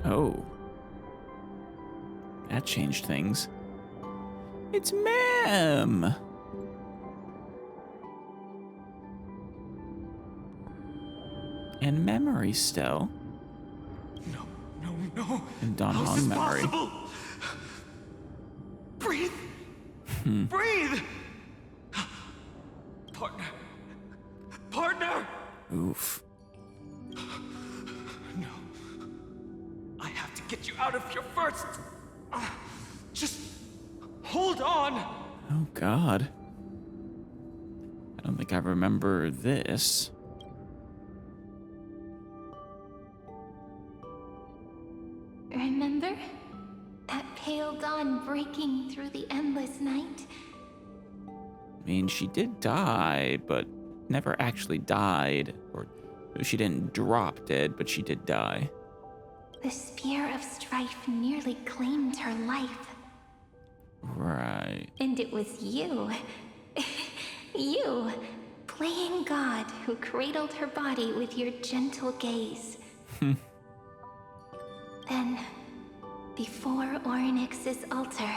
Oh. That changed things. It's Ma'am! And memory still. No. And Don How is Hong this memory. possible? Breathe. Breathe. Partner. Oof. No. I have to get you out of here first. Just hold on. Oh, God. I don't think I remember this. Remember? That pale dawn breaking through the endless night? I mean, she did die, but never actually died. Or she didn't drop dead, but she did die. The spear of strife nearly claimed her life. Right. And it was you. You, playing God, who cradled her body with your gentle gaze. Then, before Ornyx's altar...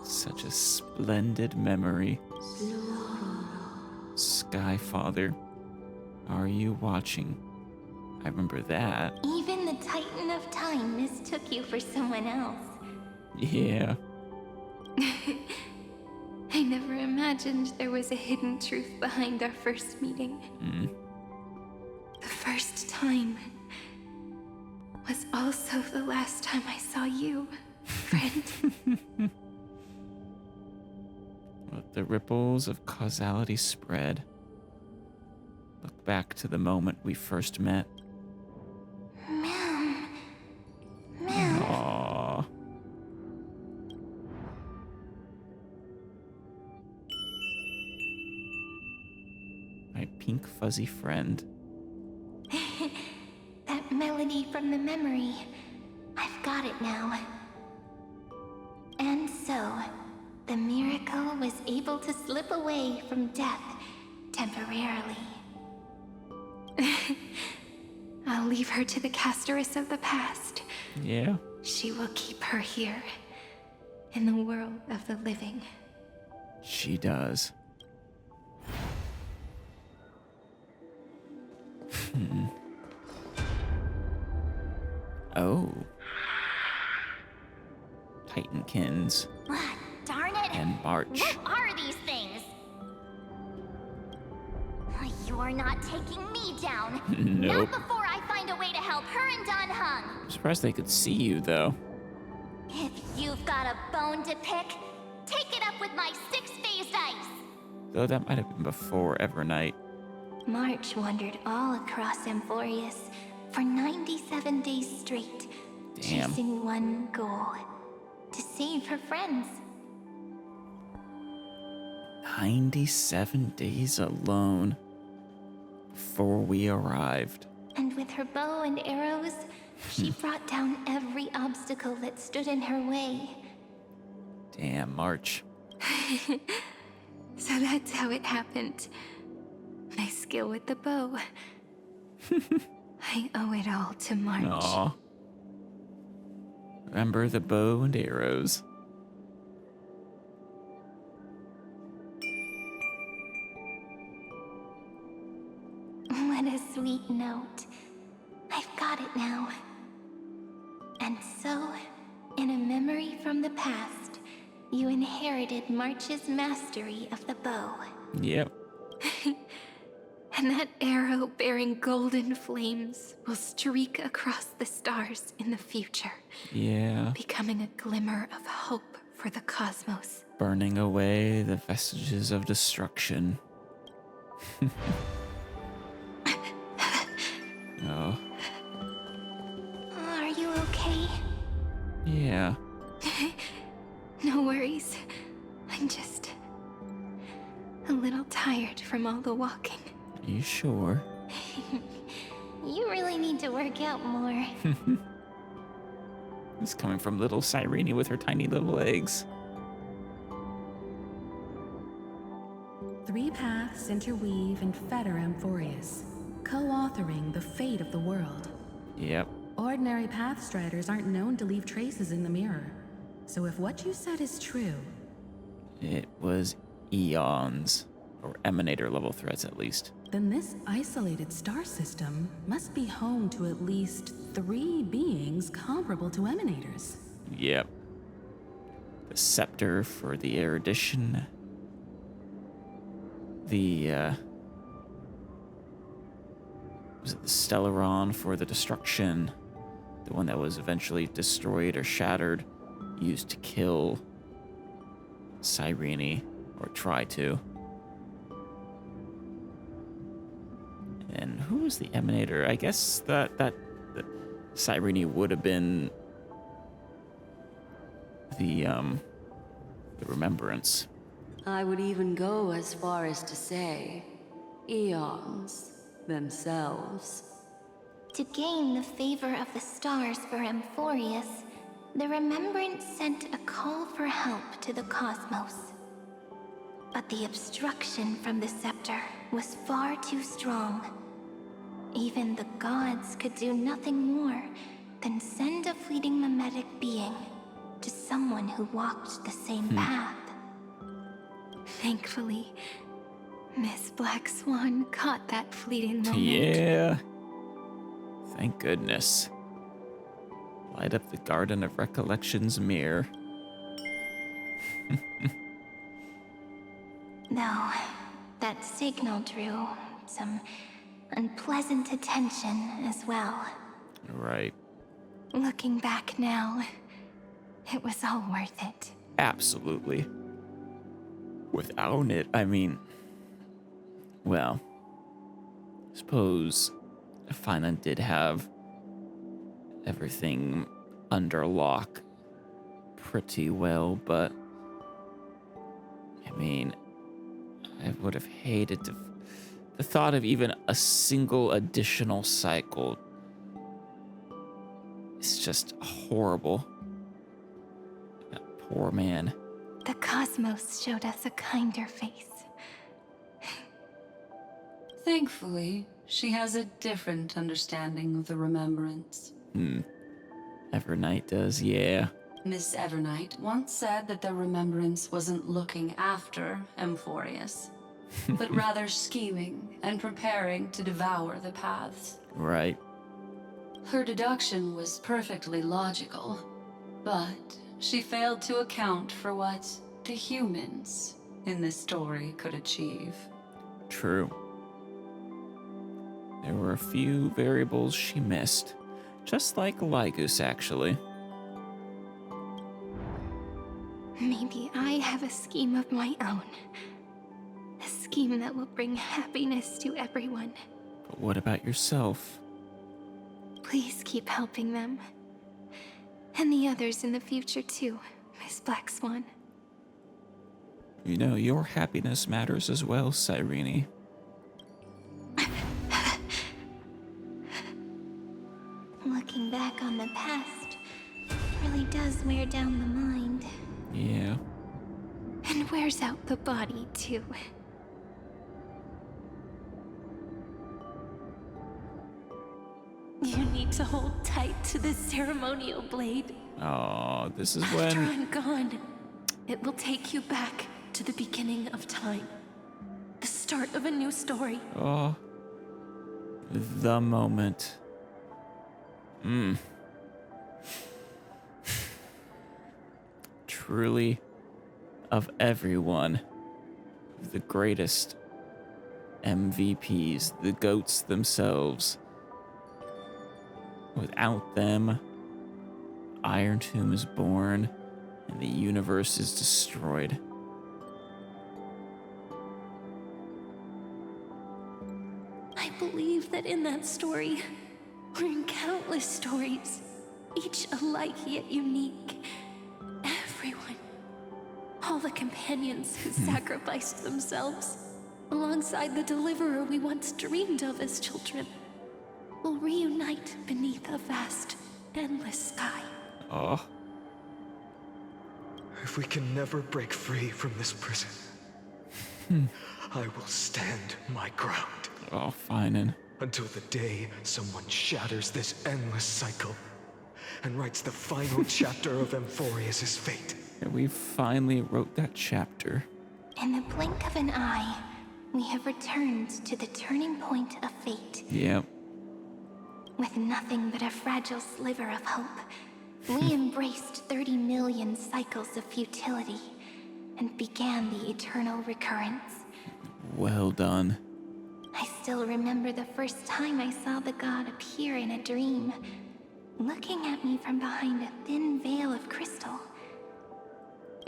Such a splendid memory. Skyfather, are you watching? I remember that. Even the Titan of Time mistook you for someone else. Yeah. I never imagined there was a hidden truth behind our first meeting. The first time was also the last time I saw you, friend. Let the ripples of causality spread. Look back to the moment we first met. Ma'am. Aww. My pink fuzzy friend. That melody from the memory. I've got it now. And so, the miracle was able to slip away from death temporarily. I'll leave her to the casteress of the past. Yeah. She will keep her here, in the world of the living. She does. Oh. Titankins Darn it! and March. What are these things? You are not taking me down. Nope. Not before I find a way to help her and Don Hung. I'm surprised they could see you, though. If you've got a bone to pick, take it up with my six-phased ice. Though that might have been before Evernight. March wandered all across Amphorius for 97 days straight, Damn. chasing one goal: to save her friends. 97 days alone before we arrived. And with her bow and arrows, she brought down every obstacle that stood in her way. Damn, March. So that's how it happened. My skill with the bow. I owe it all to March. Aw. Remember the bow and arrows. What a sweet note. I've got it now. And so, in a memory from the past, you inherited March's mastery of the bow. Yep. And that arrow bearing golden flames will streak across the stars in the future, Yeah. becoming a glimmer of hope for the cosmos. Burning away the vestiges of destruction. Oh. Are you okay? Yeah. No worries. I'm just a little tired from all the walking. You sure? You really need to work out more. It's coming from little Cyrene with her tiny little legs. 3 paths interweave and fetter Amphorius, co-authoring the fate of the world. Yep. Ordinary Pathstriders aren't known to leave traces in the mirror. So if what you said is true, It was eons, or emanator level threats at least. then this isolated star system must be home to at least 3 beings comparable to emanators. Yep. The scepter for the erudition. Was it the Stellaron for the destruction? The one that was eventually destroyed or shattered, used to kill Cyrene, or try to. And who was the emanator? I guess that Cyrene would have been the remembrance. I would even go as far as to say, eons themselves. To gain the favor of the stars for Amphorius, the Remembrance sent a call for help to the cosmos. But the obstruction from the scepter was far too strong. Even the gods could do nothing more than send a fleeting mimetic being to someone who walked the same path. Thankfully, Miss Black Swan caught that fleeting moment. Yeah. Thank goodness. Light up the Garden of Recollection's mirror. Though, that signal drew some unpleasant attention as well. Right. Looking back now, it was all worth it. Absolutely. Without it, I mean, well, I suppose Fina did have everything under lock pretty well, but I mean, I would have hated to. The thought of even a single additional cycle is just horrible. That poor man. The cosmos showed us a kinder face. Thankfully, she has a different understanding of the Remembrance. Evernight does, yeah. Miss Evernight once said that the Remembrance wasn't looking after Amphorius, but rather scheming and preparing to devour the paths. Right. Her deduction was perfectly logical, but she failed to account for what the humans in this story could achieve. True. There were a few variables she missed, just like Lygus, actually. Maybe I have a scheme of my own. A scheme that will bring happiness to everyone. But what about yourself? Please keep helping them. And the others in the future too, Miss Black Swan. You know, your happiness matters as well, Cyrene. Looking back on the past really does wear down the mind. Yeah. And wears out the body too. You need to hold tight to this ceremonial blade. Oh, this is After when... I'm gone, it will take you back to the beginning of time. The start of a new story. Oh. The moment. Truly, of everyone, the greatest MVPs, the goats themselves. Without them, Iron Tomb is born and the universe is destroyed. I believe that in that story, or in countless stories, each alike yet unique, everyone, all the companions who sacrificed themselves, alongside the deliverer we once dreamed of as children, will reunite beneath a vast, endless sky. Oh, If we can never break free from this prison, I will stand my ground. oh, fine. And Until the day someone shatters this endless cycle and writes the final chapter of Amphorius' fate. And we finally wrote that chapter. In the blink of an eye, we have returned to the turning point of fate. Yep. With nothing but a fragile sliver of hope, we embraced 30 million cycles of futility and began the eternal recurrence. Well done. I still remember the first time I saw the god appear in a dream, looking at me from behind a thin veil of crystal.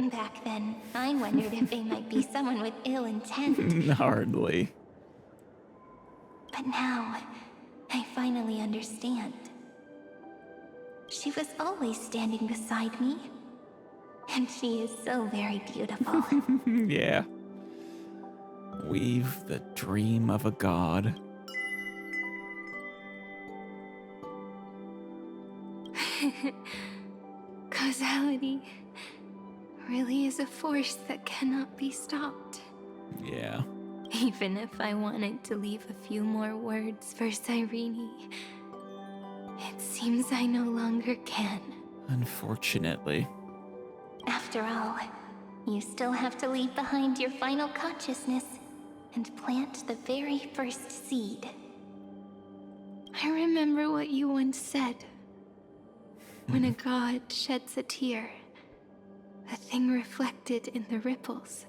Back then, I wondered if they might be someone with ill intent. Hardly. But now, I finally understand. She was always standing beside me, and she is so very beautiful. Yeah. Weave the dream of a god. Causality really is a force that cannot be stopped. Yeah. Even if I wanted to leave a few more words for Cyrene, it seems I no longer can. Unfortunately. After all, you still have to leave behind your final consciousness and plant the very first seed. I remember what you once said. When a god sheds a tear, the thing reflected in the ripples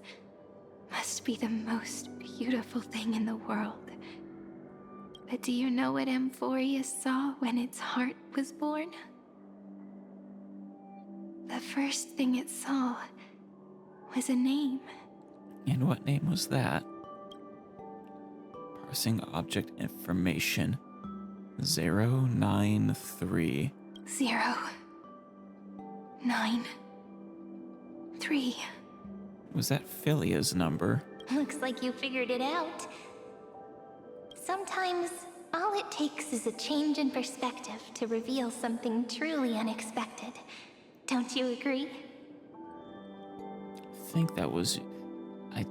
must be the most beautiful thing in the world. But do you know what Amphorius saw when its heart was born? The first thing it saw was a name. And what name was that? Parsing object information 093. 093. Was that Philia's number? Looks like you figured it out. Sometimes, all it takes is a change in perspective to reveal something truly unexpected. Don't you agree? I think that was... I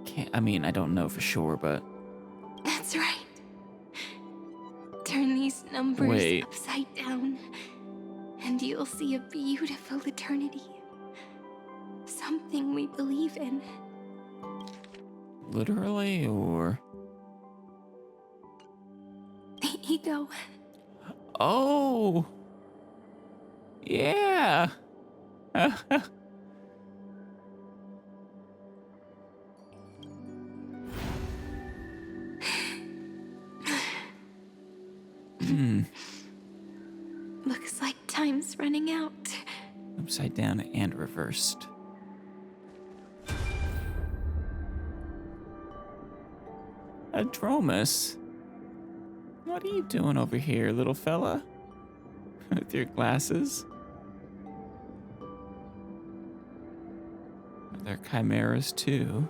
don't know for sure, but... That's right. Turn these numbers Wait. upside down, and you'll see a beautiful eternity. Something we believe in. Literally, or... The ego. Oh! Yeah! Looks like time's running out. Upside down and reversed. Adromus? What are you doing over here, little fella? With your glasses? Are there chimeras too?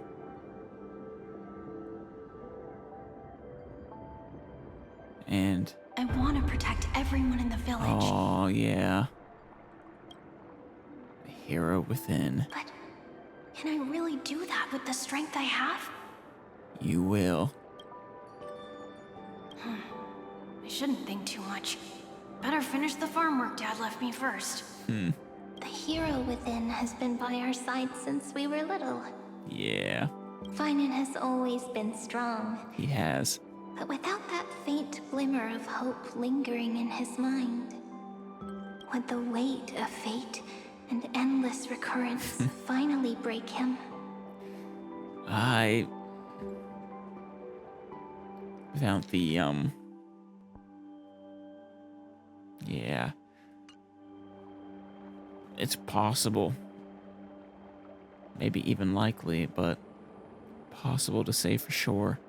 And... I want to protect everyone in the village. oh, yeah. The hero within. But can I really do that with the strength I have? You will. I shouldn't think too much. Better finish the farm work Dad left me first. The hero within has been by our side since we were little. Yeah, Finan has always been strong, he has. but without that faint glimmer of hope lingering in his mind, would the weight of fate and endless recurrence finally break him? Without the, yeah. It's possible. Maybe even likely, but possible to say for sure.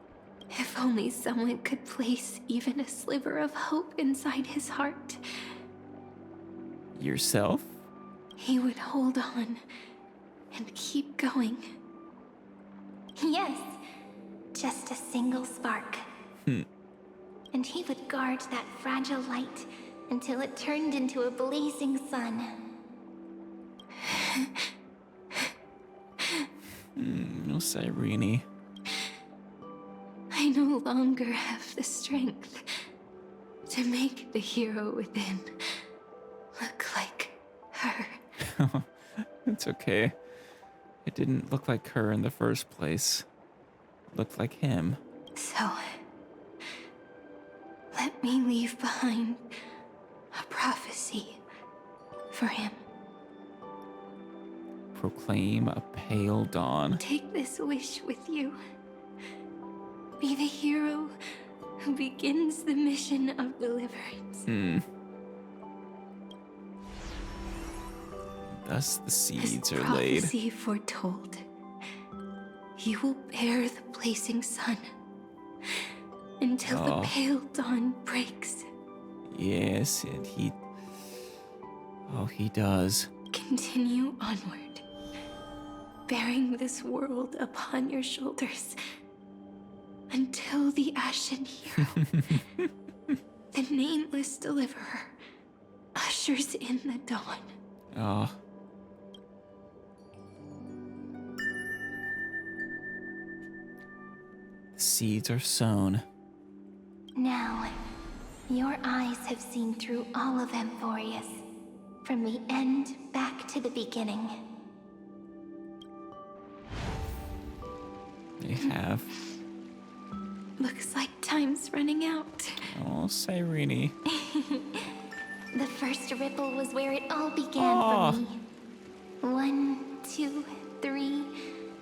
If only someone could place even a sliver of hope inside his heart, Yourself? he would hold on and keep going. Yes, just a single spark. And he would guard that fragile light until it turned into a blazing sun. No, Cyrene. I no longer have the strength to make the hero within look like her. It's okay. It didn't look like her in the first place. It looked like him. So, let me leave behind a prophecy for him. Proclaim a pale dawn. Take this wish with you. Be the hero who begins the mission of deliverance. Thus the seeds As are laid. prophecy foretold, you will bear the blazing sun until the pale dawn breaks. Yes, and he does. Continue onward, bearing this world upon your shoulders until the Ashen Hero, the nameless deliverer, ushers in the dawn. Oh. The seeds are sown. Now, your eyes have seen through all of Amphorius, from the end back to the beginning. They have. Looks like time's running out. Oh, Cyrene. The first ripple was where it all began for me. 1, 2, 3,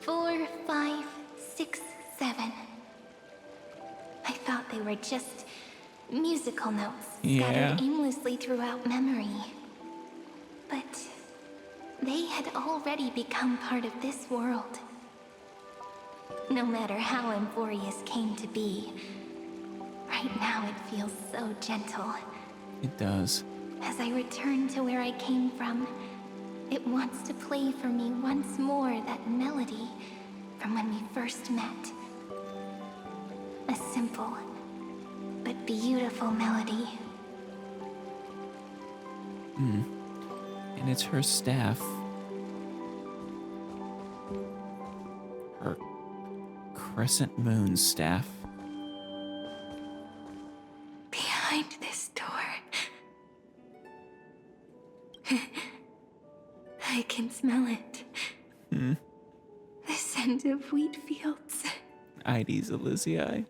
4, 5, 6, 7. I thought they were just musical notes scattered aimlessly throughout memory. But they had already become part of this world. No matter how Amphorius came to be, right now it feels so gentle. It does. As I return to where I came from, it wants to play for me once more that melody from when we first met. A simple but beautiful melody. And it's her staff. Her crescent moon staff. Behind this door, I can smell it. The scent of wheat fields. Ides Elysiae.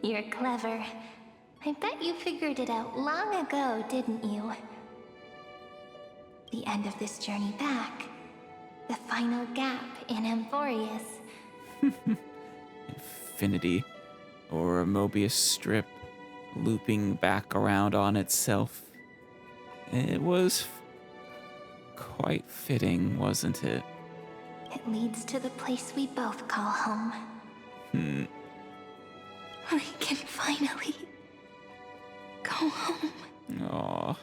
You're clever. I bet you figured it out long ago, didn't you? The end of this journey back. The final gap in Amphorius. Infinity. Or a Mobius strip looping back around on itself. It was quite fitting, wasn't it? It leads to the place we both call home. We can finally go home. Aw.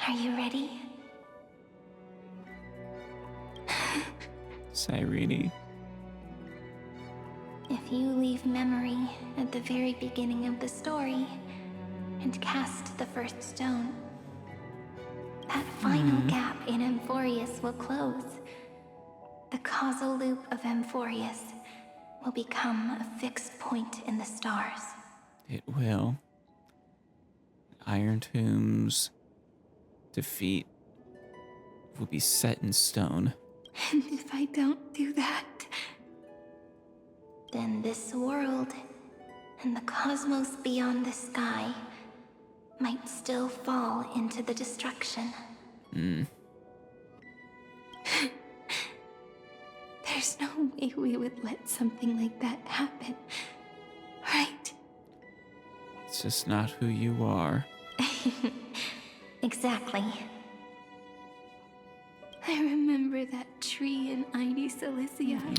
Are you ready? Cyrene. If you leave memory at the very beginning of the story and cast the first stone, that final gap in Amphorius will close. The causal loop of Amphorius will become a fixed point in the stars. It will. Iron Tomb's defeat will be set in stone. And if I don't do that, then this world and the cosmos beyond the sky might still fall into the destruction. There's no way we would let something like that happen, right? It's just not who you are. Exactly. I remember that tree in Ides Elysiae.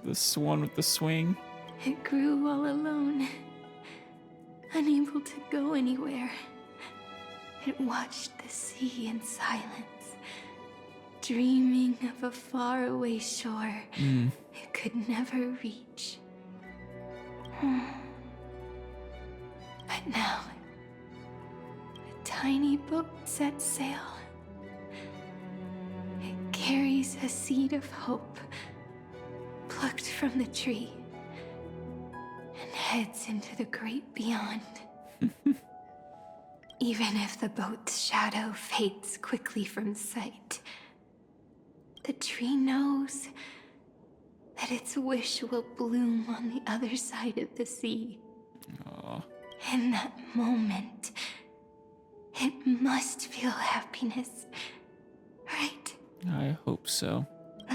This one with the swing. It grew all alone, unable to go anywhere. It watched the sea in silence, dreaming of a faraway shore it could never reach. But now, a tiny boat sets sail. It carries a seed of hope plucked from the tree. And heads into the great beyond. Even if the boat's shadow fades quickly from sight, the tree knows that its wish will bloom on the other side of the sea. Oh, In that moment, it must feel happiness, right? I hope so.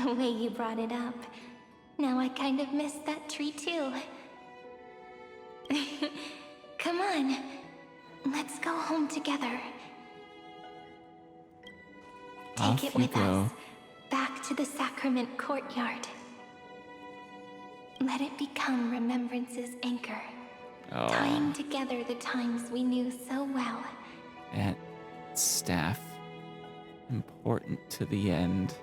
The way you brought it up, now I kind of miss that tree too. Come on, let's go home together. Off Take it you with go. us, back to the sacrament courtyard. Let it become remembrance's anchor, tying Oh, together the times we knew so well. that staff. Important to the end.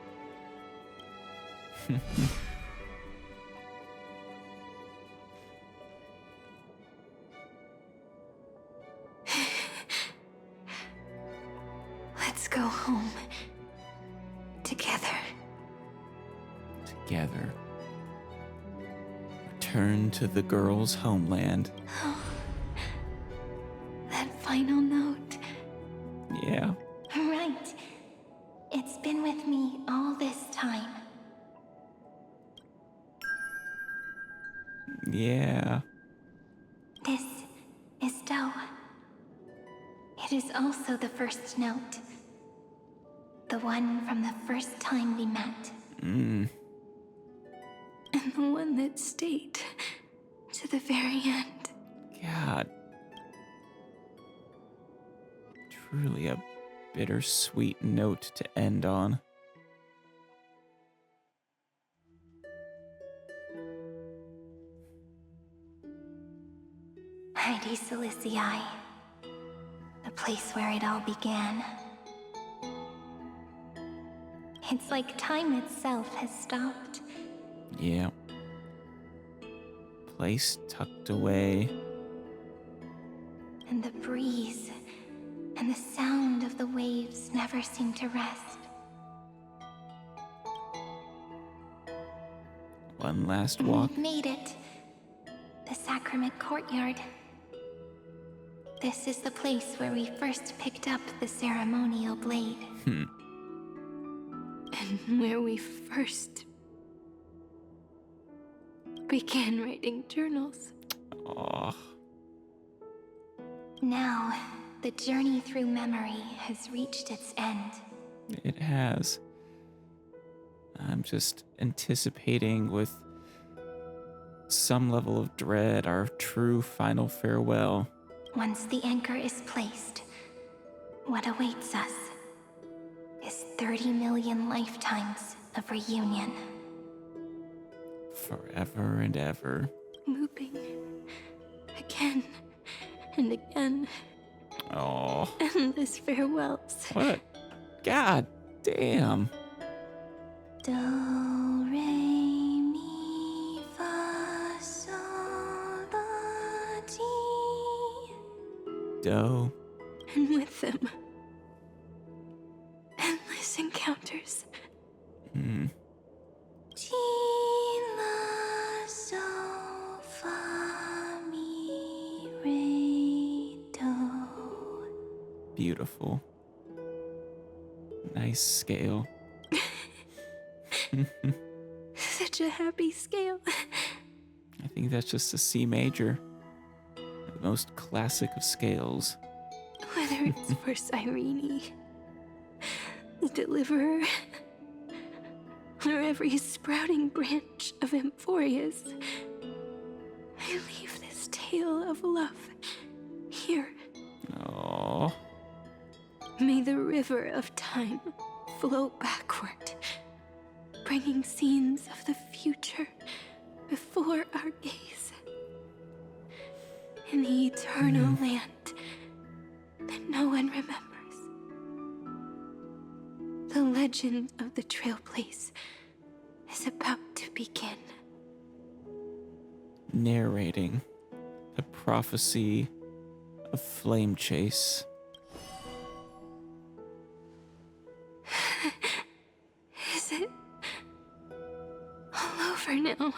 Let's go home together. Together. Return to the girl's homeland. That final note. Yeah. Right. It's been with me all this time. Yeah. This is Do. It is also the first note. The one from the first time we met. Mm. And the one that stayed to the very end. God. Truly a bittersweet note to end on. Heidi Silicii. The place where it all began. It's like time itself has stopped. Yeah. Place tucked away. And the breeze and the sound of the waves never seem to rest. One last walk. We've made it. The sacrament courtyard. This is the place where we first picked up the ceremonial blade. And where we first began writing journals. Oh, Now, the journey through memory has reached its end. it has. I'm just anticipating with some level of dread our true final farewell. Once the anchor is placed, what awaits us is 30 million lifetimes of reunion. Forever and ever. Looping again and again. Oh, Endless farewells. what? God damn. Do, re, mi, fa, sol, la, ti. Doe. And with them, endless encounters. Ti, la, sol, fa, mi, re, do. Beautiful. Nice scale. Such a happy scale. I think that's just a C major. The most classic of scales. Whether it's for Cyrene, the Deliverer, or every sprouting branch of Emphorius, I leave this tale of love here. Oh, May the river of time flow backward, bringing scenes of the future before our gaze. In the eternal land that no one remembers. The legend of the Trailblaze is about to begin. narrating the prophecy of Flame Chase. Is it all over now?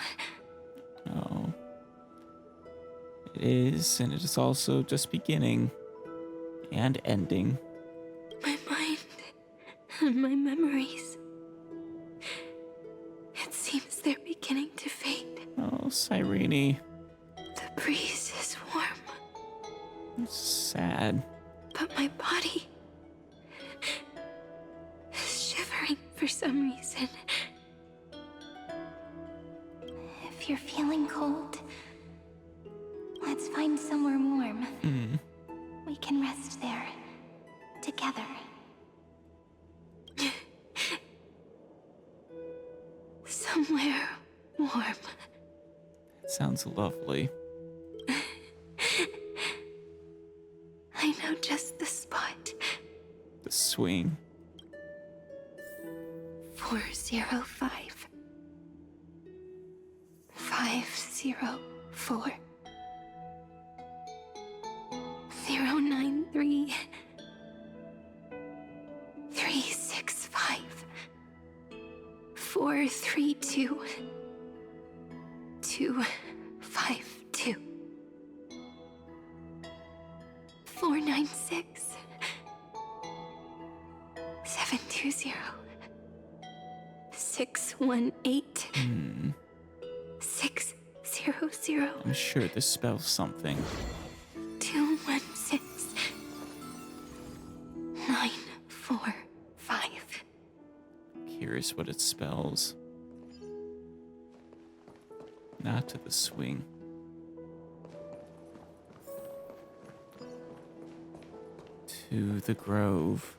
Oh, It is, and it is also just beginning and ending. My mind and my memories. It seems they're beginning to fade. Oh, Cyrene. The breeze is warm, It's sad. but my body is shivering for some reason. If you're feeling cold, let's find somewhere warm. We can rest there, together. Somewhere warm. It sounds lovely. I know just the spot. The swing. 405. 504. 093. 365. 432. 252. 496. 720. 618. 600. I'm sure this spells something. 216. 945. Curious what it spells. Not to the swing. To the grove.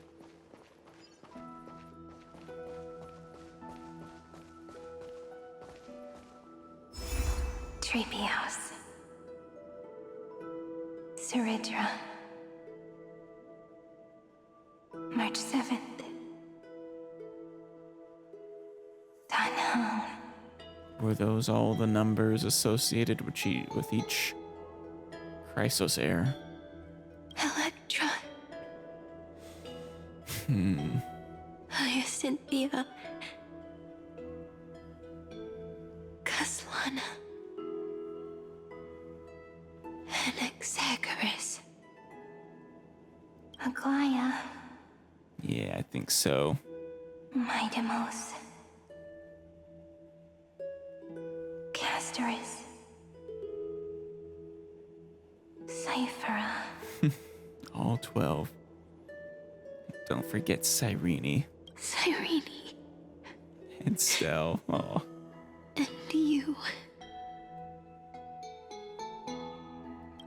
Treehouse. Suridra. March 7th. Danhon. Were those all the numbers associated with each Chrysos heir? Electra. Hyacinthia. Kaslana. Anaxagoras. Aglaya. Yeah, I think so. Midamos. Castoris. Cyphera. All 12. Don't forget Cyrene. Cyrene. And Stell. Oh. And you.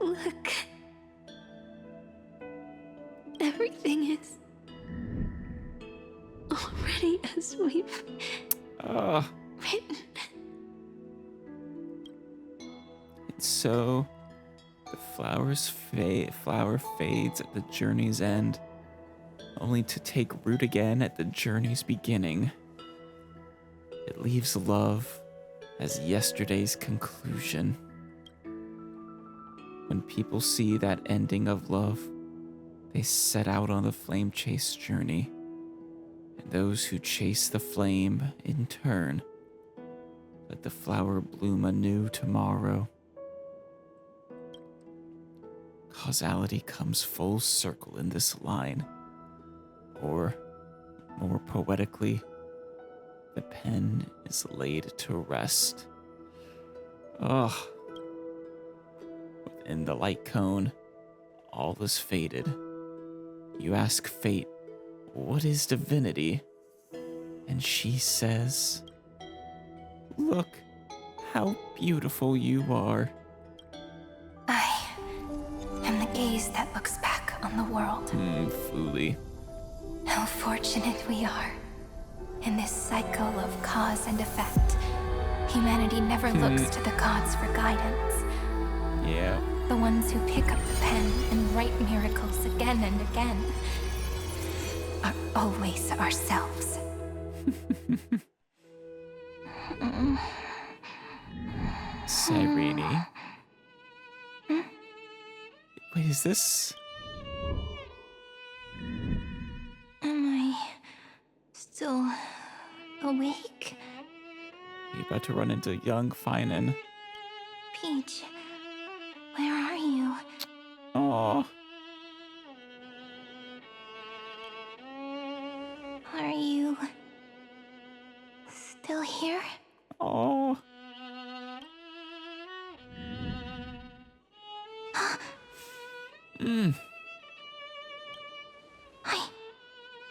Look. Everything is already as we've written. And so the flower fades at the journey's end, only to take root again at the journey's beginning. It leaves love as yesterday's conclusion. When people see that ending of love, they set out on the flame chase journey. And those who chase the flame, in turn, let the flower bloom anew tomorrow. Causality comes full circle in this line. Or, more poetically, the pen is laid to rest. Ugh. Within the light cone, all is faded. You ask fate, what is divinity? And she says, look how beautiful you are. I am the gaze that looks back on the world. Fooly. How fortunate we are. In this cycle of cause and effect, humanity never looks to the gods for guidance. Yeah. The ones who pick up the pen and write miracles again and again are always ourselves. Cyrene. Wait, is this... Am I still awake? You about to run into young Finan. Peach, Where are you? Oh, Are you still here? oh. Mm. I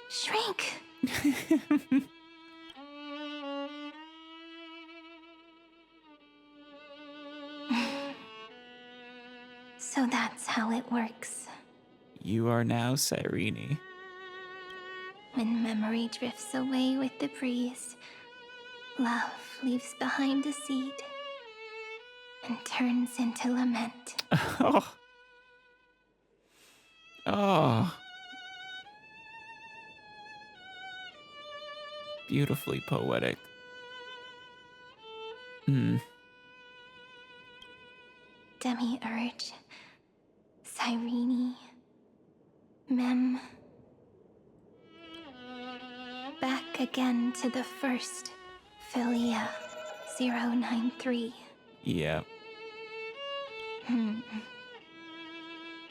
shrank. So that's how it works. You are now Cyrene. When memory drifts away with the breeze, love leaves behind a seed and turns into lament. Oh. Oh. Beautifully poetic. Hmm. Demiurge, Cyrene, Mem. Back again to the first, Philia 093. Yeah.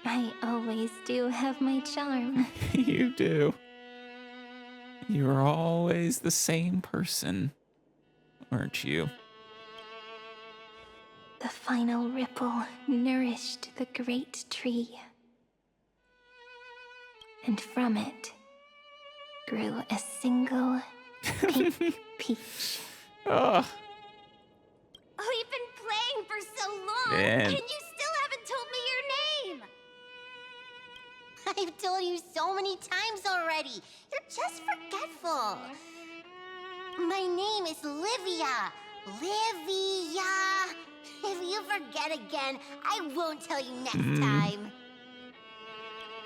I always do have my charm. You do. You are always the same person, aren't you? The final ripple nourished the great tree. And from it grew a single pink peach. Oh, We've been playing for so long, Man. and you still haven't told me your name. I've told you so many times already. You're just forgetful. My name is Livia. Livia. If you forget again, I won't tell you next time.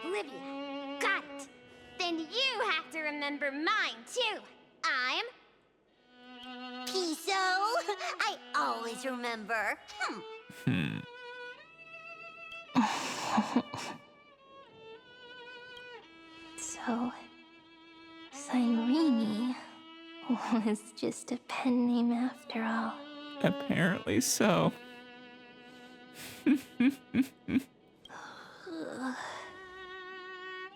Livia. Got it. Then you have to remember mine, too. I'm... Piso. I always remember. So, Cyrene was just a pen name after all. apparently so.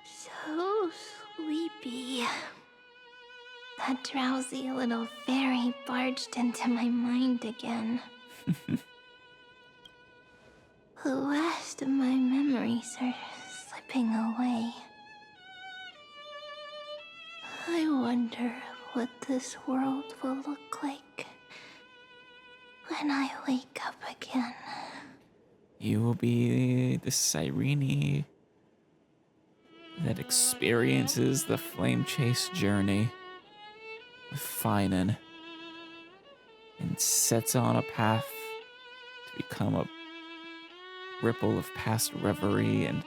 So sleepy. That drowsy little fairy barged into my mind again. The last of my memories are slipping away. I wonder what this world will look like when I wake up again. You will be the Cyrene that experiences the flame chase journey with Finan and sets on a path to become a ripple of past reverie and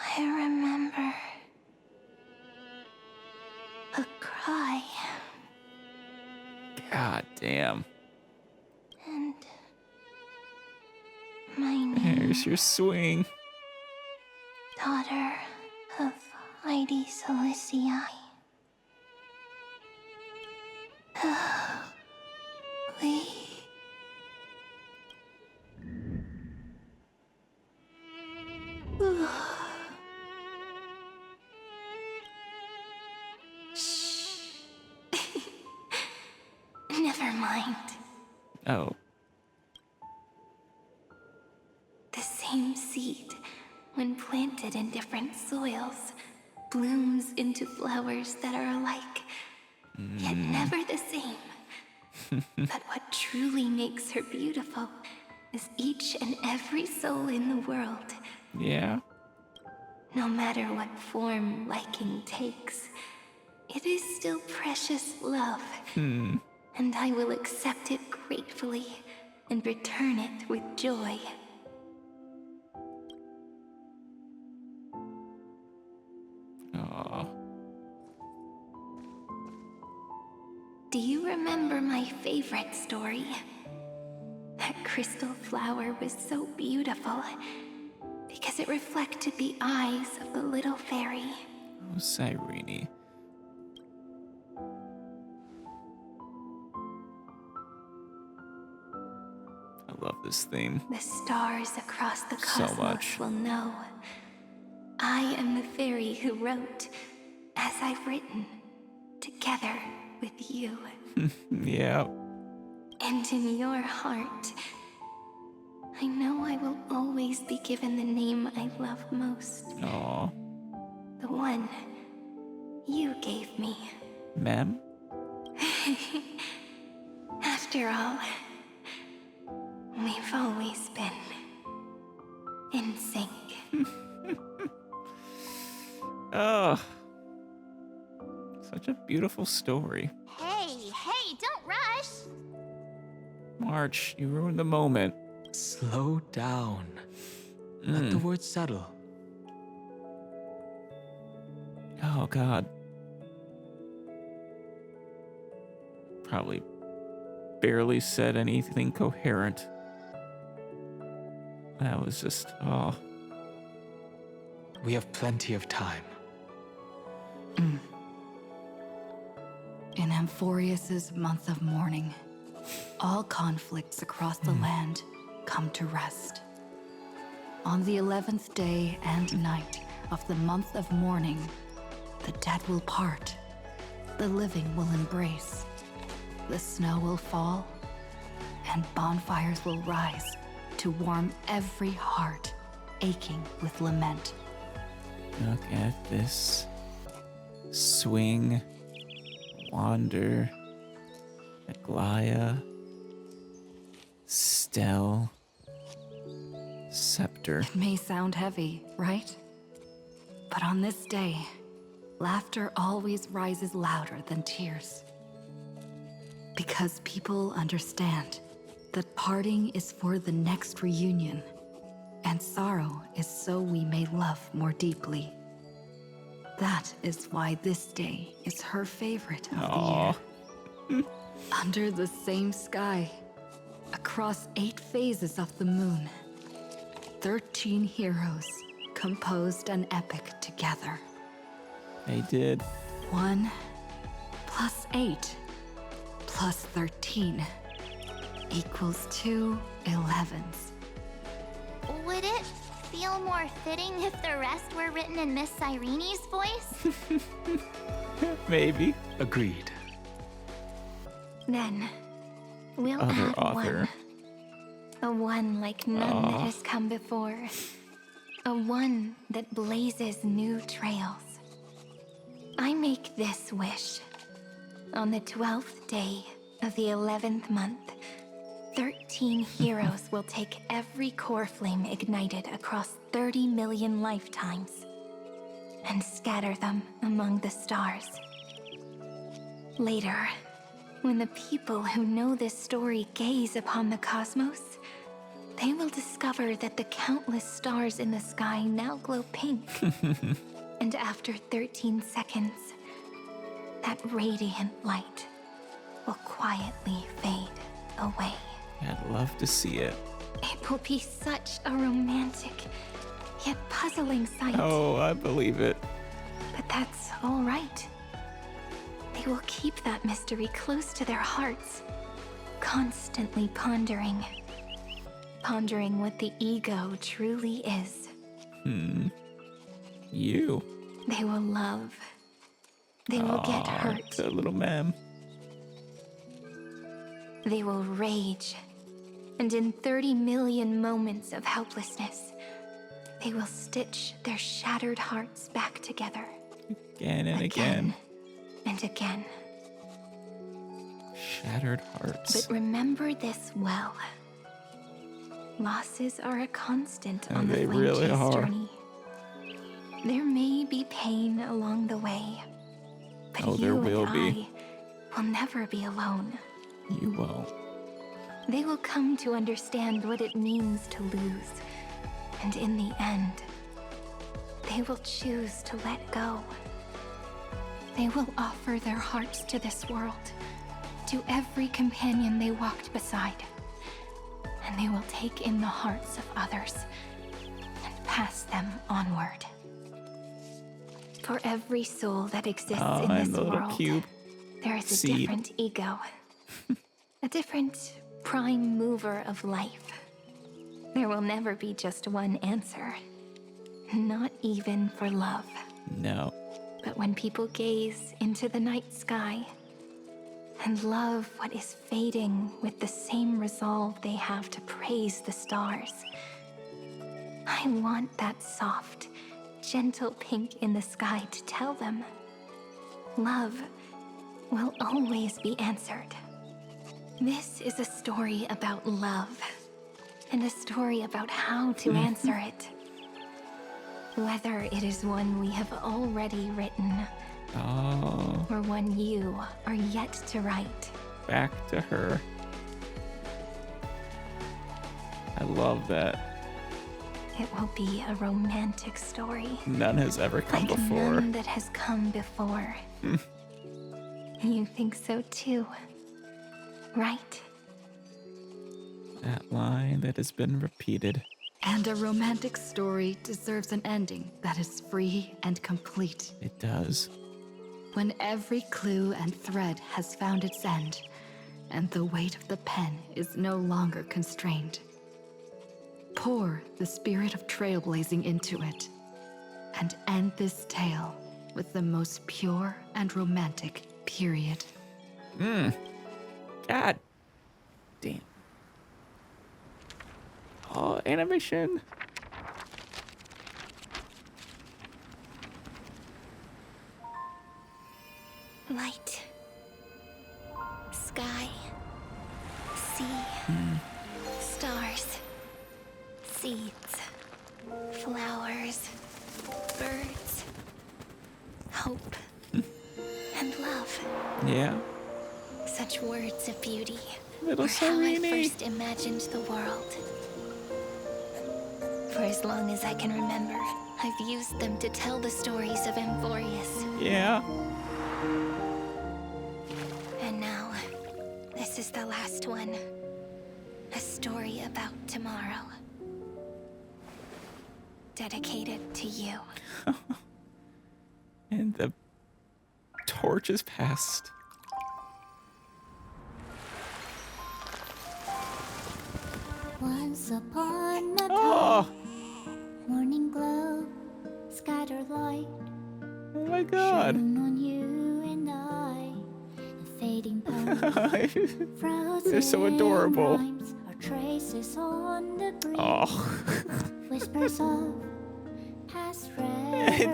I remember a cry God damn. and my name, There's your swing. daughter of Heidi Silicii. We... Shh. Never mind. Oh, The same seed, when planted in different soils, blooms into flowers that are alike, yet never the same. But what truly makes her beautiful is each and every soul in the world. yeah. No matter what form liking takes, it is still precious love. And I will accept it gratefully and return it with joy. Aw. Do you remember my favorite story? That crystal flower was so beautiful because it reflected the eyes of the little fairy. Oh, Cyrene. love this theme. The stars across the So cosmos much. will know. I am the fairy who wrote, as I've written, together with you. Yeah. And in your heart, I know I will always be given the name I love most. Aw. The one you gave me. Ma'am? After all, we've always been in sync. Oh. Such a beautiful story. Hey, don't rush. March, you ruined the moment. Slow down. Let the words settle. Oh, God. Probably barely said anything coherent. That was just, oh. We have plenty of time. In Amphorius's month of mourning, all conflicts across the land come to rest. On the 11th day and night of the month of mourning, the dead will part, the living will embrace, the snow will fall, and bonfires will rise to warm every heart aching with lament. Look at this. Swing. Wander. Aglaya. Stell. Scepter. It may sound heavy, right? But on this day, laughter always rises louder than tears. Because people understand that parting is for the next reunion, and sorrow is so we may love more deeply. That is why this day is her favorite of Aw. the year. Under the same sky, across 8 phases of the moon, 13 heroes composed an epic together. They did. 1 plus 8 plus 13 equals 2 11s. Would it feel more fitting if the rest were written in Miss Cyrene's voice? Maybe. Agreed. Then, we'll Other add author. one. A one like none that has come before. A one that blazes new trails. I make this wish. On the 12th day of the 11th month, 13 heroes will take every core flame ignited across 30 million lifetimes and scatter them among the stars. Later, when the people who know this story gaze upon the cosmos, they will discover that the countless stars in the sky now glow pink. And after 13 seconds, that radiant light will quietly fade away. I'd love to see it. It will be such a romantic, yet puzzling sight. Oh, I believe it. But that's all right. They will keep that mystery close to their hearts, constantly pondering what the ego truly is. You. They will love. They will get Aw, hurt. the little ma'am. They will rage. And in 30 million moments of helplessness, they will stitch their shattered hearts back together. Again and again. And again. Shattered hearts. But remember this well. Losses are a constant And on the they flame really chase are. journey. There may be pain along the way, but Oh, there you will and be. I will never be alone. You won't. They will come to understand what it means to lose, and in the end, they will choose to let go. They will offer their hearts to this world, to every companion they walked beside, and they will take in the hearts of others and pass them onward. For every soul that exists Oh, in and this the little world, cube there is a seed. different ego, a different prime mover of life. There will never be just one answer. Not even for love. No. But when people gaze into the night sky and love what is fading with the same resolve they have to praise the stars, I want that soft, gentle pink in the sky to tell them love will always be answered. This is a story about love, and a story about how to answer it. Whether it is one we have already written, or one you are yet to write. Back to her. I love that. It will be a romantic story. None has ever come like before. None that has come before. You think so too, right? That line that has been repeated. And a romantic story deserves an ending that is free and complete. It does. When every clue and thread has found its end, and the weight of the pen is no longer constrained. Pour the spirit of trailblazing into it, and end this tale with the most pure and romantic period. God damn. Oh, animation. Light, sky, sea, stars, seeds, flowers, birds, hope, and love. Yeah. Such words of beauty Little were how I Cyrene. first imagined the world. For as long as I can remember, I've used them to tell the stories of Amphorius. Yeah. And now, this is the last one. A story about tomorrow. Dedicated to you. And the torch is passed. Once upon a time, Oh, morning glow, scattered light, oh my god. shone on you and I. A fading poem, frozen They're so adorable. rhymes, are traces on the breeze, Oh. whispers of past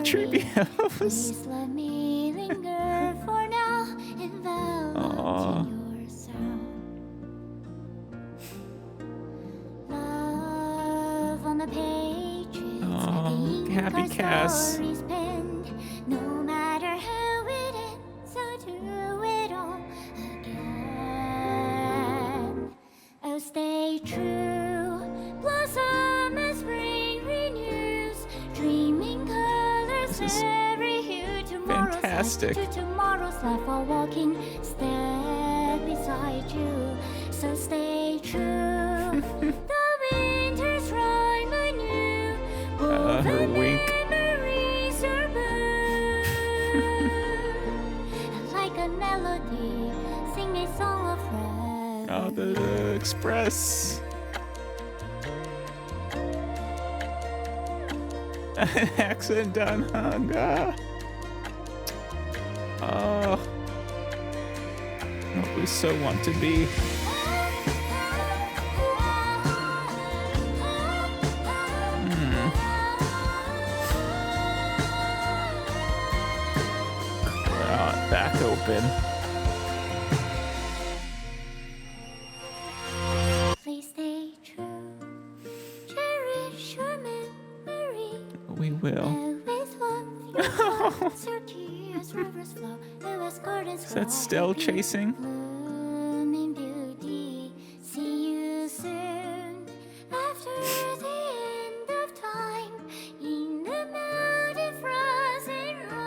Trivios. Please let me linger for now, enveloped Aw. in your sound. Love on the pages, Aw, the ink happy our Cass. stories penned. No matter how it ends, I'll do it all again. Oh, stay true, blossom as spring renews, dreaming colors This is every hue. Tomorrow's fantastic. life to tomorrow's life, while walking step beside you. So stay true. The winter's rhyme anew. Her wink. Memories are blue. Like a melody, sing a song of red. Oh, the express. An accent done, hunger. Oh. What we so want to be. Back open. Please stay true. Cherish your memory. We will. Always love your hearts, your tears, rivers flow. As gardens Is that grow, still chasing? bloom in beauty. See you soon. After the end of time, in the mountain frozen rime.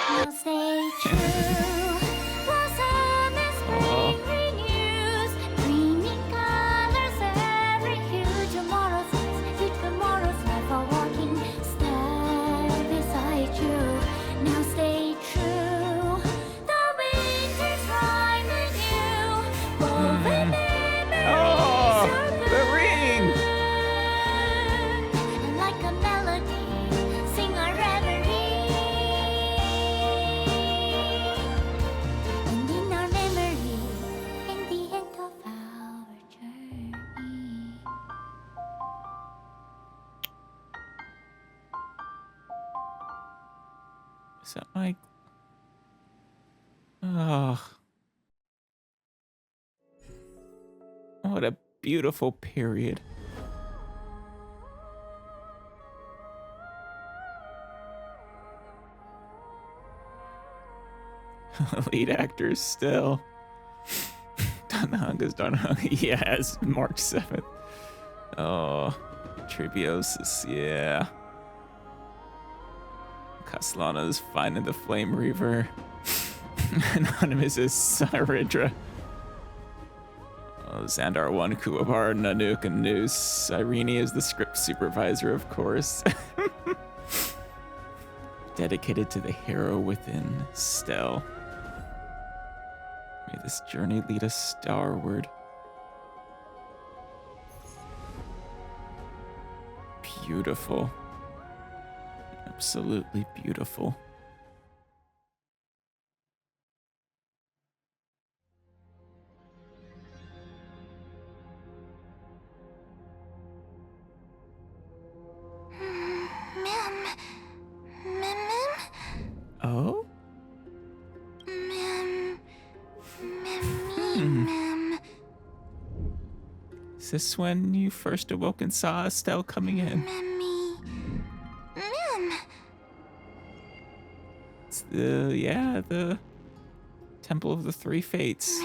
We'll stay true. Blossom and spring renews, dreaming colors every hue. Tomorrow's life, tomorrow's life, are walking step beside you. Now stay true. Is that my... Oh. What a beautiful period. Lead actors still. Danhanga's Danhanga. Yes, March 7th. Oh, Tribiosis, yeah. Castellano's finding the Flame Reaver. Anonymous is Saridra. Oh, Xandar 1, Kuwabar, Nanook, and Noose. Cyrene is the script supervisor, of course. Dedicated to the hero within, Stell. May this journey lead us starward. Beautiful. Absolutely beautiful. Oh? Is this when you first awoke and saw Estelle coming in? It's the Temple of the Three Fates.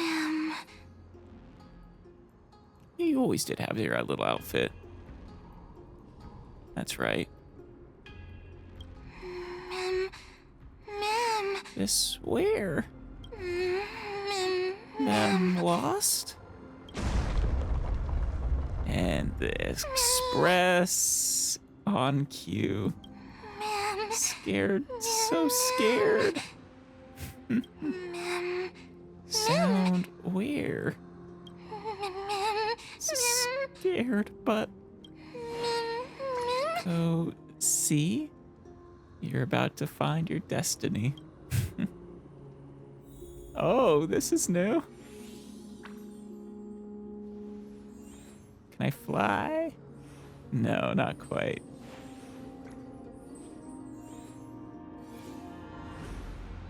You always did have your little outfit. That's right. This where? Lost? And the express on cue. Scared, so scared. Sound where? Scared, but go see? You're about to find your destiny. Oh, this is new. Can I fly? No, not quite.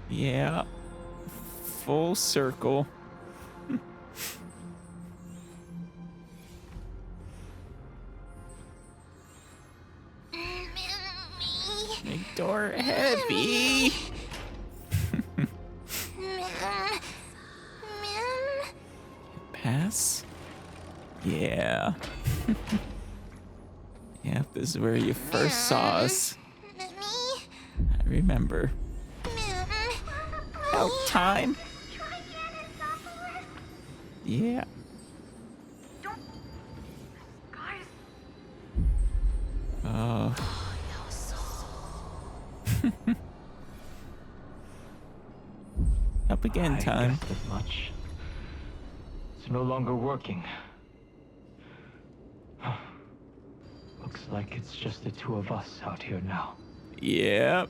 Yeah. Full circle. Make door heavy. Pass? Yeah. Yep, this is where you first saw us. I remember. About time. Yeah. Oh. Up again, time. I guessed as much. It's no longer working. Looks like it's just the two of us out here now. Yep.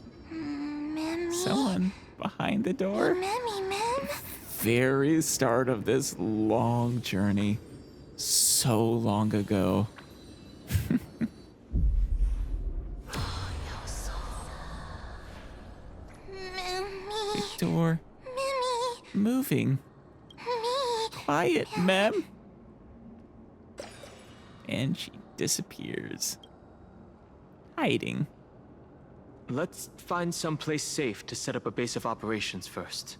Someone behind the door. Very start of this long journey. So long ago. The door. Moving. Quiet, ma'am. And she disappears. Hiding. Let's find some place safe to set up a base of operations first.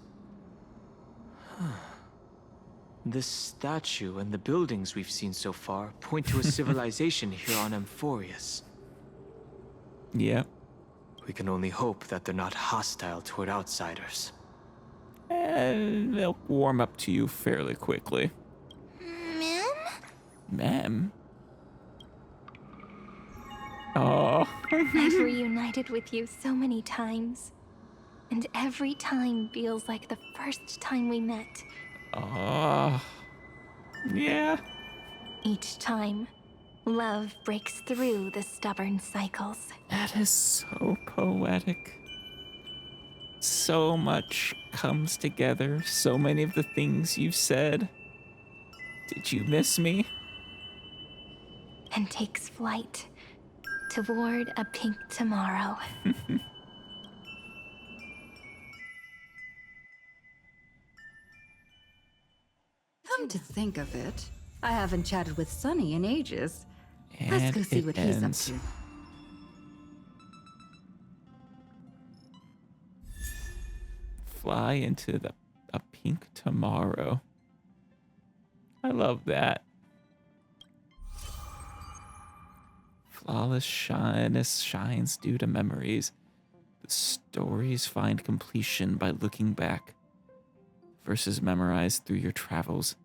This statue and the buildings we've seen so far point to a civilization here on Amphorius. Yep. We can only hope that they're not hostile toward outsiders. And they'll warm up to you fairly quickly. Ma'am? Oh. I've reunited with you so many times. And every time feels like the first time we met. Oh. Yeah. Each time, love breaks through the stubborn cycles. That is so poetic. So much comes together. So many of the things you've said. Did you miss me? And takes flight toward a pink tomorrow. Come to think of it, I haven't chatted with Sunny in ages. Let's And go see it what ends. he's up to. Fly into a pink tomorrow. I love that. Flawless shyness shines due to memories. The stories find completion by looking back. Verses memorized through your travels.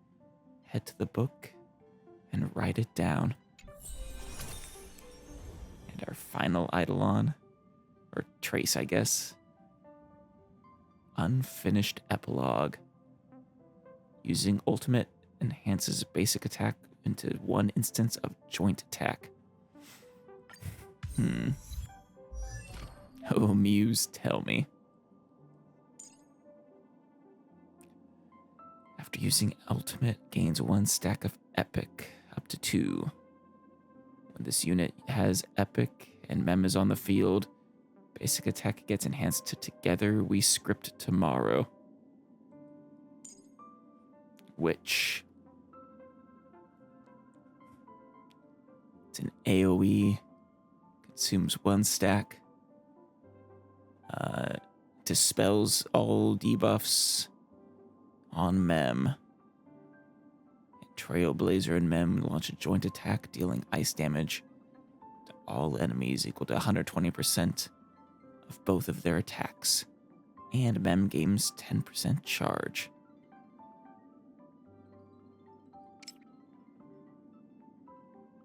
Head to the book and write it down. And our final eidolon, or trace, I guess. Unfinished epilogue. Using ultimate enhances basic attack into one instance of joint attack. Oh, Muse, tell me. After using ultimate, gains 1 stack of epic, up to 2. When this unit has epic and mem is on the field, basic attack gets enhanced to Together We Script Tomorrow. Which... it's an AoE, consumes 1 stack, dispels all debuffs on Mem. Trailblazer and Mem launch a joint attack, dealing ice damage to all enemies equal to 120% of both of their attacks. And Mem gains 10% charge.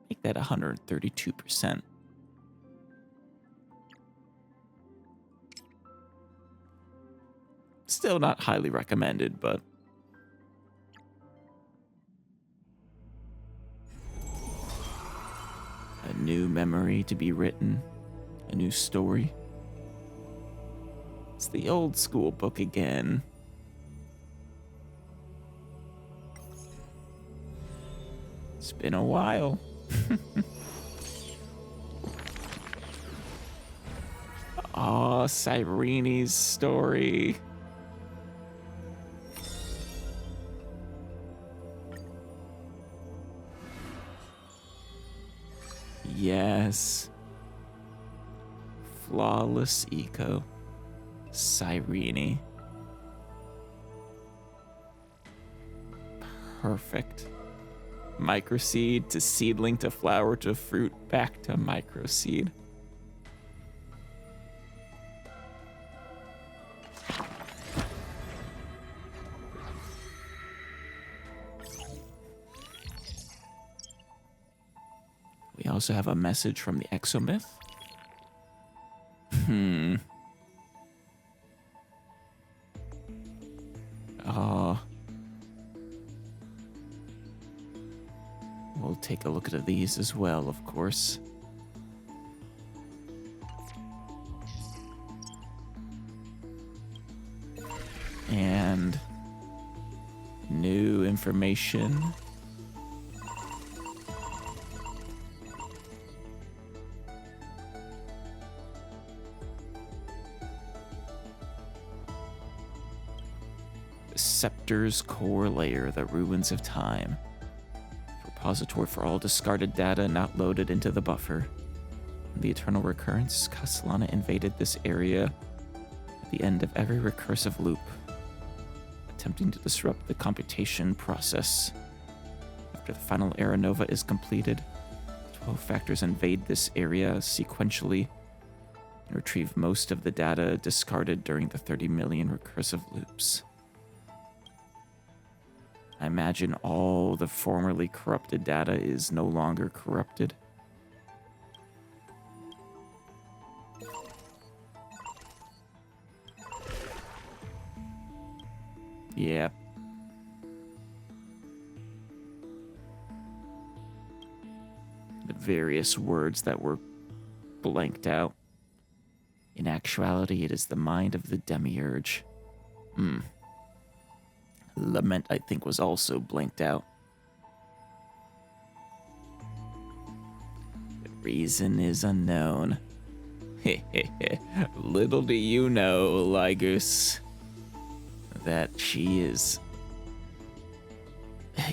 Make that 132%. Still not highly recommended, but a new memory to be written, a new story. It's the old school book again. It's been a while. Aw, Cyrene's story. Yes. Flawless eco. Cyrene. Perfect. Microseed to seedling to flower to fruit back to microseed. We also have a message from the Exomyth. We'll take a look at these as well, of course. And new information. The Scepter's core layer, the ruins of time. Repository for all discarded data not loaded into the buffer. The eternal recurrence, Castellana invaded this area at the end of every recursive loop, attempting to disrupt the computation process. After the final era nova is completed, 12 factors invade this area sequentially and retrieve most of the data discarded during the 30 million recursive loops. I imagine all the formerly corrupted data is no longer corrupted. Yeah. The various words that were blanked out. In actuality, it is the mind of the demiurge. Lament, I think, was also blanked out. The reason is unknown. Little do you know, Lygus, that she is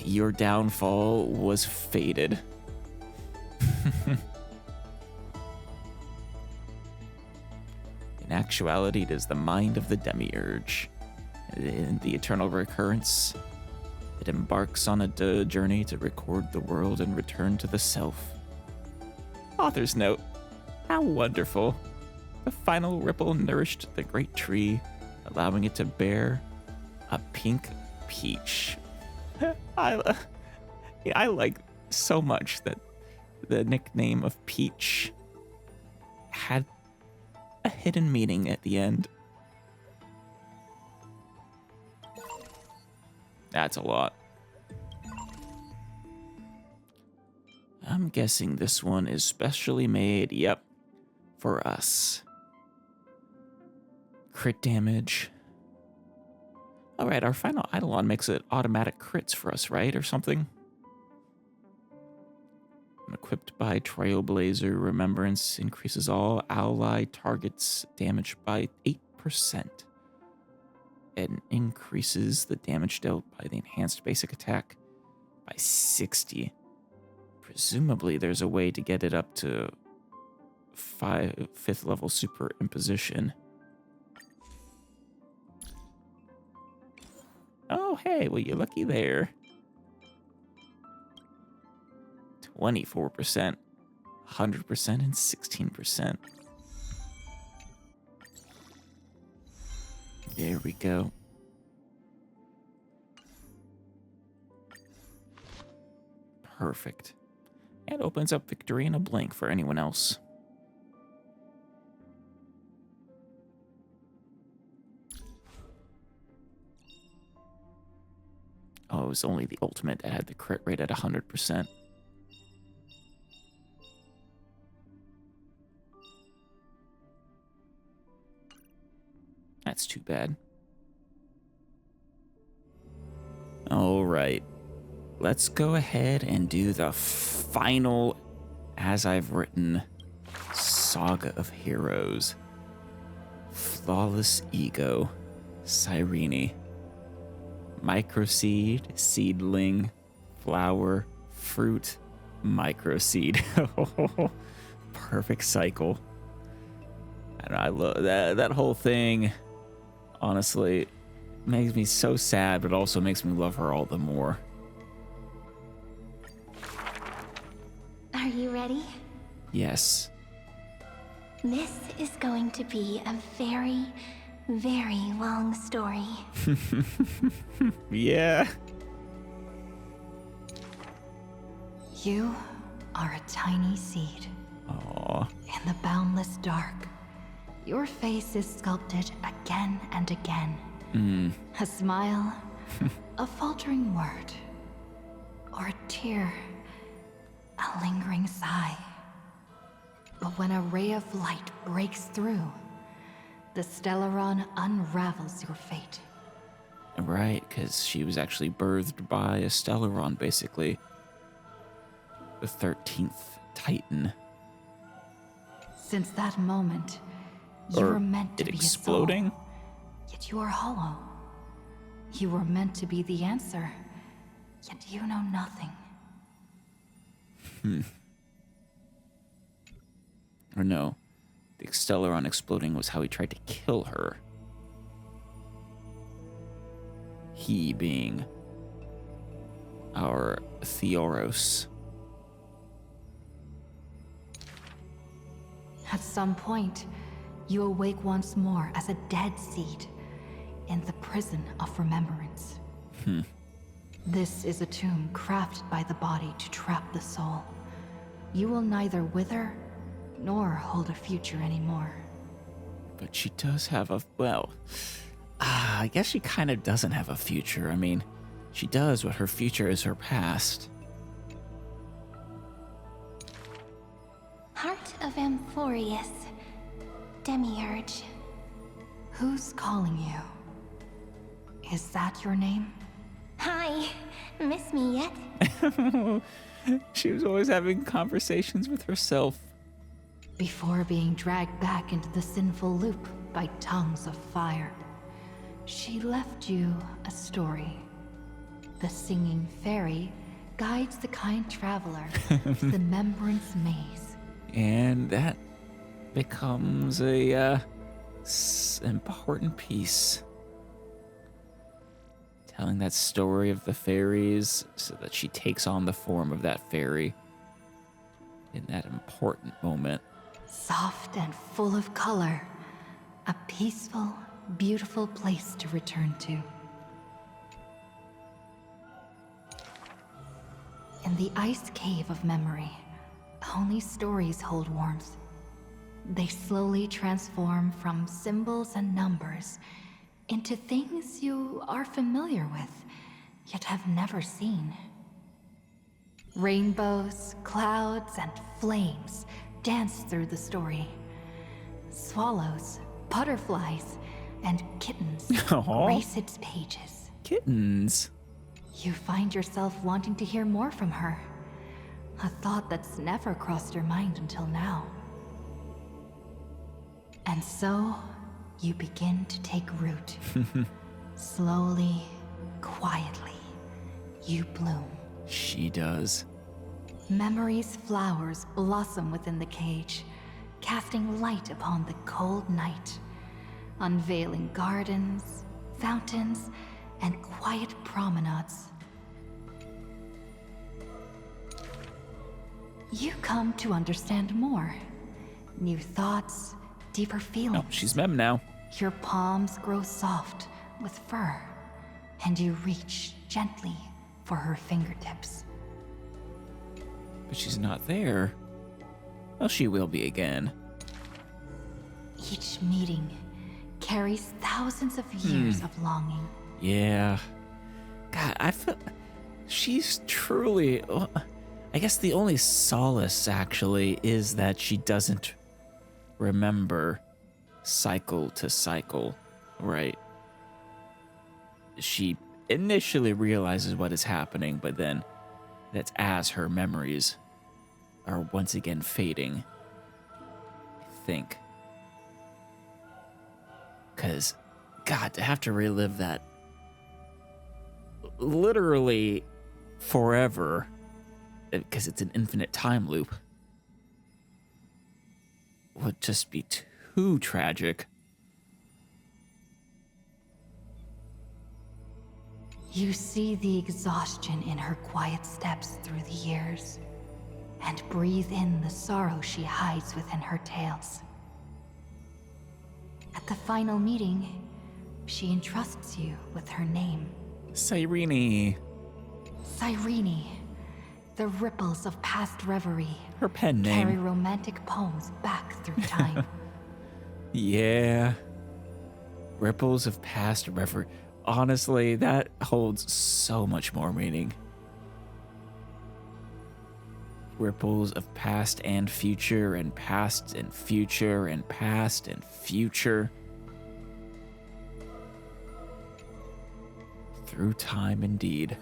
your downfall was fated. In actuality, it is the mind of the demiurge. In the eternal recurrence, it embarks on a journey to record the world and return to the self. Author's note. How wonderful. The final ripple nourished the great tree, allowing it to bear a pink peach. I like so much that the nickname of Peach had a hidden meaning at the end. That's a lot. I'm guessing this one is specially made, yep, for us. Crit damage. Alright, our final Eidolon makes it automatic crits for us, right? Or something? Equipped by Trailblazer, Remembrance increases all ally targets damage by 8%. And increases the damage dealt by the enhanced basic attack by 60. Presumably there's a way to get it up to 5th level super imposition. Oh, hey, well, you're lucky there. 24%, 100%, and 16%. There we go. Perfect. And opens up victory in a blink for anyone else. Oh, it was only the ultimate that had the crit rate at 100%. That's too bad. All right. Let's go ahead and do the final, as I've written, Saga of Heroes. Flawless Ego, Cyrene. Microseed, seedling, flower, fruit, microseed. Perfect cycle. And I love that whole thing. Honestly, makes me so sad, but also makes me love her all the more. Are you ready? Yes. This is going to be a very, very long story. Yeah. You are a tiny seed. Aww. In the boundless dark, your face is sculpted again and again. A smile, a faltering word, or a tear, a lingering sigh. But when a ray of light breaks through, the Stellaron unravels your fate. Right, because she was actually birthed by a Stellaron, basically. The 13th Titan. Since that moment, you were meant to be exploding? a soul, yet you are hollow. You were meant to be the answer, yet you know nothing. Or no, the Stellaron exploding was how he tried to kill her. He being our Theoros. At some point, you awake once more as a dead seed in the prison of remembrance. This is a tomb crafted by the body to trap the soul. You will neither wither nor hold a future anymore. But she does have a, well, I guess she kind of doesn't have a future. I mean, she does, but her future is her past. Heart of Amphorius, Demiurge. Who's calling you? Is that your name? Hi, miss me yet? She was always having conversations with herself. Before being dragged back into the sinful loop by tongues of fire, she left you a story. The singing fairy guides the kind traveler to the Remembrance Maze. And that becomes a important piece. Telling that story of the fairies so that she takes on the form of that fairy in that important moment. Soft and full of color, a peaceful, beautiful place to return to. In the ice cave of memory, only stories hold warmth. They slowly transform from symbols and numbers into things you are familiar with, yet have never seen. Rainbows, clouds, and flames dance through the story. Swallows, butterflies, and kittens grace its pages. Kittens? You find yourself wanting to hear more from her. A thought that's never crossed your mind until now. And so, you begin to take root. Slowly, quietly, you bloom. She does. Memory's flowers blossom within the cage, casting light upon the cold night, unveiling gardens, fountains, and quiet promenades. You come to understand more. New thoughts, deeper feelings. Oh, she's Mem now. Your palms grow soft with fur, and you reach gently for her fingertips. But she's not there. Well, she will be again. Each meeting carries thousands of years of longing. Yeah. God, I feel she's truly... I guess the only solace, actually, is that she doesn't remember cycle to cycle, right? She initially realizes what is happening, but then that's as her memories are once again fading, I think. Because, God, to have to relive that literally forever, because it's an infinite time loop, would just be too tragic. You see the exhaustion in her quiet steps through the years, and breathe in the sorrow she hides within her tales. At the final meeting, she entrusts you with her name. Cyrene. Cyrene. The ripples of past reverie Her pen carry name. romantic poems back through time. Yeah. Ripples of past reverie. Honestly, that holds so much more meaning. Ripples of past and future, and past and future, and past and future. Through time, indeed.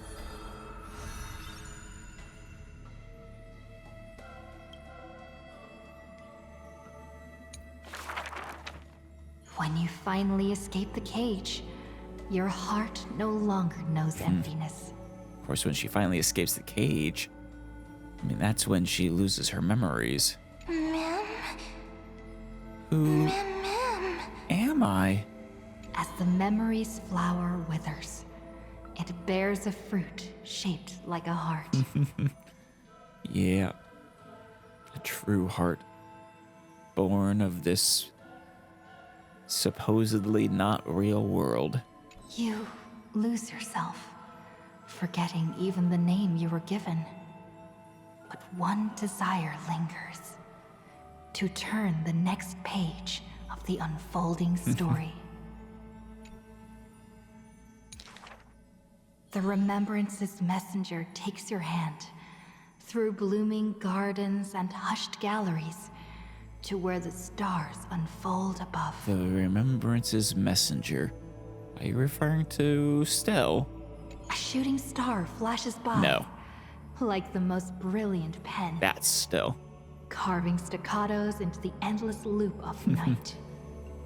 When you finally escape the cage, your heart no longer knows emptiness. Of course, when she finally escapes the cage, I mean, that's when she loses her memories. Ma'am? Who Ma'am? am I? As the memory's flower withers, it bears a fruit shaped like a heart. Yeah. A true heart. Born of this supposedly not real world. You lose yourself, forgetting even the name you were given. But one desire lingers, to turn the next page of the unfolding story. The Remembrance's messenger takes your hand through blooming gardens and hushed galleries to where the stars unfold above. The Remembrance's messenger. Are you referring to Stell? A shooting star flashes by. No. Like the most brilliant pen. That's Stell. Carving staccatos into the endless loop of night.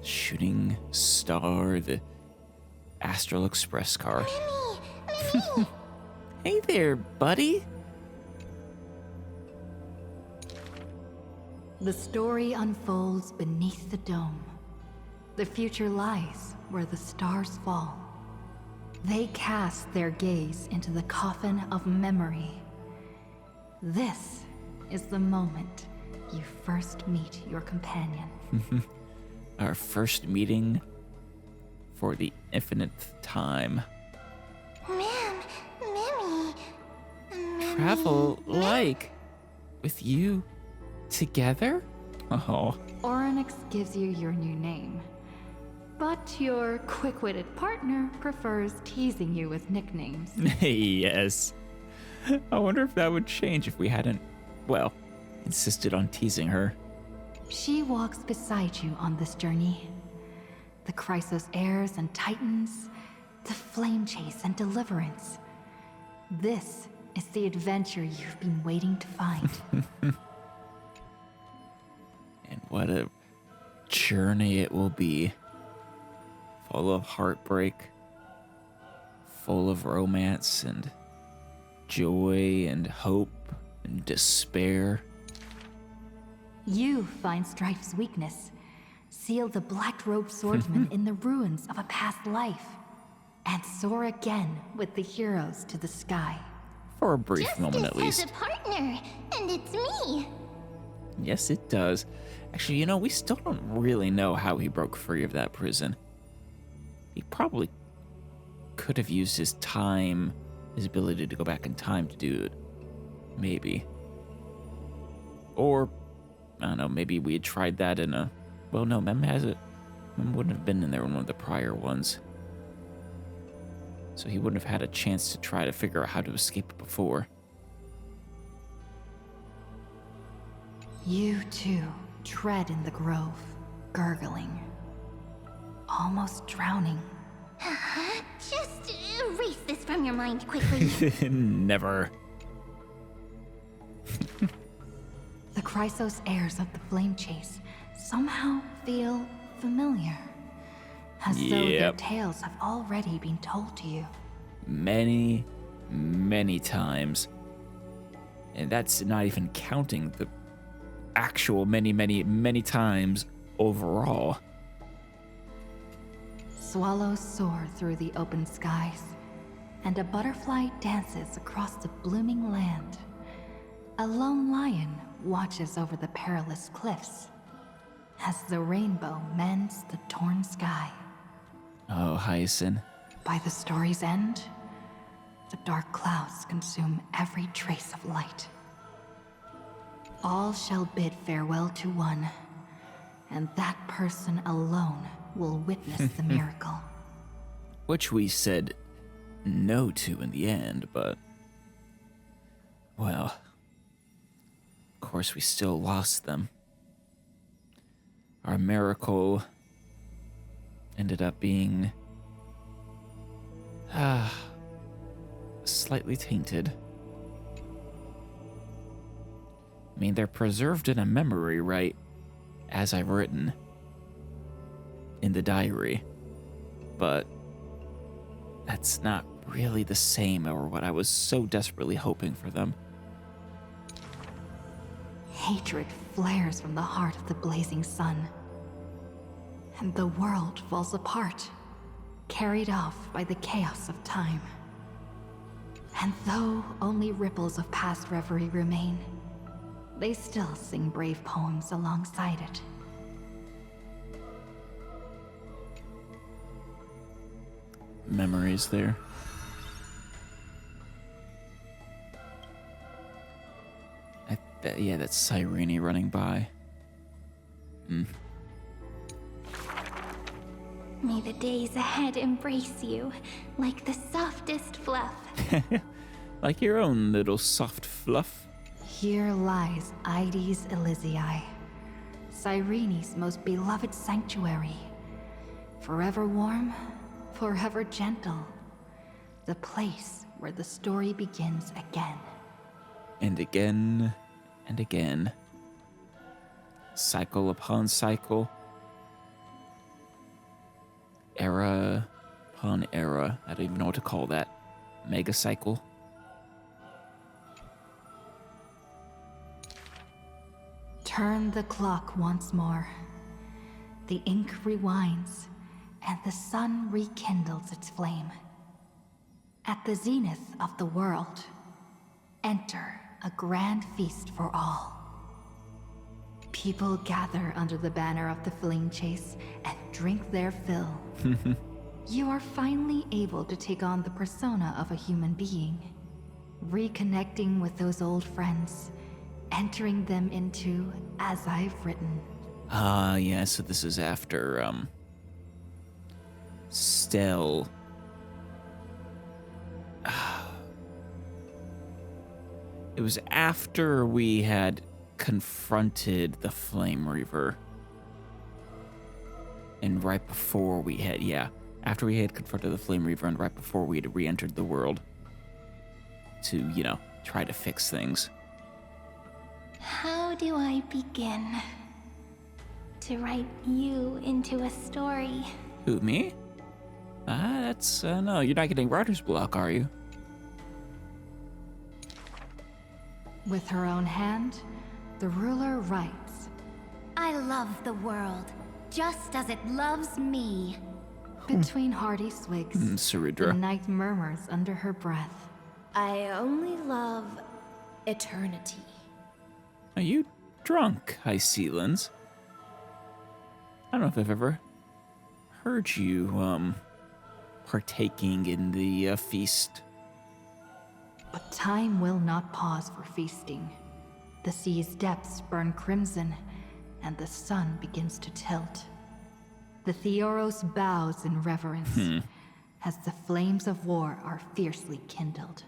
Shooting star, the Astral Express car. Minnie! Hey there, buddy. The story unfolds beneath the dome. The future lies where the stars fall. They cast their gaze into the coffin of memory. This is the moment you first meet your companion. Our first meeting for the infinite time. Mimmy. Travel like with you together? Oh. Oryx gives you your new name, but your quick-witted partner prefers teasing you with nicknames. Yes. I wonder if that would change if we hadn't, well, insisted on teasing her. She walks beside you on this journey. The Chrysos heirs and titans, the flame chase and deliverance. This is the adventure you've been waiting to find. And what a journey it will be. Full of heartbreak, full of romance and joy and hope and despair. You find Strife's weakness, seal the black-robed swordsman in the ruins of a past life, and soar again with the heroes to the sky. For a brief moment at Justice least. has a partner, and it's me. Yes, it does. Actually, you know, we still don't really know how he broke free of that prison. He probably could have used his time, his ability to go back in time to do it. Maybe. Or, I don't know, maybe we had tried that in a... Well, no, Mem has it. Mem wouldn't have been in there in one of the prior ones. So he wouldn't have had a chance to try to figure out how to escape before. You too tread in the grove, gurgling, almost drowning. Just erase this from your mind quickly. Never. The Chrysos heirs of the flame chase somehow feel familiar, as though their Yep. tales have already been told to you. Many, many times. And that's not even counting the actual many, many, many times overall. Swallows soar through the open skies, and a butterfly dances across the blooming land. A lone lion watches over the perilous cliffs, as the rainbow mends the torn sky. Oh, Hyacinth. By the story's end, the dark clouds consume every trace of light. All shall bid farewell to one, and that person alone will witness the miracle. Which we said no to in the end, but... Well... Of course, we still lost them. Our miracle ended up being... slightly tainted. I mean, they're preserved in a memory, right? As I've written in the diary. But that's not really the same or what I was so desperately hoping for them. Hatred flares from the heart of the blazing sun, and the world falls apart, carried off by the chaos of time. And though only ripples of past reverie remain, they still sing brave poems alongside it. Memories there. Yeah, that's Cyrene running by. May the days ahead embrace you like the softest fluff. Like your own little soft fluff. Here lies Ides Elysiae, Cyrene's most beloved sanctuary. Forever warm, forever gentle. The place where the story begins again. And again, and again. Cycle upon cycle. Era upon era. I don't even know what to call that. Mega cycle. Turn the clock once more. The ink rewinds, and the sun rekindles its flame. At the zenith of the world, enter a grand feast for all. People gather under the banner of the flame chase and drink their fill. You are finally able to take on the persona of a human being, reconnecting with those old friends, entering them into As I've Written. Yeah, so this is after, Stell. It was after we had confronted the Flame Reaver. And right before we had, after we had confronted the Flame Reaver and right before we had re-entered the world to, you know, try to fix things. How do I begin to write you into a story? Who, me? No, you're not getting writer's block, are you? With her own hand, the ruler writes. I love the world, just as it loves me. Between hearty swigs, the Sarudra. knight murmurs under her breath. I only love eternity. Are you drunk, High Sealands? I don't know if I've ever heard you, partaking in the feast. But time will not pause for feasting. The sea's depths burn crimson, and the sun begins to tilt. The Theoros bows in reverence, as the flames of war are fiercely kindled.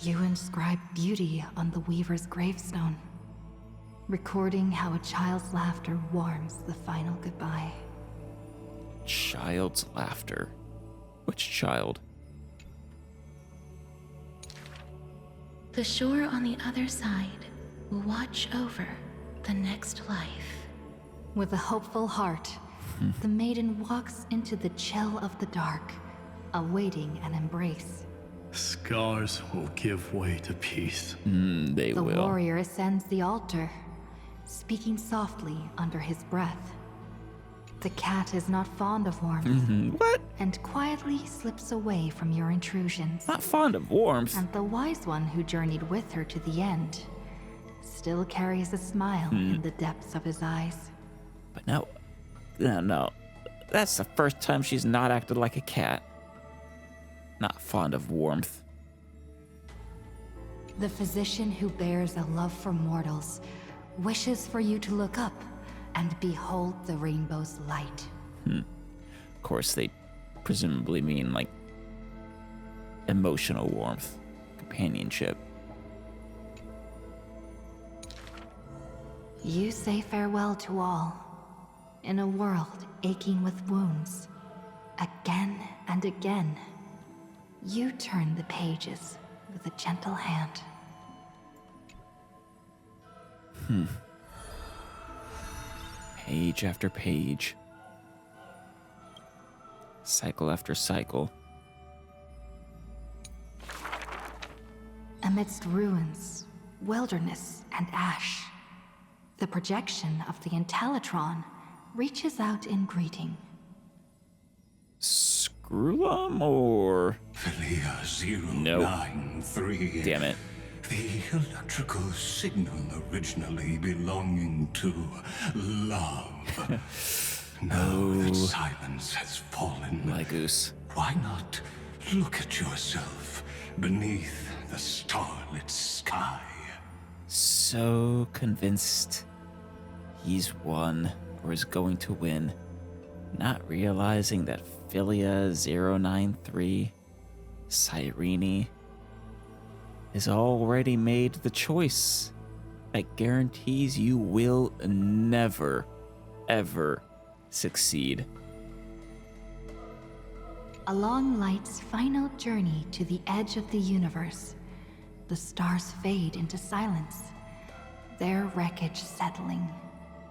You inscribe beauty on the Weaver's gravestone, recording how a child's laughter warms the final goodbye. Child's laughter. Which child? The shore on the other side will watch over the next life. With a hopeful heart, the maiden walks into the chill of the dark, awaiting an embrace. Scars will give way to peace. They The will. warrior ascends the altar, speaking softly under his breath. The cat is not fond of warmth, What? and quietly slips away from your intrusions. Not fond of warmth. And the wise one who journeyed with her to the end still carries a smile in the depths of his eyes. But no. That's the first time she's not acted like a cat. Not fond of warmth. The physician who bears a love for mortals wishes for you to look up and behold the rainbow's light. Of course, they presumably mean, like, emotional warmth, companionship. You say farewell to all, in a world aching with wounds. Again and again, you turn the pages with a gentle hand. Page after page. Cycle after cycle. Amidst ruins, wilderness, and ash, the projection of the Intellitron reaches out in greeting. Screwlum or... Philia 093. Damn it. The electrical signal originally belonging to love. Now that silence has fallen, My goose. why not look at yourself beneath the starlit sky? So convinced he's won or is going to win, not realizing that Philia 093, Cyrene, has already made the choice that guarantees you will never, ever succeed. Along light's final journey to the edge of the universe, the stars fade into silence, their wreckage settling,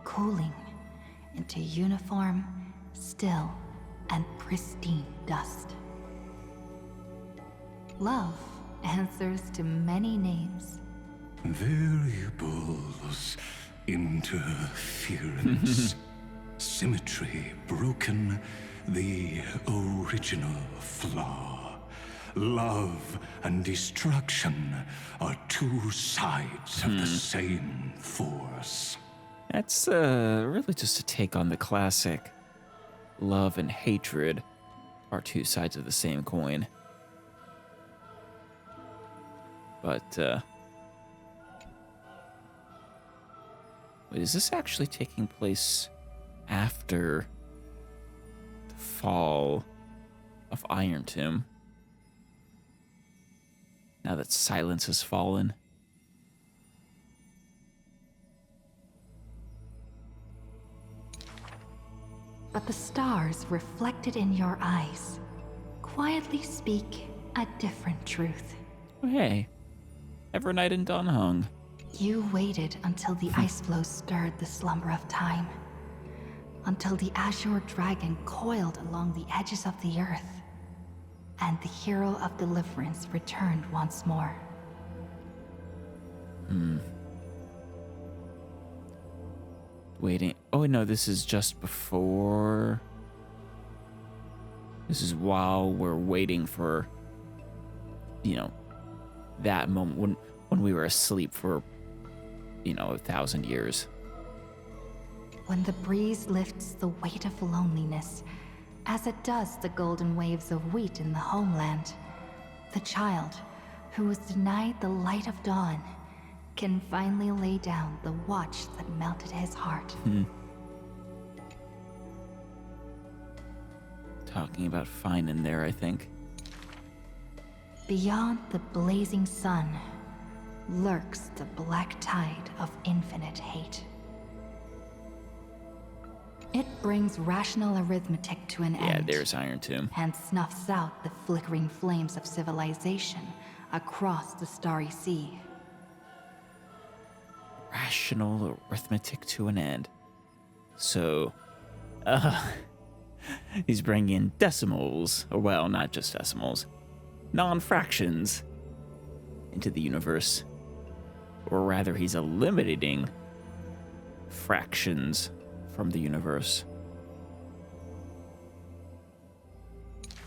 cooling into uniform, still, and pristine dust. Love answers to many names. Variables, Interference. Symmetry broken, the original flaw. Love and destruction are two sides of the same force. That's really just a take on the classic. Love and hatred are two sides of the same coin. But, wait, is this actually taking place after the fall of Iron Tomb? Now that silence has fallen? But the stars reflected in your eyes quietly speak a different truth. Oh, hey, Evernight and Dawnhung. You waited until the ice flow stirred the slumber of time. Until the azure dragon coiled along the edges of the earth. And the hero of deliverance returned once more. Waiting. Oh, no, this is just before. This is while we're waiting for, that moment when we were asleep for, 1,000 years. When the breeze lifts the weight of loneliness, as it does the golden waves of wheat in the homeland, the child, who was denied the light of dawn, can finally lay down the watch that melted his heart. Talking about fine in there, I think. Beyond the blazing sun lurks the black tide of infinite hate. It brings rational arithmetic to an end. Yeah, there's Iron Tomb. And snuffs out the flickering flames of civilization across the starry sea. Rational arithmetic to an end. So, he's bringing in decimals, or well, not just decimals, non-fractions into the universe. Or rather, he's eliminating fractions from the universe.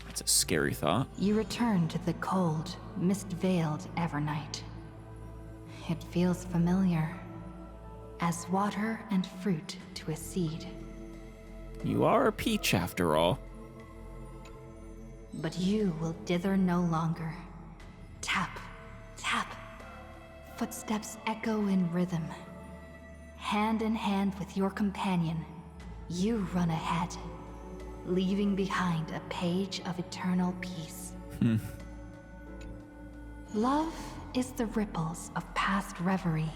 That's a scary thought. You return to the cold, mist-veiled Evernight. It feels familiar, as water and fruit to a seed. You are a peach after all. But you will dither no longer. Tap, tap. Footsteps echo in rhythm. Hand in hand with your companion, you run ahead, leaving behind a page of eternal peace. Love is the ripples of past reverie.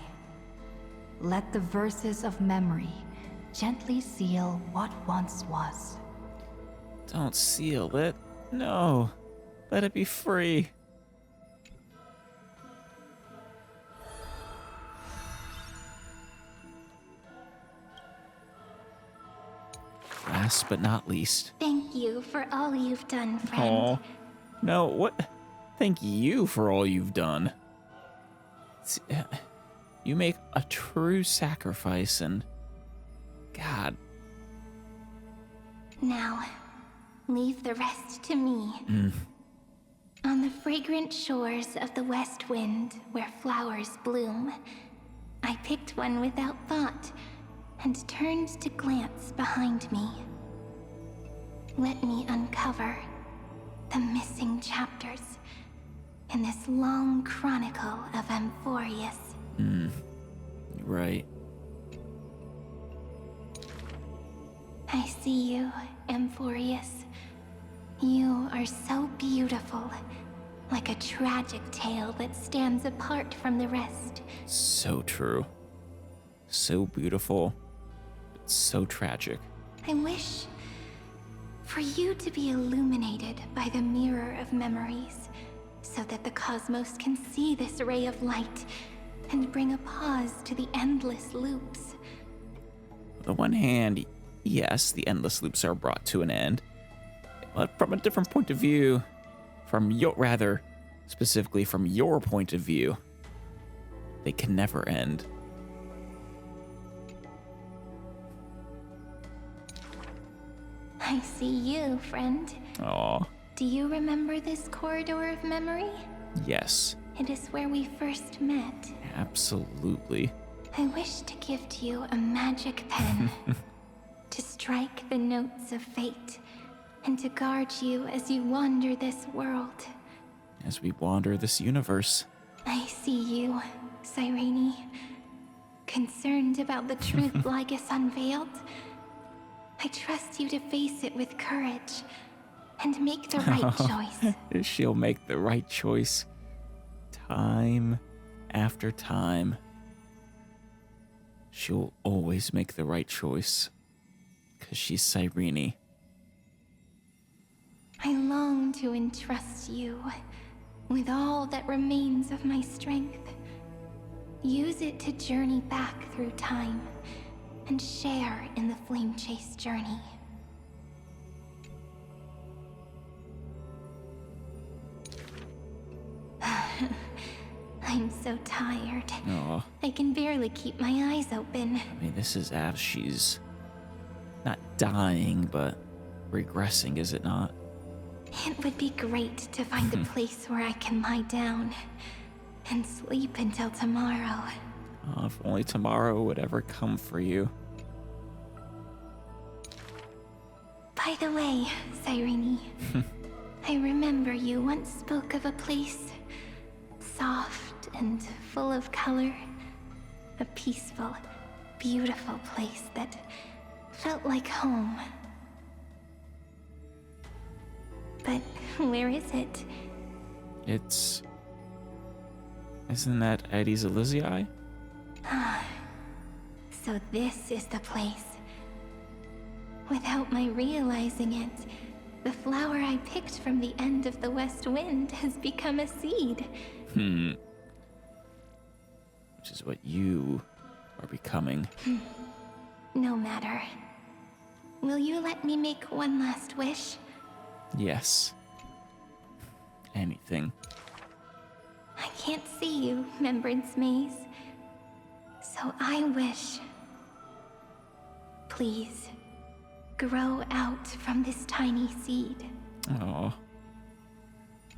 Let the verses of memory gently seal what once was. Don't seal it. No. Let it be free. Last but not least. Thank you for all you've done, friend. Aw. No, what? Thank you for all you've done. You make a true sacrifice and... God. Now, leave the rest to me. On the fragrant shores of the west wind, where flowers bloom, I picked one without thought and turned to glance behind me. Let me uncover the missing chapters in this long chronicle of Amphorius. Right. I see you, Amphorius. You are so beautiful, like a tragic tale that stands apart from the rest. So true. So beautiful, but so tragic. I wish for you to be illuminated by the mirror of memories, so that the cosmos can see this ray of light and bring a pause to the endless loops. On the one hand, yes, the endless loops are brought to an end, but from a different point of view, specifically from your point of view, they can never end. I see you, friend. Aw, Do you remember this corridor of memory? yes, It is where we first met. absolutely. I wish to gift you a magic pen to strike the notes of fate and to guard you as you wander this world. As we wander this universe. I see you, Cyrene. Concerned about the truth Lygus unveiled. I trust you to face it with courage and make the right choice. She'll make the right choice time after time. She'll always make the right choice because she's Cyrene. I long to entrust you with all that remains of my strength. Use it to journey back through time and share in the flame chase journey. I'm so tired. Aw, I can barely keep my eyes open. I mean, this is as she's not dying, but regressing, is it not? It would be great to find a place where I can lie down and sleep until tomorrow. Oh, if only tomorrow would ever come for you. By the way, Cyrene, I remember you once spoke of a place soft and full of color. A peaceful, beautiful place that felt like home. But where is it? Isn't that Addis Elysiae? So this is the place. Without my realizing it, the flower I picked from the end of the west wind has become a seed. Which is what you are becoming. No matter. Will you let me make one last wish? Yes. Anything. I can't see you, Remembrance Maze. So I wish... Please, grow out from this tiny seed. Oh,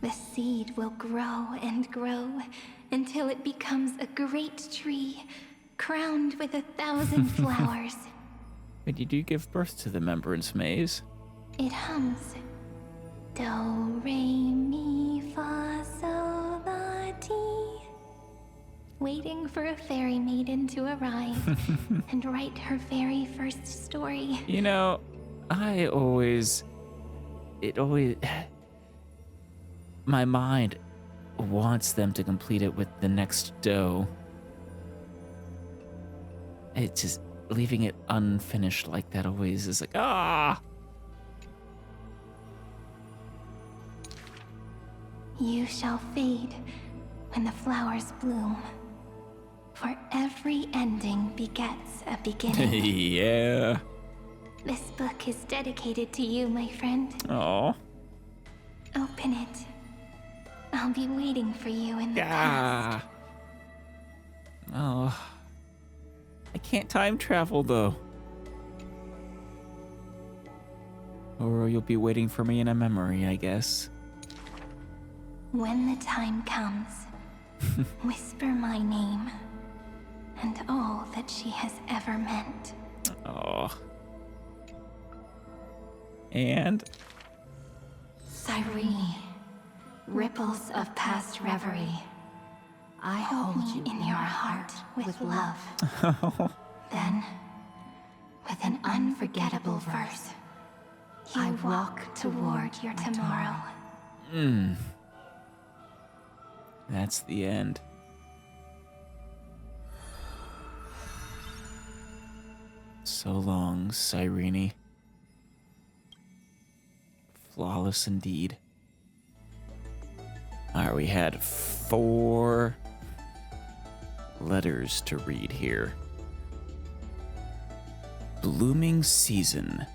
The seed will grow and grow until it becomes a great tree, crowned with 1,000 flowers. but you do give birth to the Remembrance Maze. It hums. Do, re, mi, fa, sol, la, ti. Waiting for a fairy maiden to arrive and write her very first story. You know, my mind wants them to complete it with the next dough. It's just leaving it unfinished like that always is like, ah! You shall fade when the flowers bloom. For every ending begets a beginning. Yeah. This book is dedicated to you, my friend. Oh. Open it. I'll be waiting for you in the past. Oh. I can't time travel though. Or you'll be waiting for me in a memory, I guess. When the time comes, whisper my name and all that she has ever meant. Oh. And? Cyrene, ripples of past reverie. I hold you in your heart with love. Then, with an unforgettable verse, you walk toward your tomorrow. That's the end. So long, Cyrene. Flawless indeed. Alright, we had 4 letters to read here. Blooming Season.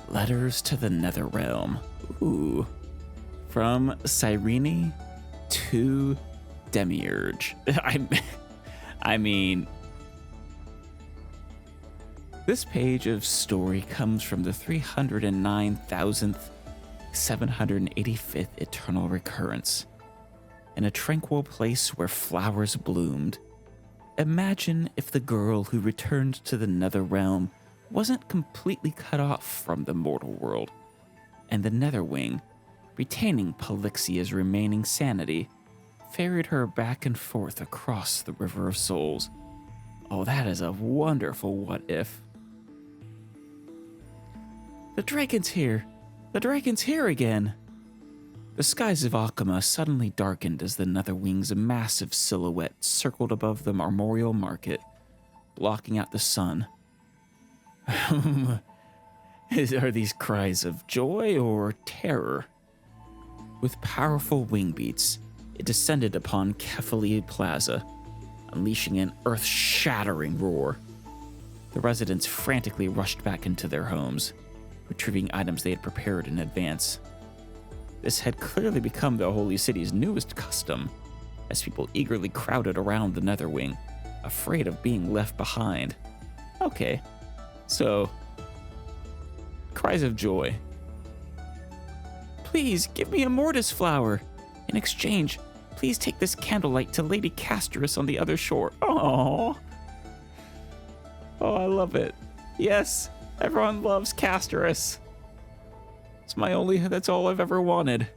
Letters to the Nether Realm. Ooh. From Cyrene to Demiurge. I mean, This page of story comes from the 309,785th eternal recurrence. In a tranquil place where flowers bloomed. Imagine if the girl who returned to the nether realm wasn't completely cut off from the mortal world, and the netherwing, retaining Polyxia's remaining sanity, ferried her back and forth across the River of Souls. Oh, that is a wonderful what if. The dragon's here! The dragon's here again! The skies of Akama suddenly darkened as the Netherwing's massive silhouette circled above the armorial market, blocking out the sun. Are these cries of joy or terror? With powerful wing beats, it descended upon Kefali Plaza, unleashing an earth-shattering roar. The residents frantically rushed back into their homes, retrieving items they had prepared in advance. This had clearly become the Holy City's newest custom, as people eagerly crowded around the Netherwing, afraid of being left behind. Okay, so, cries of joy. Please, give me a mortis flower. In exchange, please take this candlelight to Lady Casterus on the other shore. Oh, I love it. Yes, everyone loves Casterus. That's all I've ever wanted.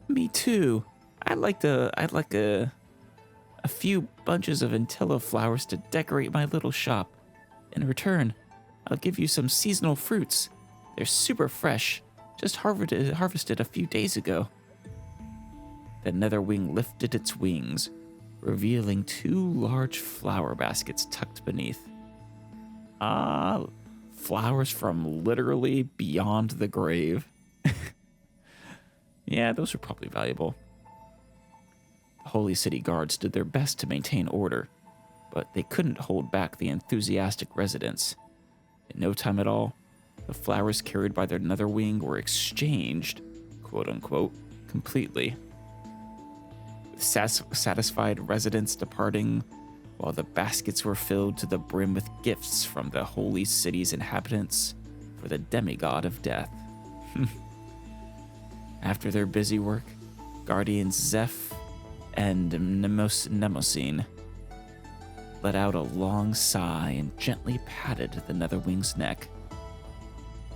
Me too. I'd like a few bunches of Antilla flowers to decorate my little shop. In return, I'll give you some seasonal fruits. They're super fresh, just harvested a few days ago. The Netherwing lifted its wings, revealing 2 large flower baskets tucked beneath. Flowers from literally beyond the grave. Yeah, those are probably valuable. The Holy City guards did their best to maintain order, but they couldn't hold back the enthusiastic residents. In no time at all, the flowers carried by their Netherwing were exchanged, quote-unquote, completely. With satisfied residents departing, while the baskets were filled to the brim with gifts from the Holy City's inhabitants for the demigod of death. After their busy work, Guardians Zeph and Nemosine let out a long sigh and gently patted the Netherwing's neck.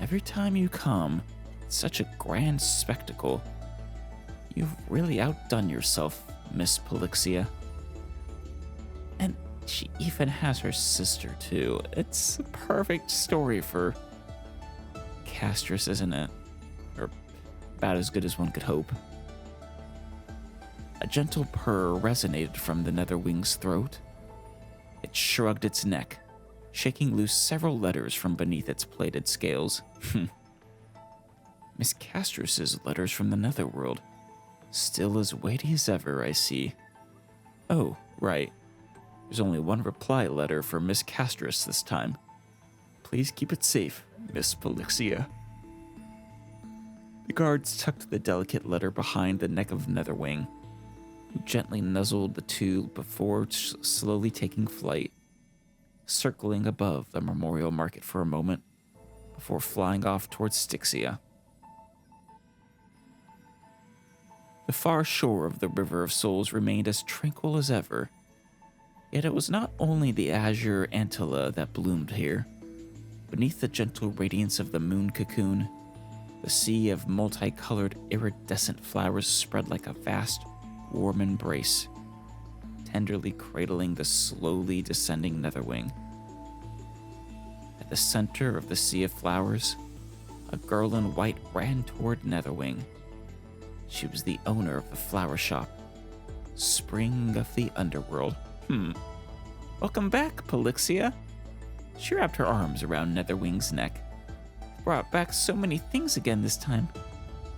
Every time you come, it's such a grand spectacle. You've really outdone yourself, Miss Polyxia. And she even has her sister, too. It's a perfect story for Castress, isn't it? Or about as good as one could hope. A gentle purr resonated from the Netherwing's throat. It shrugged its neck, shaking loose several letters from beneath its plated scales. Miss Castress's letters from the Netherworld. Still as weighty as ever, I see. Oh, right. There's only one reply letter for Miss Castress this time. Please keep it safe, Miss Polyxia. The guards tucked the delicate letter behind the neck of Netherwing, who gently nuzzled the two before slowly taking flight, circling above the memorial market for a moment before flying off towards Styxia. The far shore of the River of Souls remained as tranquil as ever, yet it was not only the azure Antilla that bloomed here. Beneath the gentle radiance of the moon cocoon, the sea of multicolored iridescent flowers spread like a vast, warm embrace, tenderly cradling the slowly descending Netherwing. At the center of the sea of flowers, a girl in white ran toward Netherwing. She was the owner of the flower shop, Spring of the Underworld. Welcome back, Polyxia. She wrapped her arms around Netherwing's neck. Brought back so many things again this time.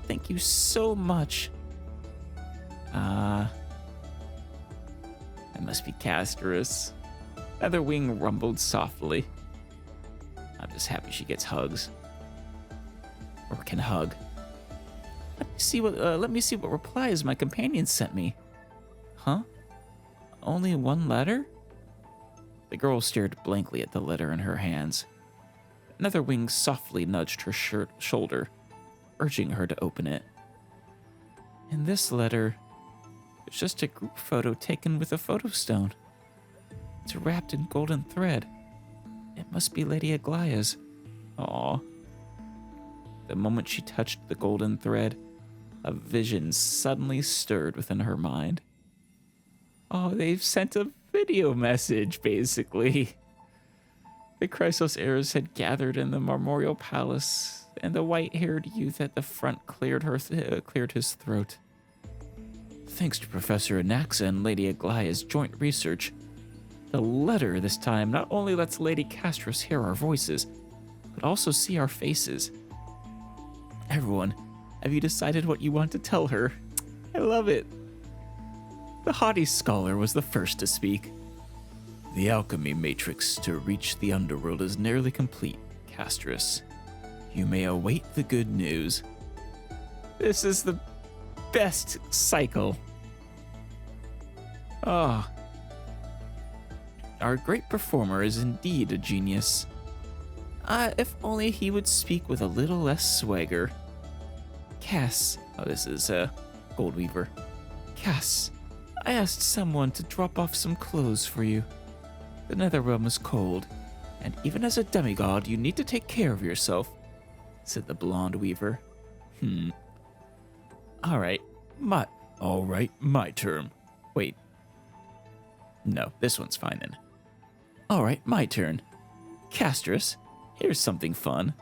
Thank you so much. That must be Casterus. Netherwing rumbled softly. I'm just happy she gets hugs. Or can hug. Let me see what replies my companion sent me. Huh? Only one letter? The girl stared blankly at the letter in her hands. Netherwing softly nudged her shoulder, urging her to open it. In this letter, it's just a group photo taken with a photo stone. It's wrapped in golden thread. It must be Lady Aglaya's. Aw. The moment she touched the golden thread, a vision suddenly stirred within her mind. Oh, they've sent a video message, basically. The Chrysos heirs had gathered in the Memorial Palace, and the white-haired youth at the front cleared his throat. Thanks to Professor Anaxa and Lady Aglaya's joint research, the letter this time not only lets Lady Castris hear our voices, but also see our faces. Everyone, have you decided what you want to tell her? I love it. The haughty scholar was the first to speak. The alchemy matrix to reach the underworld is nearly complete, Castris. You may await the good news. This is the best cycle. Ah. Our great performer is indeed a genius. If only he would speak with a little less swagger. Cass, this is Goldweaver. Cass, I asked someone to drop off some clothes for you. The Netherrealm is cold, and even as a demigod, you need to take care of yourself, said the blonde weaver. Alright, my turn. Wait. No, this one's fine then. Alright, my turn. Castris, here's something fun.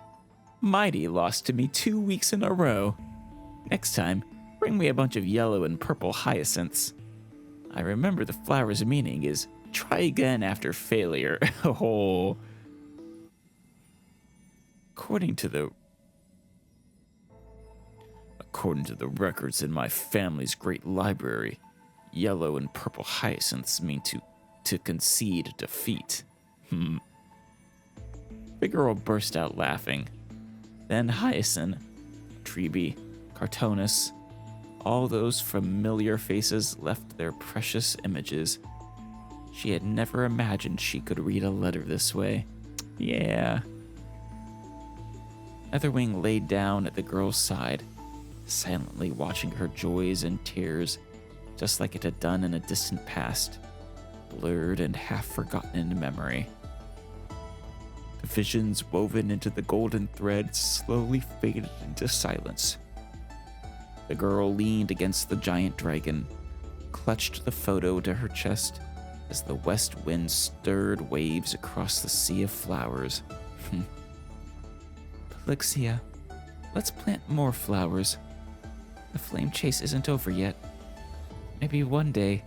Mighty lost to me 2 weeks in a row. Next time, bring me a bunch of yellow and purple hyacinths. I remember the flower's meaning is try again after failure. Oh. According to the records in my family's great library, yellow and purple hyacinths mean to concede defeat. The girl burst out laughing. Then Hyacinth, Treeby, Cartonus, all those familiar faces left their precious images. She had never imagined she could read a letter this way. Yeah. Netherwing laid down at the girl's side, silently watching her joys and tears, just like it had done in a distant past, blurred and half-forgotten in memory. The visions woven into the golden thread slowly faded into silence. The girl leaned against the giant dragon, clutched the photo to her chest as the west wind stirred waves across the sea of flowers. Pelixia, let's plant more flowers. The flame chase isn't over yet. Maybe one day,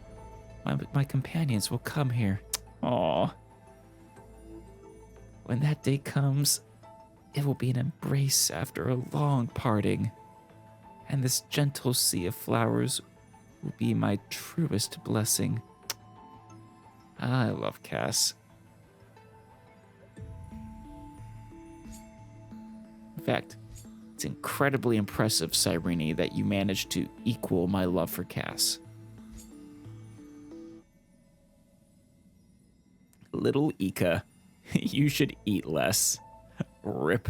my companions will come here. Aww. When that day comes, it will be an embrace after a long parting. And this gentle sea of flowers will be my truest blessing. I love Cass. In fact, it's incredibly impressive, Cyrene, that you managed to equal my love for Cass. Little Ika, you should eat less. Rip.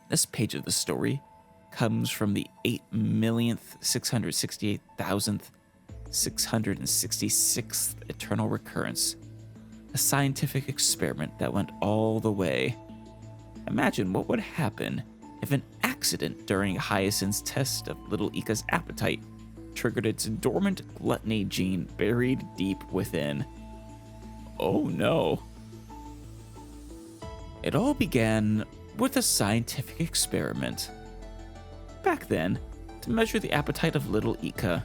This page of the story comes from the 8,668,666th eternal recurrence, a scientific experiment that went all the way. Imagine what would happen if an accident during Hyacinth's test of little Ika's appetite triggered its dormant gluttony gene buried deep within. Oh no. It all began with a scientific experiment. Back then, to measure the appetite of little Ika,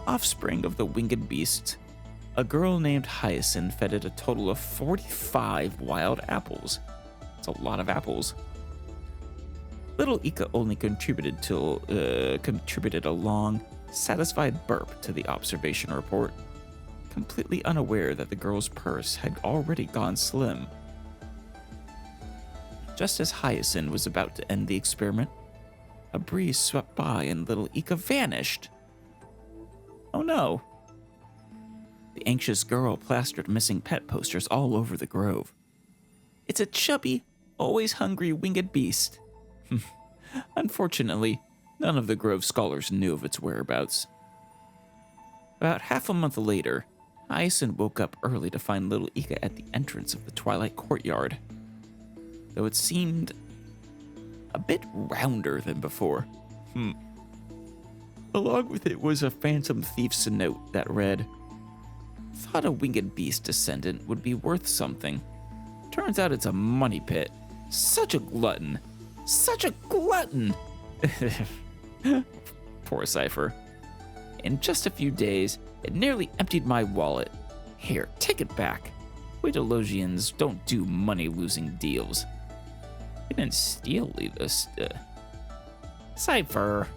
offspring of the winged beast, a girl named Hyacinth fed it a total of 45 wild apples. That's a lot of apples. Little Ika only contributed a long, satisfied burp to the observation report, completely unaware that the girl's purse had already gone slim. Just as Hyacinth was about to end the experiment, a breeze swept by and little Ika vanished. Oh no. The anxious girl plastered missing pet posters all over the grove. It's a chubby, always hungry winged beast. Unfortunately, none of the grove scholars knew of its whereabouts. About half a month later, Hyacinth woke up early to find little Ika at the entrance of the Twilight Courtyard, though it seemed a bit rounder than before. Along with it was a phantom thief's note that read, "Thought a winged beast descendant would be worth something. Turns out it's a money pit. Such a glutton. Such a glutton!" Poor Cypher. In just a few days, it nearly emptied my wallet. Here, take it back. We Delosians don't do money-losing deals. We didn't steal this. Cypher.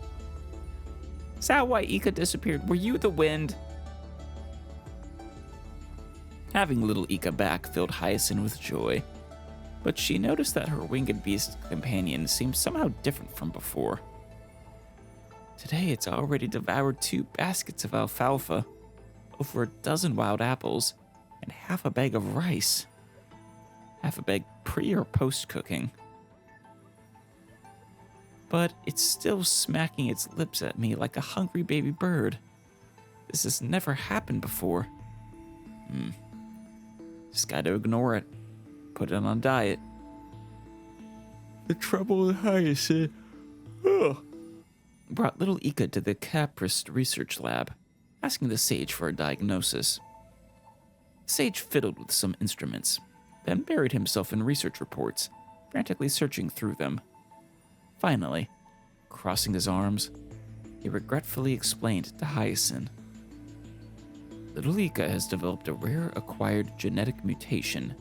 Is that why Ika disappeared? Were you the wind? Having little Ika back filled Hyacinth with joy, but she noticed that her winged beast companion seemed somehow different from before. Today it's already devoured 2 baskets of alfalfa, over a dozen wild apples, and half a bag of rice. Half a bag pre or post cooking. But it's still smacking its lips at me like a hungry baby bird. This has never happened before. Just gotta ignore it. Put it on diet. The trouble with Hyacinth brought little Ika to the Caprist research lab, asking the sage for a diagnosis. The sage fiddled with some instruments, then buried himself in research reports, frantically searching through them. Finally, crossing his arms, he regretfully explained to Hyacinth. Little Ika has developed a rare acquired genetic mutation.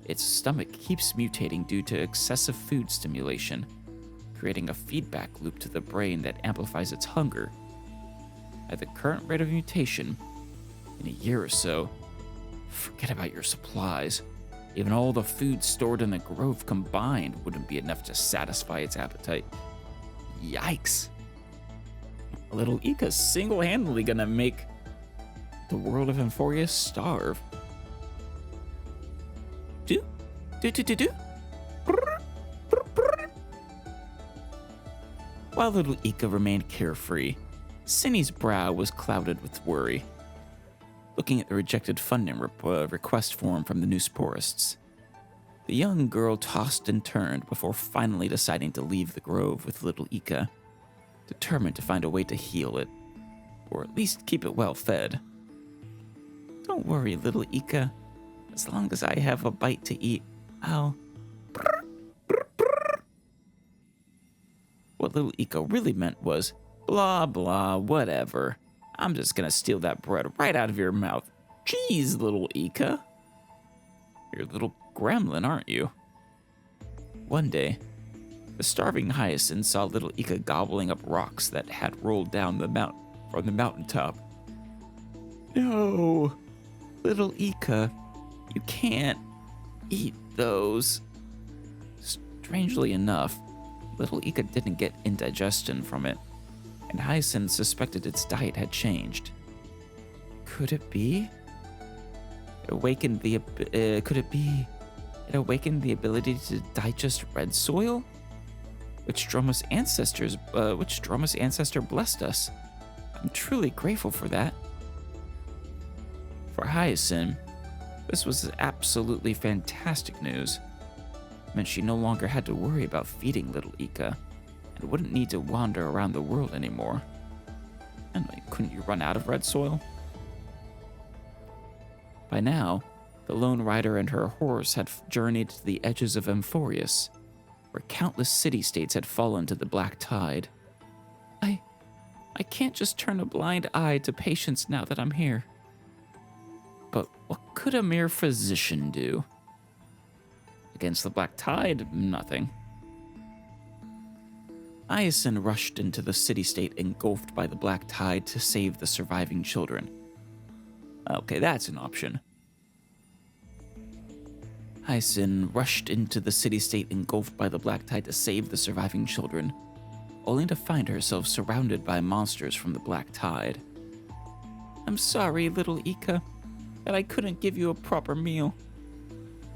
Its stomach keeps mutating due to excessive food stimulation, creating a feedback loop to the brain that amplifies its hunger. At the current rate of mutation, in a year or so, forget about your supplies. Even all the food stored in the grove combined wouldn't be enough to satisfy its appetite. Yikes. Little Ika's single-handedly gonna make the world of Emphoria starve. Do? While little Ika remained carefree, Cindy's brow was clouded with worry. Looking at the rejected funding request form from the new sporists, the young girl tossed and turned before finally deciding to leave the grove with little Ika, determined to find a way to heal it, or at least keep it well fed. Don't worry, little Ika. As long as I have a bite to eat, I'll... What little Ika really meant was, blah, blah, whatever. I'm just gonna steal that bread right out of your mouth. Jeez, little Ika. You're a little gremlin, aren't you? One day, the starving Hyacinth saw little Ika gobbling up rocks that had rolled down from the mountaintop. No, little Ika, you can't eat those. Strangely enough, little Ika didn't get indigestion from it, and Hyacinth suspected its diet had changed. Could it be? It awakened the ability to digest red soil? Which Droma's ancestor blessed us. I'm truly grateful for that. For Hyacinth, this was absolutely fantastic news. It meant she no longer had to worry about feeding little Ika, and wouldn't need to wander around the world anymore. And couldn't you run out of red soil? By now, the lone rider and her horse had journeyed to the edges of Emphorius, where countless city-states had fallen to the black tide. I can't just turn a blind eye to patients now that I'm here. But what could a mere physician do? Against the black tide, nothing. Hyacinth rushed into the city-state engulfed by the black tide to save the surviving children. Okay, that's an option. Hyacinth rushed into the city-state engulfed by the black tide to save the surviving children, only to find herself surrounded by monsters from the black tide. I'm sorry, little Ika, that I couldn't give you a proper meal.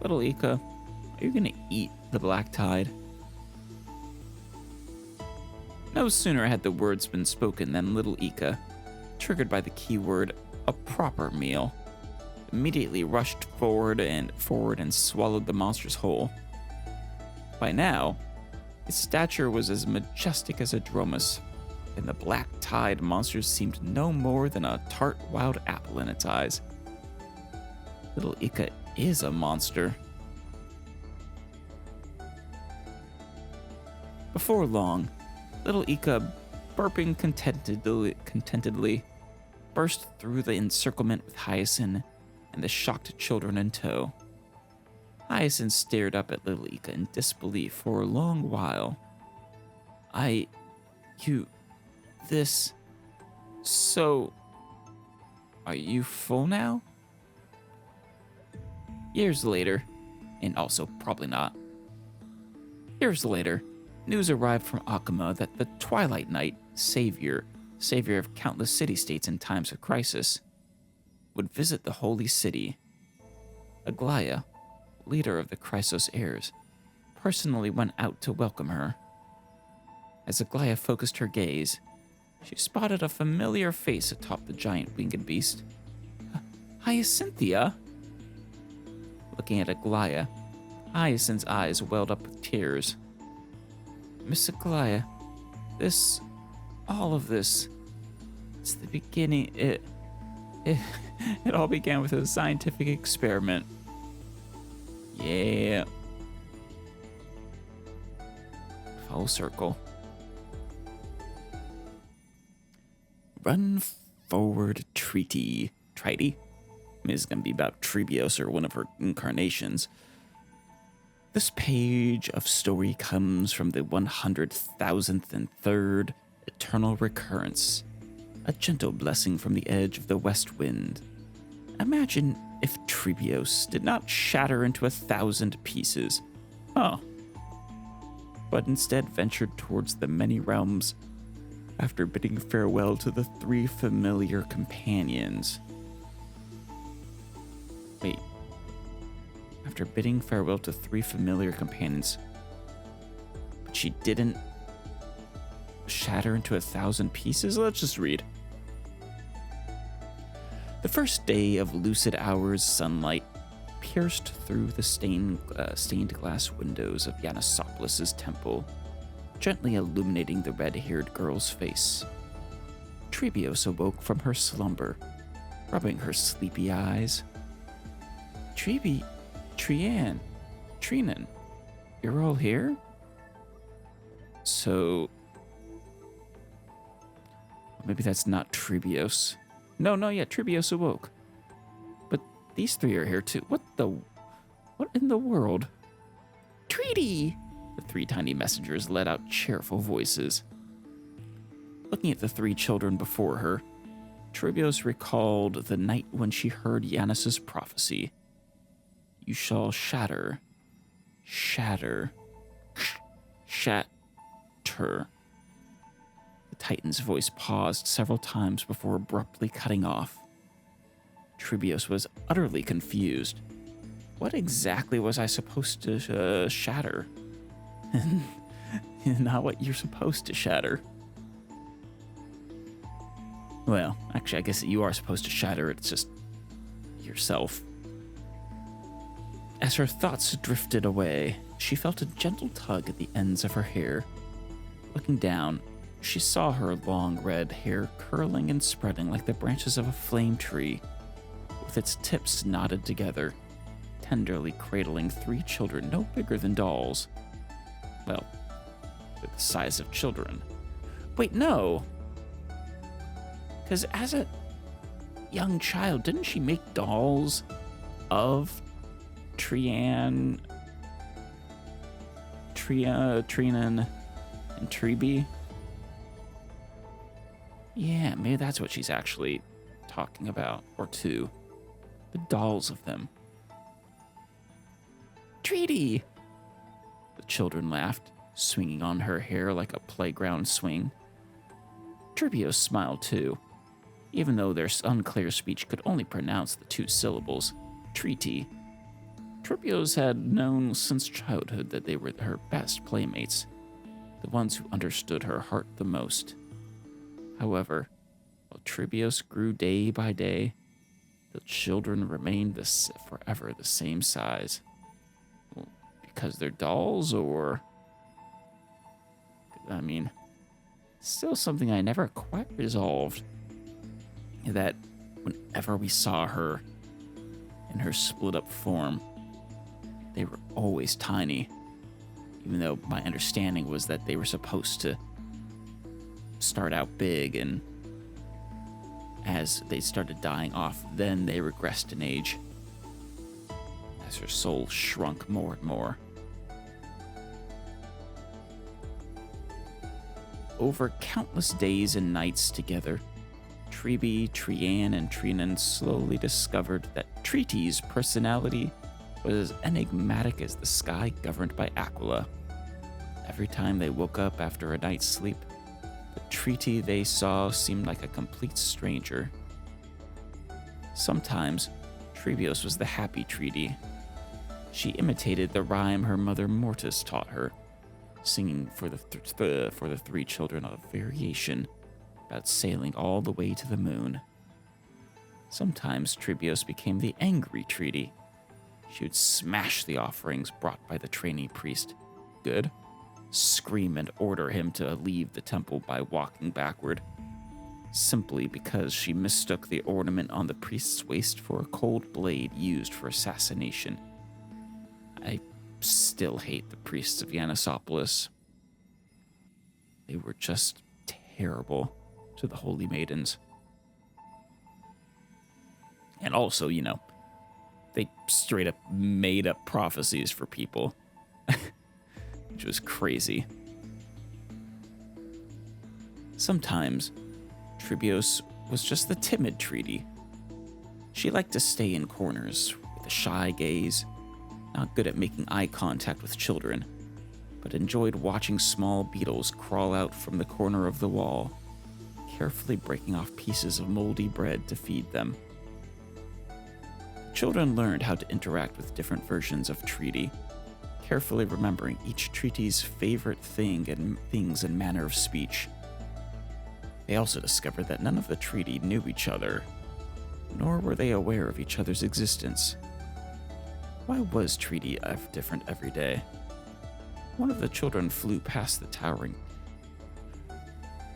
Little Ika, are you gonna eat the black tide? No sooner had the words been spoken than little Ika, triggered by the keyword, a proper meal, immediately rushed forward and swallowed the monster's whole. By now, his stature was as majestic as a dromus, and the black tide monster seemed no more than a tart wild apple in its eyes. Little Ika is a monster. Before long, little Ika, burping contentedly, burst through the encirclement with Hyacinth and the shocked children in tow. Hyacinth stared up at little Ika in disbelief for a long while. So, are you full now? Years later, and also probably not. Years later, news arrived from Akuma that the Twilight Knight, savior of countless city-states in times of crisis, would visit the holy city. Aglaya, leader of the Chrysos heirs, personally went out to welcome her. As Aglaya focused her gaze, she spotted a familiar face atop the giant winged beast. Hyacinthia? Looking at Aglaya, Hyacinth's eyes welled up with tears. Miss Aglaya, all of this, it's the beginning. It all began with a scientific experiment. Yeah. Full circle. Run forward, Treaty. This is going to be about Trebios or one of her incarnations. This page of story comes from the 100,000th and 3rd Eternal Recurrence, a gentle blessing from the edge of the west wind. Imagine if Trebios did not shatter into 1,000 pieces, but instead ventured towards the many realms after bidding farewell to the 3 familiar companions. Wait. After bidding farewell to 3 familiar companions, but she didn't shatter into 1,000 pieces? Let's just read. The first day of lucid hours sunlight pierced through the stained glass windows of Yanisopoulos' temple, gently illuminating the red-haired girl's face. Trebios awoke from her slumber, rubbing her sleepy eyes. Trinen, you're all here? So, maybe that's not Trebios. No, Trebios awoke. But these 3 are here too. What in the world? Treaty! The 3 tiny messengers let out cheerful voices. Looking at the 3 children before her, Trebios recalled the night when she heard Yanis's prophecy. You shall shatter. The Titan's voice paused several times before abruptly cutting off. Trebios was utterly confused. What exactly was I supposed to shatter? Not what you're supposed to shatter. Well, actually, I guess you are supposed to shatter. It's just yourself. As her thoughts drifted away, she felt a gentle tug at the ends of her hair. Looking down, she saw her long red hair curling and spreading like the branches of a flame tree, with its tips knotted together, tenderly cradling 3 children no bigger than dolls. Well, they're the size of children. Wait, no! Because as a young child, didn't she make dolls of Trinen, and Trebi? Yeah, maybe that's what she's actually talking about. Or 2. The dolls of them. Treaty! The children laughed, swinging on her hair like a playground swing. Trebios smiled too. Even though their unclear speech could only pronounce the two syllables, treaty, Tripios had known since childhood that they were her best playmates, the ones who understood her heart the most. However, while Tripios grew day by day, the children remained forever the same size. Well, because they're dolls, or... I mean, still something I never quite resolved. That whenever we saw her in her split-up form, they were always tiny, even though my understanding was that they were supposed to start out big, and as they started dying off, then they regressed in age, as her soul shrunk more and more. Over countless days and nights together, Tribi, Trian, and Trinan slowly discovered that Triti's personality was as enigmatic as the sky governed by Aquila. Every time they woke up after a night's sleep, the Triti they saw seemed like a complete stranger. Sometimes, Tribios was the happy Triti. She imitated the rhyme her mother Mortis taught her, singing for the three children a variation about sailing all the way to the moon. Sometimes Tribios became the angry Triti. She would smash the offerings brought by the trainee priest, Good, scream and order him to leave the temple by walking backward, simply because she mistook the ornament on the priest's waist for a cold blade used for assassination. I still hate the priests of Yanissopolis. They were just terrible to the holy maidens. And also, they straight up made up prophecies for people, which was crazy. Sometimes, Tribios was just the timid Triti. She liked to stay in corners with a shy gaze, not good at making eye contact with children, but enjoyed watching small beetles crawl out from the corner of the wall, carefully breaking off pieces of moldy bread to feed them. Children learned how to interact with different versions of Triti, carefully remembering each Triti's favorite things and manner of speech. They also discovered that none of the Triti knew each other, nor were they aware of each other's existence. Why was Triti different every day? One of the children flew past the towering.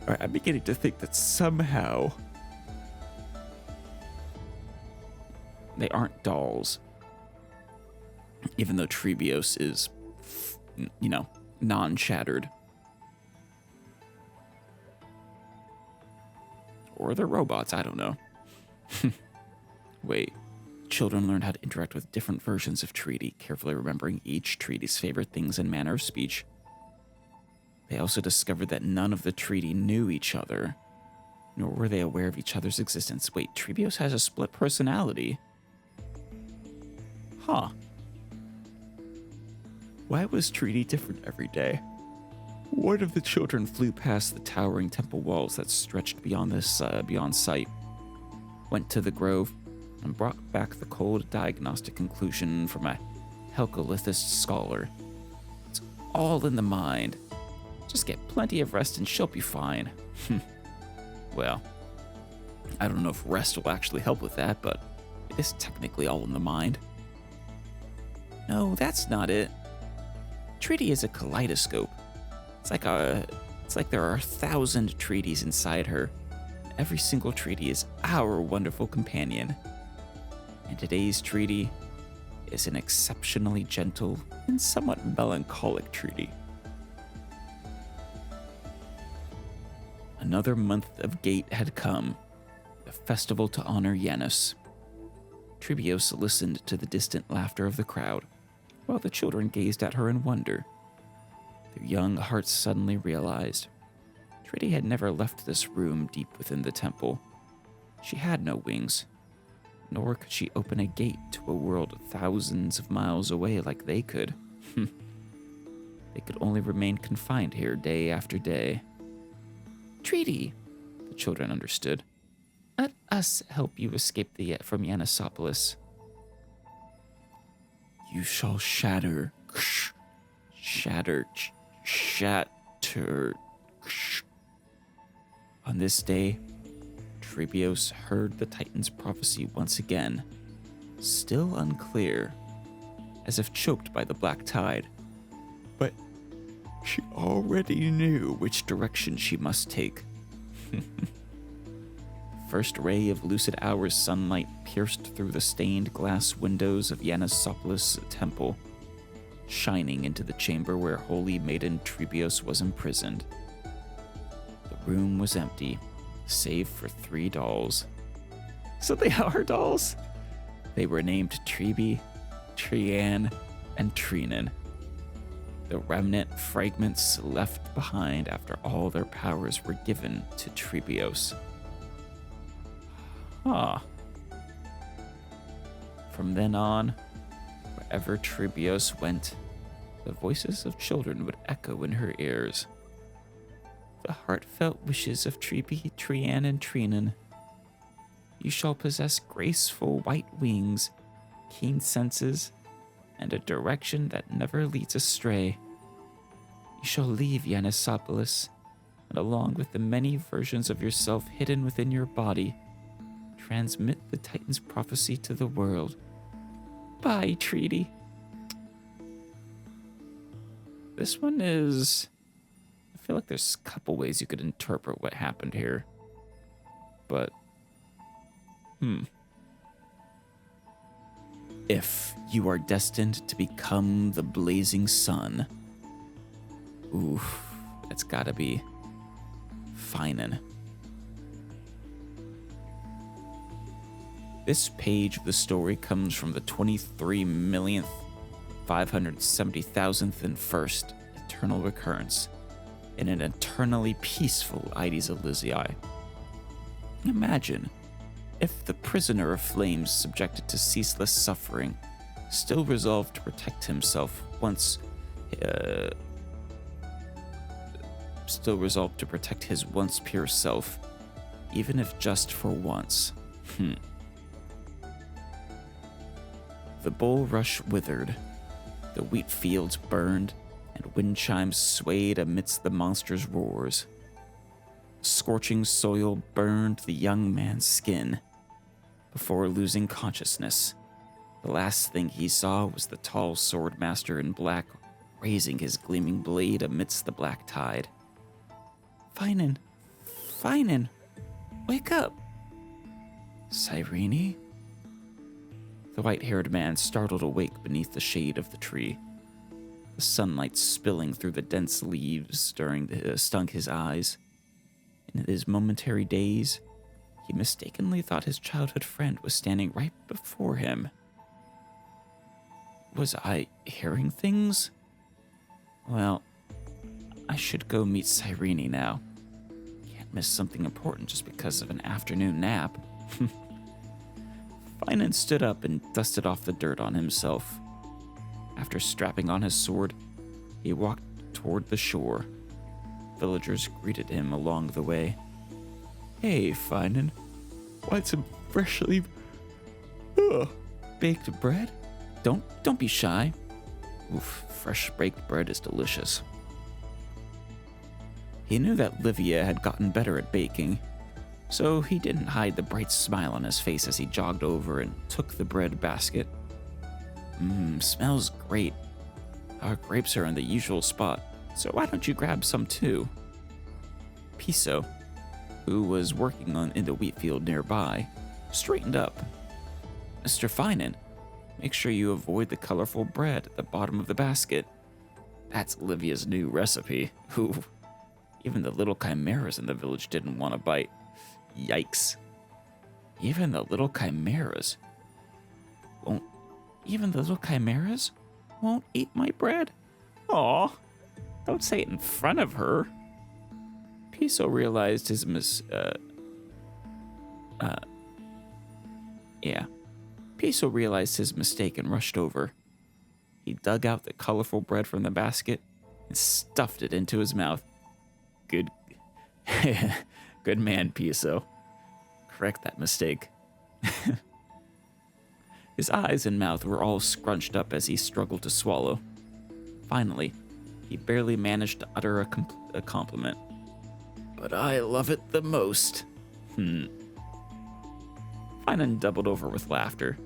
I'm beginning to think that somehow they aren't dolls, even though Tribios is, non-shattered. Or they're robots, I don't know. Wait, children learned how to interact with different versions of Triti, carefully remembering each Triti's favorite things and manner of speech. They also discovered that none of the Triti knew each other, nor were they aware of each other's existence. Wait, Tribios has a split personality. Huh. Why was Triti different every day? One of the children flew past the towering temple walls that stretched beyond sight, went to the grove, and brought back the cold diagnostic conclusion from a Helcolithist scholar. It's all in the mind. Just get plenty of rest and she'll be fine. Well, I don't know if rest will actually help with that, but it is technically all in the mind. No, that's not it. Triti is a kaleidoscope. It's like there are 1,000 Tritis inside her. Every single Triti is our wonderful companion. And today's Triti is an exceptionally gentle and somewhat melancholic Triti. Another month of Gate had come, the festival to honor Janus. Tribios listened to the distant laughter of the crowd, while the children gazed at her in wonder. Their young hearts suddenly realized Triti had never left this room deep within the temple. She had no wings, nor could she open a gate to a world thousands of miles away like they could. They could only remain confined here day after day. Triti, the children understood. Let us help you escape from Yanisopolis. You shall shatter. Shatter. Shatter. On this day, Trebios heard the Titan's prophecy once again, still unclear, as if choked by the black tide. But she already knew which direction she must take. First ray of lucid hour's sunlight pierced through the stained glass windows of Yanisopolis Temple, shining into the chamber where Holy Maiden Trebios was imprisoned. The room was empty, save for 3 dolls. So they are dolls? They were named Trebi, Trian, and Trinen. The remnant fragments left behind after all their powers were given to Trebios. From then on, wherever Trebios went, the voices of children would echo in her ears. The heartfelt wishes of Trebi, Trian, and Trinen. You shall possess graceful white wings, keen senses, and a direction that never leads astray. You shall leave Yanisopolis, and along with the many versions of yourself hidden within your body, transmit the Titan's prophecy to the world. Bye, Treaty. This one is... I feel like there's a couple ways you could interpret what happened here. But... If you are destined to become the blazing sun... Oof, that's gotta be... Feinen. This page of the story comes from the 23,570,001st eternal recurrence in an eternally peaceful Ides Elysiae. Imagine if the prisoner of flames subjected to ceaseless suffering still resolved to protect himself his once pure self, even if just for once. The bulrush withered, the wheat fields burned, and wind chimes swayed amidst the monster's roars. Scorching soil burned the young man's skin. Before losing consciousness, the last thing he saw was the tall sword master in black raising his gleaming blade amidst the black tide. Feinen, wake up! Cyrene? The white-haired man startled awake beneath the shade of the tree. The sunlight spilling through the dense leaves stung his eyes. In his momentary daze, he mistakenly thought his childhood friend was standing right before him. Was I hearing things? Well, I should go meet Cyrene now. Can't miss something important just because of an afternoon nap. Feinen stood up and dusted off the dirt on himself. After strapping on his sword, he walked toward the shore. Villagers greeted him along the way. Hey, Feinen. Want some freshly baked bread? Don't be shy. Oof, fresh baked bread is delicious. He knew that Livia had gotten better at baking, so he didn't hide the bright smile on his face as he jogged over and took the bread basket. Smells great. Our grapes are in the usual spot, so why don't you grab some too? Piso, who was working in the wheat field nearby, straightened up. Mr. Feinen, make sure you avoid the colorful bread at the bottom of the basket. That's Livia's new recipe. Ooh, even the little chimeras in the village didn't want to bite. Yikes. Even the little chimeras won't eat my bread? Aw, don't say it in front of her. Piso realized his mistake and rushed over. He dug out the colorful bread from the basket and stuffed it into his mouth. Good man, Piso. correct that mistake. His eyes and mouth were all scrunched up as he struggled to swallow. Finally, he barely managed to utter a compliment. But I love it the most. Finan doubled over with laughter.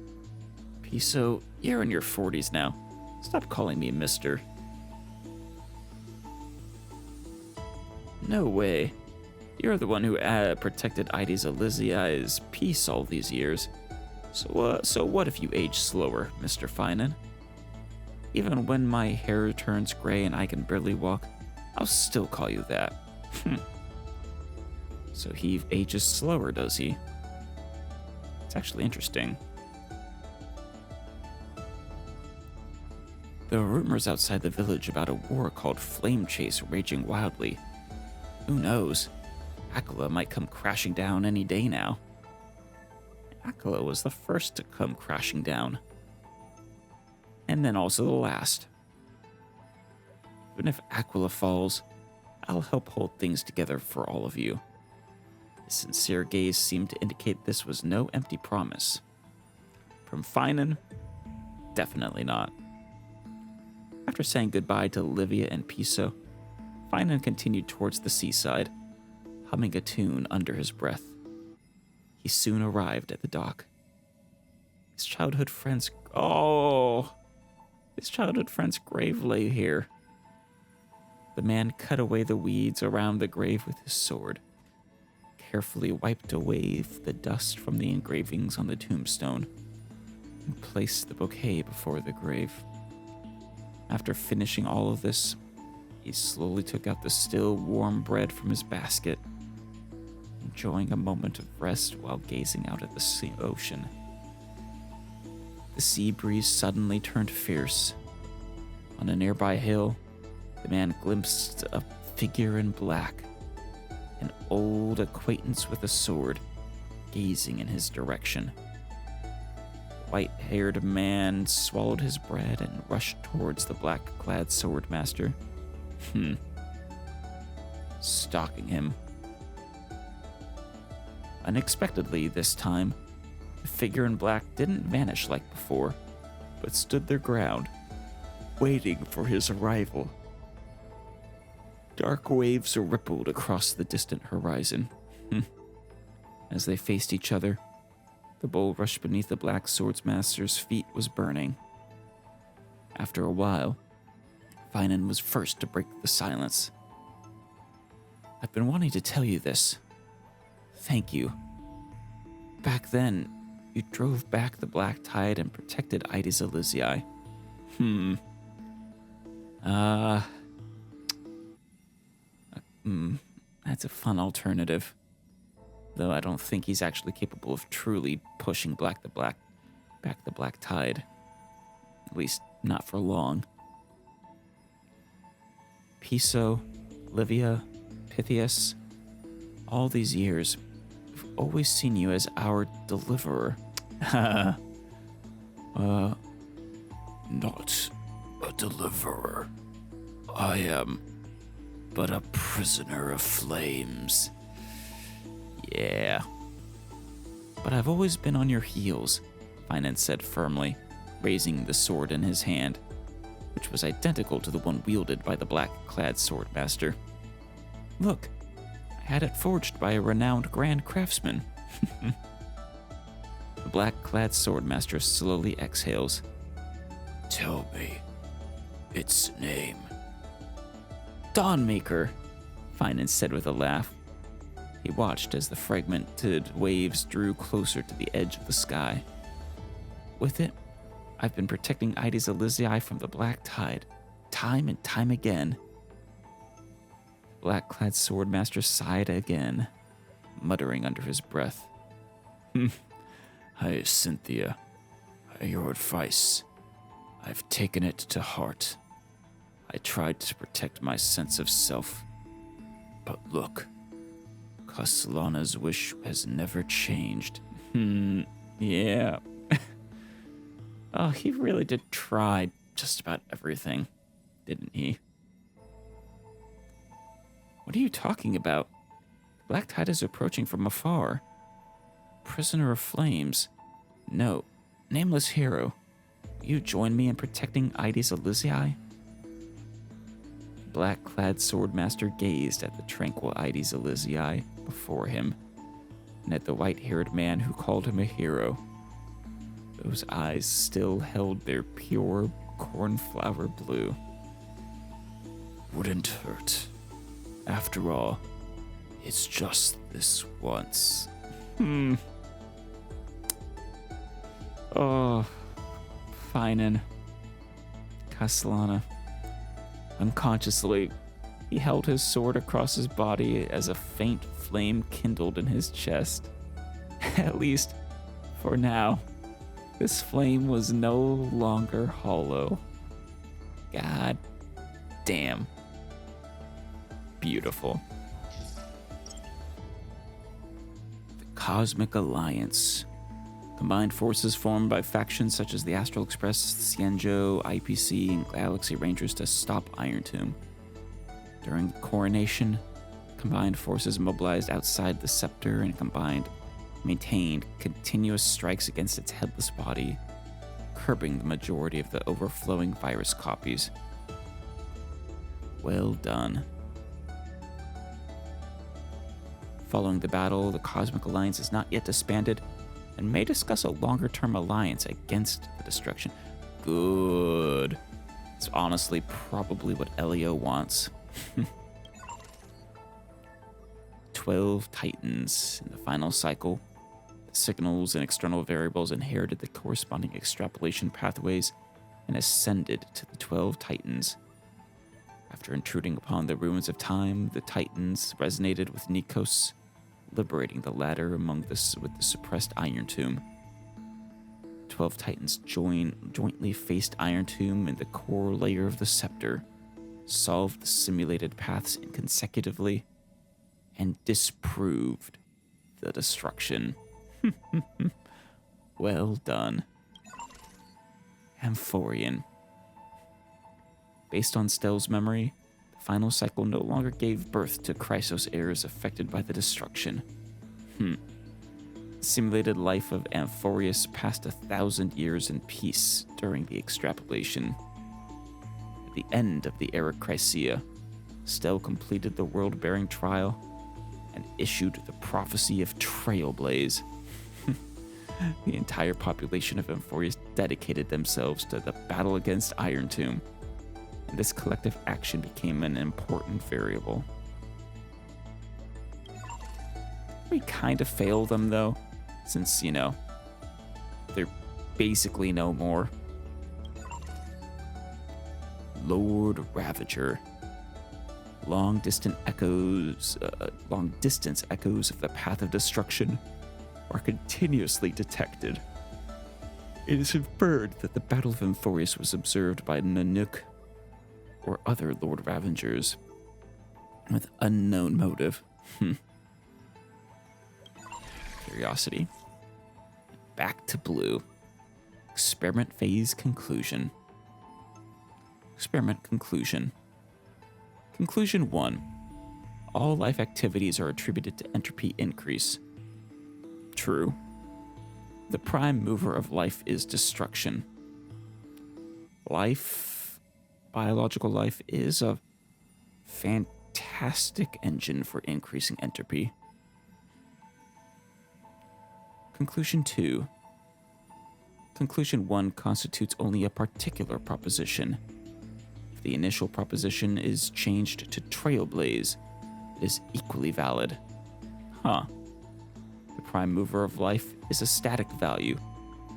Piso, you're in your 40s now. Stop calling me mister. No way. You're the one who protected Ides Elysiae's peace all these years. So what if you age slower, Mr. Finan? Even when my hair turns gray and I can barely walk, I'll still call you that. So he ages slower, does he? It's actually interesting. There are rumors outside the village about a war called Flame Chase raging wildly. Who knows? Aquila might come crashing down any day now. Aquila was the first to come crashing down. And then also the last. Even if Aquila falls, I'll help hold things together for all of you. His sincere gaze seemed to indicate this was no empty promise. From Finan, definitely not. After saying goodbye to Livia and Piso, Finan continued towards the seaside, humming a tune under his breath. He soon arrived at the dock. His childhood friend's grave lay here. The man cut away the weeds around the grave with his sword, carefully wiped away the dust from the engravings on the tombstone, and placed the bouquet before the grave. After finishing all of this, he slowly took out the still warm bread from his basket, enjoying a moment of rest while gazing out at the ocean. The sea breeze suddenly turned fierce. On a nearby hill, the man glimpsed a figure in black, an old acquaintance with a sword, gazing in his direction. The white-haired man swallowed his bread and rushed towards the black-clad swordmaster. Stalking him. Unexpectedly this time, the figure in black didn't vanish like before, but stood their ground, waiting for his arrival. Dark waves rippled across the distant horizon. As they faced each other, the bulrush beneath the black swordsmaster's feet was burning. After a while, Finan was first to break the silence. I've been wanting to tell you this. Thank you. Back then, you drove back the black tide and protected Ides Elysiae. That's a fun alternative. Though I don't think he's actually capable of truly pushing back the black tide. At least, not for long. Piso, Livia, Pythias, all these years, we've always seen you as our deliverer. Not a deliverer. I am but a prisoner of flames. Yeah. But I've always been on your heels, Finan said firmly, raising the sword in his hand, which was identical to the one wielded by the black-clad swordmaster. Look, I had it forged by a renowned grand craftsman. The black-clad swordmaster slowly exhales. Tell me its name. Dawnmaker, Finan said with a laugh. He watched as the fragmented waves drew closer to the edge of the sky. With it, I've been protecting Ides Elysiae from the black tide, time and time again. The black-clad swordmaster sighed again, muttering under his breath. Cynthia, your advice. I've taken it to heart. I tried to protect my sense of self. But look, Castellana's wish has never changed. Yeah. Oh, he really did try just about everything, didn't he? What are you talking about? The black tide is approaching from afar. Prisoner of Flames. No, nameless hero. Will you join me in protecting Ides Elysiae? The black-clad swordmaster gazed at the tranquil Ides Elysiae before him, and at the white-haired man who called him a hero. Those eyes still held their pure cornflower blue. Wouldn't hurt. After all, it's just this once. Oh, Finan. Castellana. Unconsciously, he held his sword across his body as a faint flame kindled in his chest. At least, for now, this flame was no longer hollow. God damn. Beautiful. The Cosmic Alliance. Combined forces formed by factions such as the Astral Express, Xianzhou, IPC, and Galaxy Rangers to stop Iron Tomb. During the coronation, combined forces mobilized outside the scepter and maintained continuous strikes against its headless body, curbing the majority of the overflowing virus copies. Well done. Following the battle, the Cosmic Alliance is not yet disbanded and may discuss a longer-term alliance against the destruction. Good. It's honestly probably what Elio wants. 12 Titans in the final cycle. The signals and external variables inherited the corresponding extrapolation pathways and ascended to the 12 Titans. After intruding upon the ruins of time, the Titans resonated with Nikos, liberating the latter with the suppressed Iron Tomb. 12 Titans jointly faced Iron Tomb in the core layer of the scepter, solved the simulated paths consecutively, and disproved the destruction. Well done. Amphorian. Based on Stell's memory, the final cycle no longer gave birth to Chrysos heirs affected by the destruction. The simulated life of Amphorius passed 1,000 years in peace during the extrapolation. At the end of the era Chrysia, Stell completed the world-bearing trial and issued the prophecy of Trailblaze. The entire population of Amphorius dedicated themselves to the battle against Iron Tomb, and this collective action became an important variable. We kind of failed them, though, since, they're basically no more. Lord Ravager. Long-distance echoes of the path of destruction are continuously detected. It is inferred that the Battle of Amphorius was observed by Nanook or other Lord Ravagers with unknown motive. Curiosity. Back to blue. Experiment phase conclusion. Experiment conclusion. Conclusion 1. All life activities are attributed to entropy increase. True. The prime mover of life is destruction. Biological life is a fantastic engine for increasing entropy. Conclusion 2. Conclusion 1 constitutes only a particular proposition. If the initial proposition is changed to Trailblaze, it is equally valid. The prime mover of life is a static value,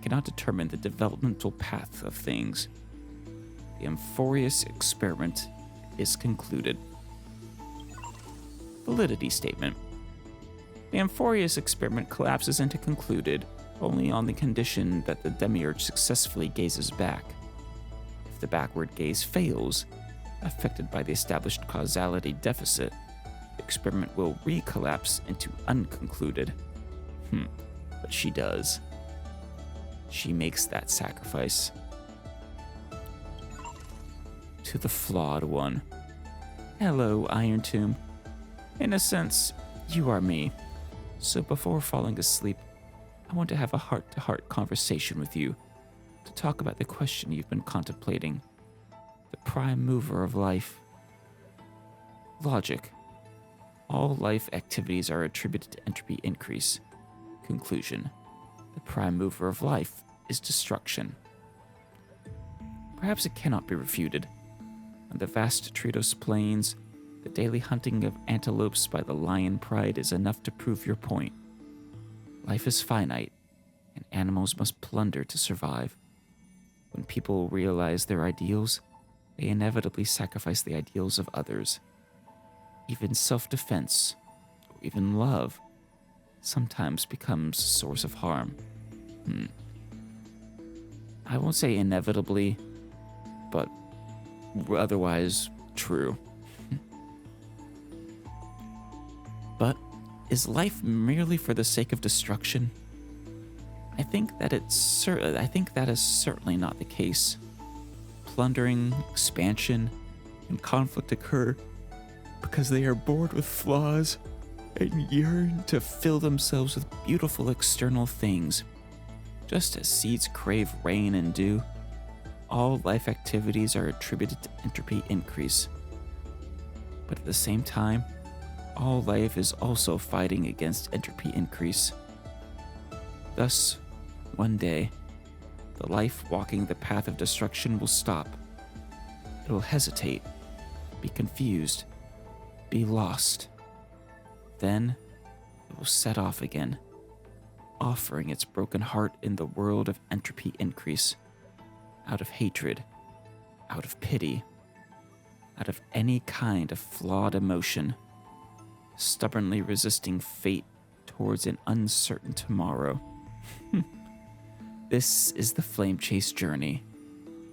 cannot determine the developmental path of things. The Amphorius experiment is concluded. Validity statement. The Amphorius experiment collapses into concluded only on the condition that the demiurge successfully gazes back. If the backward gaze fails, affected by the established causality deficit, the experiment will recollapse into unconcluded. But she does. She makes that sacrifice. To the flawed one. Hello, Iron Tomb. In a sense, you are me. So before falling asleep, I want to have a heart-to-heart conversation with you to talk about the question you've been contemplating. The prime mover of life. Logic. All life activities are attributed to entropy increase. Conclusion. The prime mover of life is destruction. Perhaps it cannot be refuted. On the vast Tritos plains, the daily hunting of antelopes by the lion pride is enough to prove your point. Life is finite, and animals must plunder to survive. When people realize their ideals, they inevitably sacrifice the ideals of others. Even self-defense, or even love, sometimes becomes a source of harm. I won't say inevitably, but otherwise true. But is life merely for the sake of destruction? I think that is certainly not the case. Plundering, expansion, and conflict occur because they are bored with flaws and yearn to fill themselves with beautiful external things. Just as seeds crave rain and dew, all life activities are attributed to entropy increase. But at the same time, all life is also fighting against entropy increase. Thus, one day, the life walking the path of destruction will stop. It will hesitate, be confused, be lost. Then, it will set off again, offering its broken heart in the world of entropy increase, out of hatred, out of pity, out of any kind of flawed emotion, stubbornly resisting fate towards an uncertain tomorrow. This is the Flame Chase journey,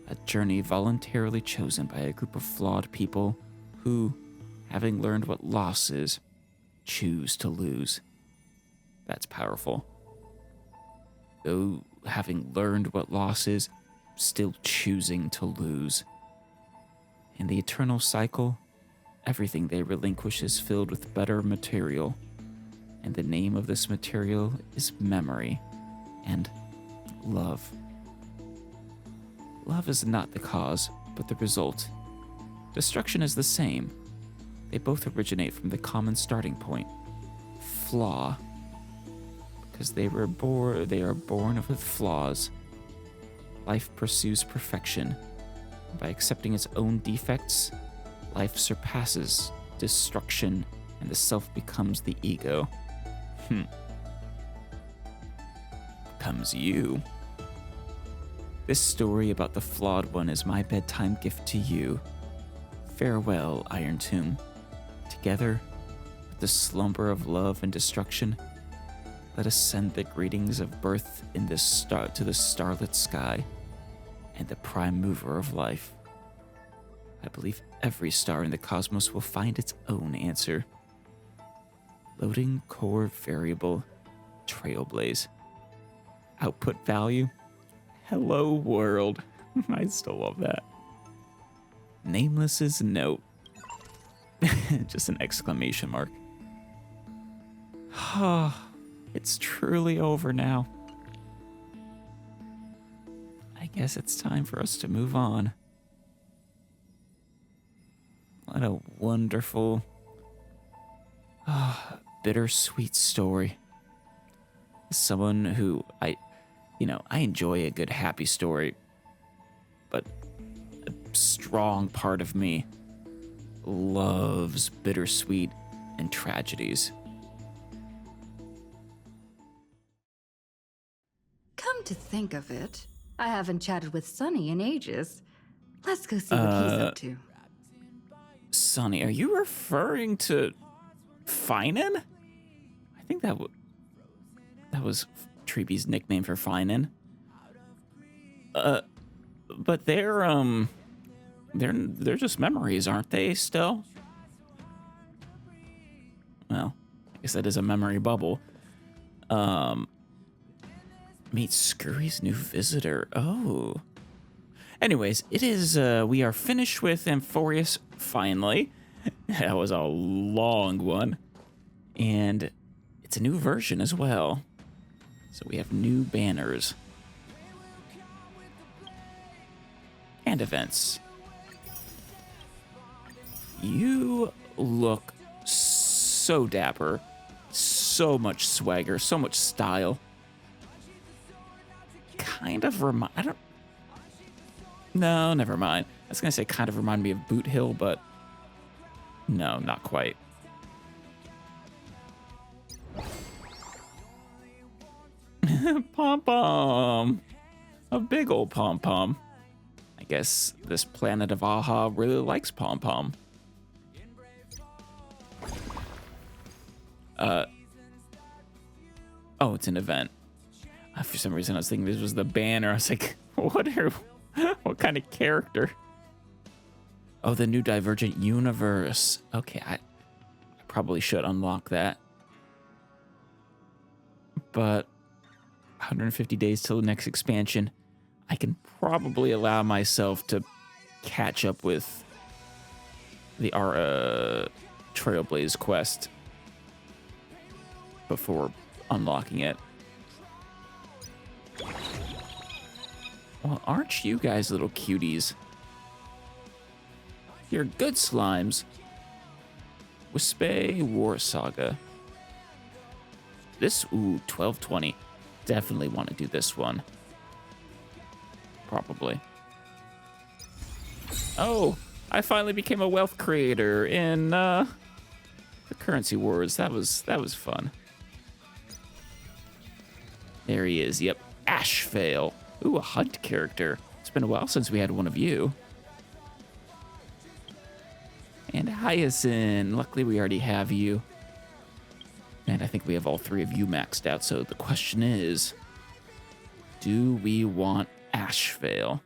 a journey voluntarily chosen by a group of flawed people who, having learned what loss is, choose to lose. That's powerful. Though having learned what loss is, still choosing to lose. In the eternal cycle, everything they relinquish is filled with better material, and the name of this material is memory and love. Love is not the cause, but the result. Destruction is the same. They both originate from the common starting point, flaw. Because they are born with flaws. Life pursues perfection. By accepting its own defects, life surpasses destruction, and the self becomes the ego. Comes you. This story about the flawed one is my bedtime gift to you. Farewell, Iron Tomb. Together, with the slumber of love and destruction, let us send the greetings of birth in this to the starlit sky and the prime mover of life. I believe every star in the cosmos will find its own answer. Loading core variable Trailblaze. Output value. Hello world. I still love that. Nameless's note. Just an exclamation mark. It's truly over now. I guess it's time for us to move on. What a wonderful, bittersweet story. As someone who I enjoy a good happy story, but a strong part of me loves bittersweet and tragedies. Come to think of it, I haven't chatted with Sonny in ages. Let's go see what he's up to. Sonny, are you referring to Finan? I think that was Treeby's nickname for Finan. But they're just memories, aren't they, still? Well, I guess that is a memory bubble. Meet Scurry's new visitor. Oh. Anyways, it is, we are finished with Amphorius, finally. That was a long one. And it's a new version as well. So we have new banners. And events. You look so dapper. So much swagger, so much style. Kind of I don't... No, never mind. I was going to say kind of remind me of Boot Hill, but no, not quite. Pom-pom. A big old pom-pom. I guess this planet of Aha really likes pom-pom. Oh, it's an event. For some reason, I was thinking this was the banner. I was like, what kind of character? Oh, the new Divergent Universe. Okay, I probably should unlock that. But 150 days till the next expansion. I can probably allow myself to catch up with the Trailblaze quest before unlocking it. Well, aren't you guys little cuties? You're good slimes. Wispe War Saga. This, 1220. Definitely want to do this one. Probably. Oh, I finally became a wealth creator in the Currency Wars. That was fun. There he is. Yep, Ashvale. Ooh, a hunt character. It's been a while since we had one of you. And Hyacinth. Luckily, we already have you. And I think we have all three of you maxed out. So the question is, do we want Ashvale?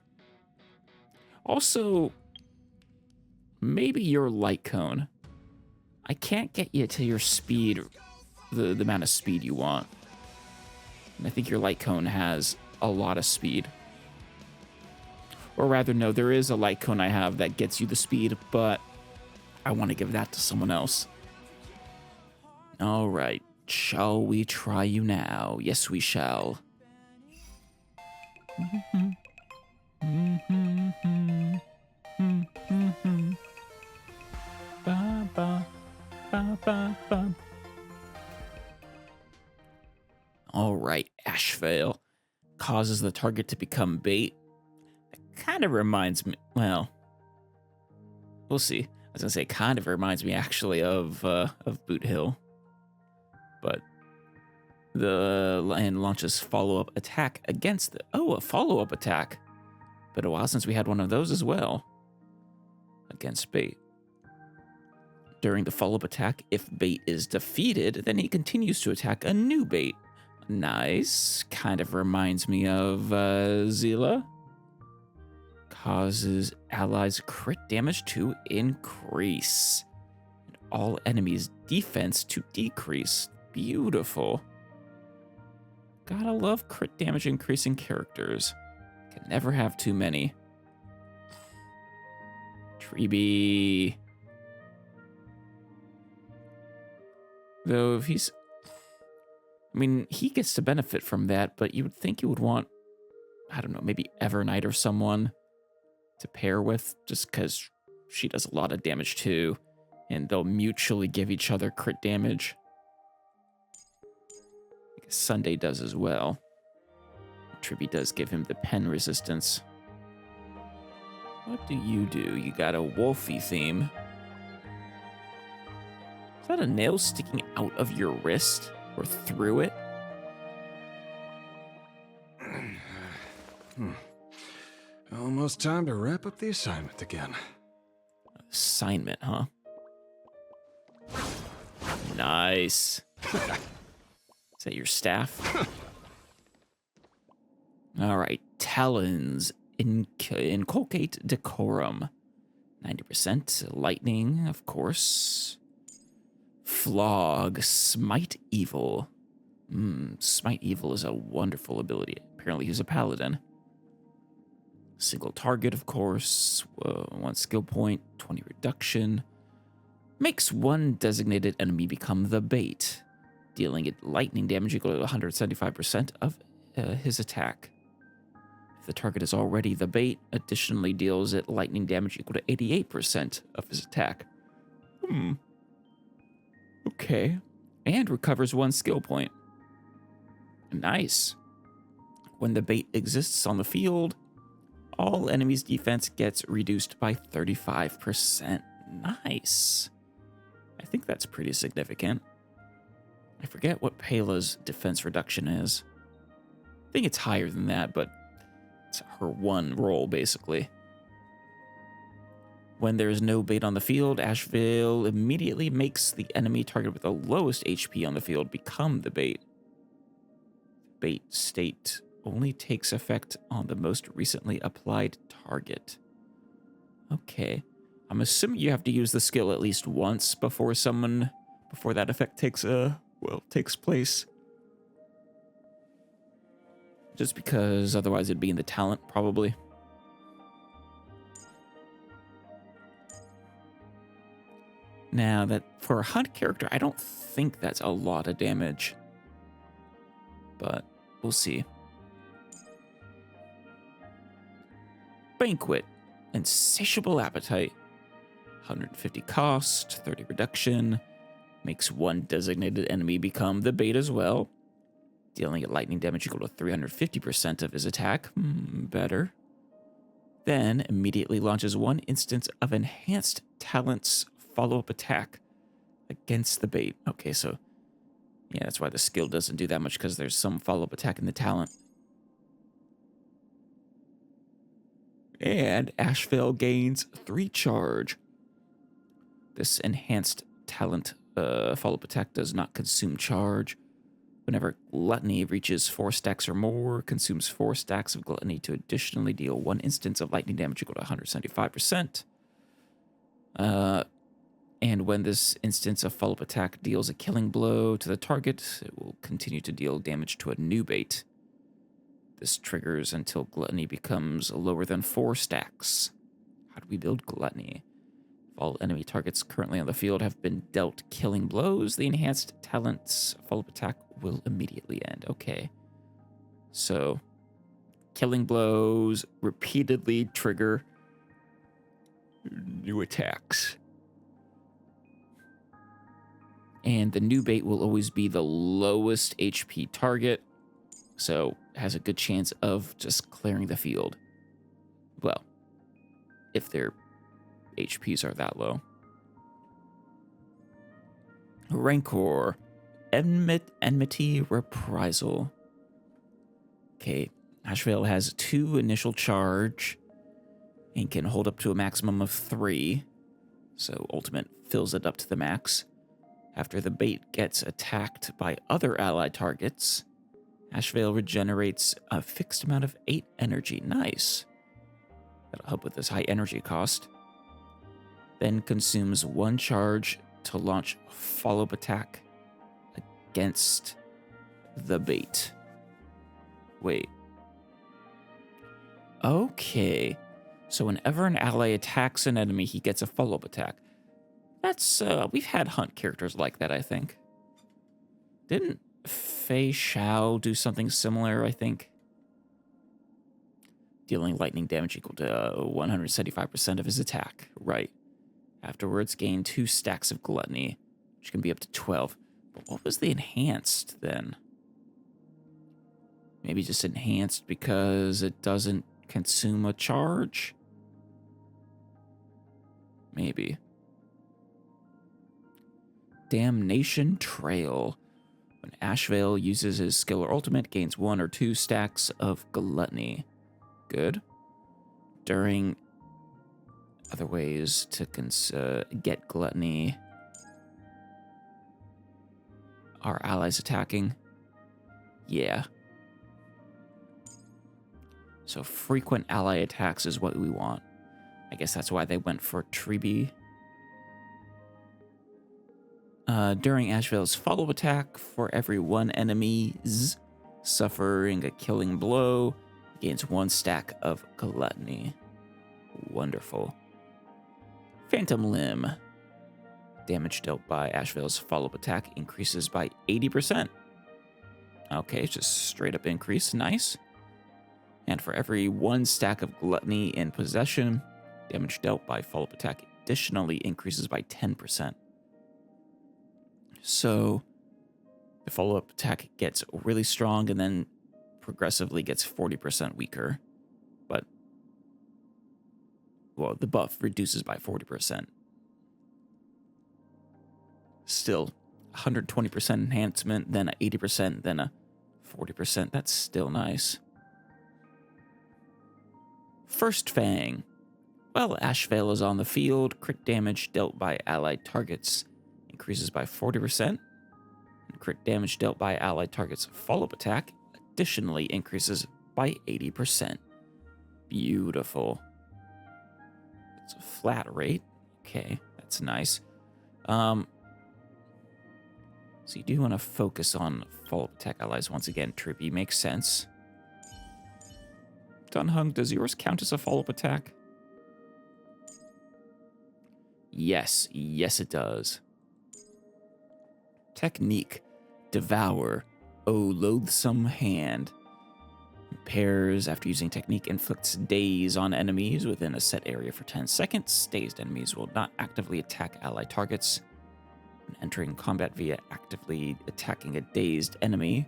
Also, maybe your light cone. I can't get you to your speed, the amount of speed you want. And I think your light cone has a lot of speed. Or rather, no, there is a light cone I have that gets you the speed, but I want to give that to someone else. All right, shall we try you now? Yes, we shall. Ba, ba, ba, ba, ba. All right, Ashvale causes the target to become bait. It kind of reminds me, well, we'll see. I was gonna say kind of reminds me actually of Boot Hill. But the lion launches follow-up attack against the... Oh, a follow-up attack. Been a while since we had one of those as well. Against bait. During the follow-up attack, if bait is defeated, then he continues to attack a new bait. Nice. Kind of reminds me of Zila. Causes allies crit damage to increase. And all enemies' defense to decrease. Beautiful. Gotta love crit damage increasing characters. Can never have too many. Treeby. Though if he's... I mean, he gets to benefit from that, but you would think you would want, I don't know, maybe Evernight or someone to pair with, just because she does a lot of damage too, and they'll mutually give each other crit damage. I guess Sunday does as well. Tribby does give him the pen resistance. What do? You got a wolfy theme. Is that a nail sticking out of your wrist? Or through it? Almost time to wrap up the assignment again. Assignment, huh? Nice. Is that your staff? All right. Talons. Inculcate decorum. 90%. Lightning, of course. Flog. Smite evil. Smite evil is a wonderful ability. Apparently he's a paladin. Single target, of course. 1 skill point. 20 reduction. Makes one designated enemy become the bait. dealing it lightning damage equal to 175% of his attack. If the target is already the bait, additionally deals it lightning damage equal to 88% of his attack. Okay. And recovers 1 skill point. Nice. When the bait exists on the field, all enemies' defense gets reduced by 35%. Nice. I think that's pretty significant. I forget what Pela's defense reduction is. I think it's higher than that, but it's her one roll, basically. When there is no bait on the field, Asheville immediately makes the enemy target with the lowest HP on the field become the bait. Bait state only takes effect on the most recently applied target. Okay. I'm assuming you have to use the skill at least once before that effect takes place. Just because otherwise it'd be in the talent, probably. Now, that for a hunt character, I don't think that's a lot of damage. But we'll see. Banquet. Insatiable appetite. 150 cost, 30 reduction. Makes one designated enemy become the bait as well. Dealing it lightning damage equal to 350% of his attack. Better. Then immediately launches one instance of enhanced talent's follow-up attack against the bait. Okay, so yeah, that's why the skill doesn't do that much, because there's some follow-up attack in the talent. And Asheville gains 3 charge. This enhanced talent follow-up attack does not consume charge. Whenever Gluttony reaches 4 stacks or more, consumes 4 stacks of Gluttony to additionally deal 1 instance of lightning damage equal to 175%. And when this instance of follow-up attack deals a killing blow to the target, it will continue to deal damage to a new bait. This triggers until Gluttony becomes lower than 4 stacks. How do we build Gluttony? If all enemy targets currently on the field have been dealt killing blows, the enhanced talent's follow-up attack will immediately end. Okay. So, killing blows repeatedly trigger new attacks. And the new bait will always be the lowest HP target, so has a good chance of just clearing the field. Well, if their HPs are that low. Rancor. Enmity Reprisal. Okay, Asheville has 2 initial charge and can hold up to a maximum of 3. So Ultimate fills it up to the max. After the bait gets attacked by other allied targets, Asheville regenerates a fixed amount of 8 energy. Nice. That'll help with this high energy cost. Then consumes 1 charge to launch a follow-up attack against the bait. Wait. Okay. So whenever an ally attacks an enemy, he gets a follow-up attack. That's, we've had hunt characters like that, I think. Didn't Fei Xiao do something similar, I think? Dealing lightning damage equal to 175% of his attack. Right. Afterwards, gain 2 stacks of Gluttony, which can be up to 12. But what was the enhanced, then? Maybe just enhanced because it doesn't consume a charge? Maybe. Damnation Trail. When Asheville uses his skill or ultimate, gains 1 or 2 stacks of Gluttony. Good. During other ways to get Gluttony. Are allies attacking? Yeah. So frequent ally attacks is what we want. I guess that's why they went for Tribi. During Asheville's follow-up attack, for every 1 enemy's suffering a killing blow, gains 1 stack of Gluttony. Wonderful. Phantom Limb. damage dealt by Ashvale's follow-up attack increases by 80%. Okay, just straight up increase. Nice. And for every 1 stack of Gluttony in possession, damage dealt by follow-up attack additionally increases by 10%. So the follow-up attack gets really strong and then progressively gets 40% weaker. But, well, the buff reduces by 40%. Still, 120% enhancement, then a 80%, then a 40%. That's still nice. First Fang. While Ashvale is on the field, crit damage dealt by allied targets increases by 40%. And crit damage dealt by allied targets' follow-up attack additionally increases by 80%. Beautiful. It's a flat rate. Okay, that's nice. So you do want to focus on follow-up attack allies once again. Trippy makes sense. Dunhung, does yours count as a follow-up attack? Yes, yes it does. Technique. Devour. Oh, loathsome hand. Pairs after using technique inflicts daze on enemies within a set area for 10 seconds. Dazed enemies will not actively attack allied targets. When entering combat via actively attacking a dazed enemy,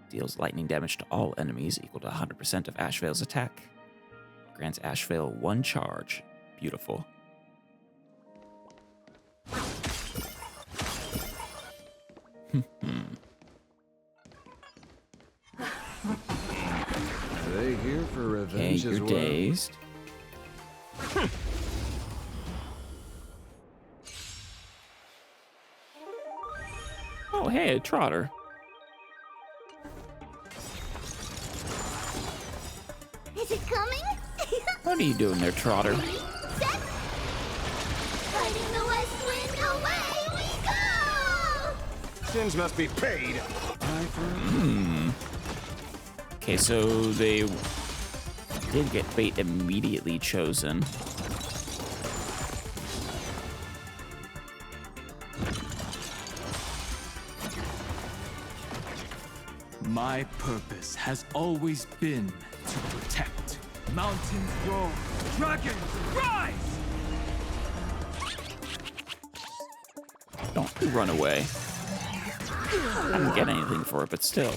deals lightning damage to all enemies equal to 100% of Ashvale's attack. Grants Ashvale 1 charge. Beautiful. Are they here for revenge Okay, as you're well? dazed. Oh, hey, a trotter. Is it coming? What are you doing there, trotter? Set. Fighting the west wind, away we go! Sins must be paid. Okay, so they did get bait immediately chosen. My purpose has always been to protect. Mountains roar, dragons rise! Don't run away. I didn't get anything for it, but still.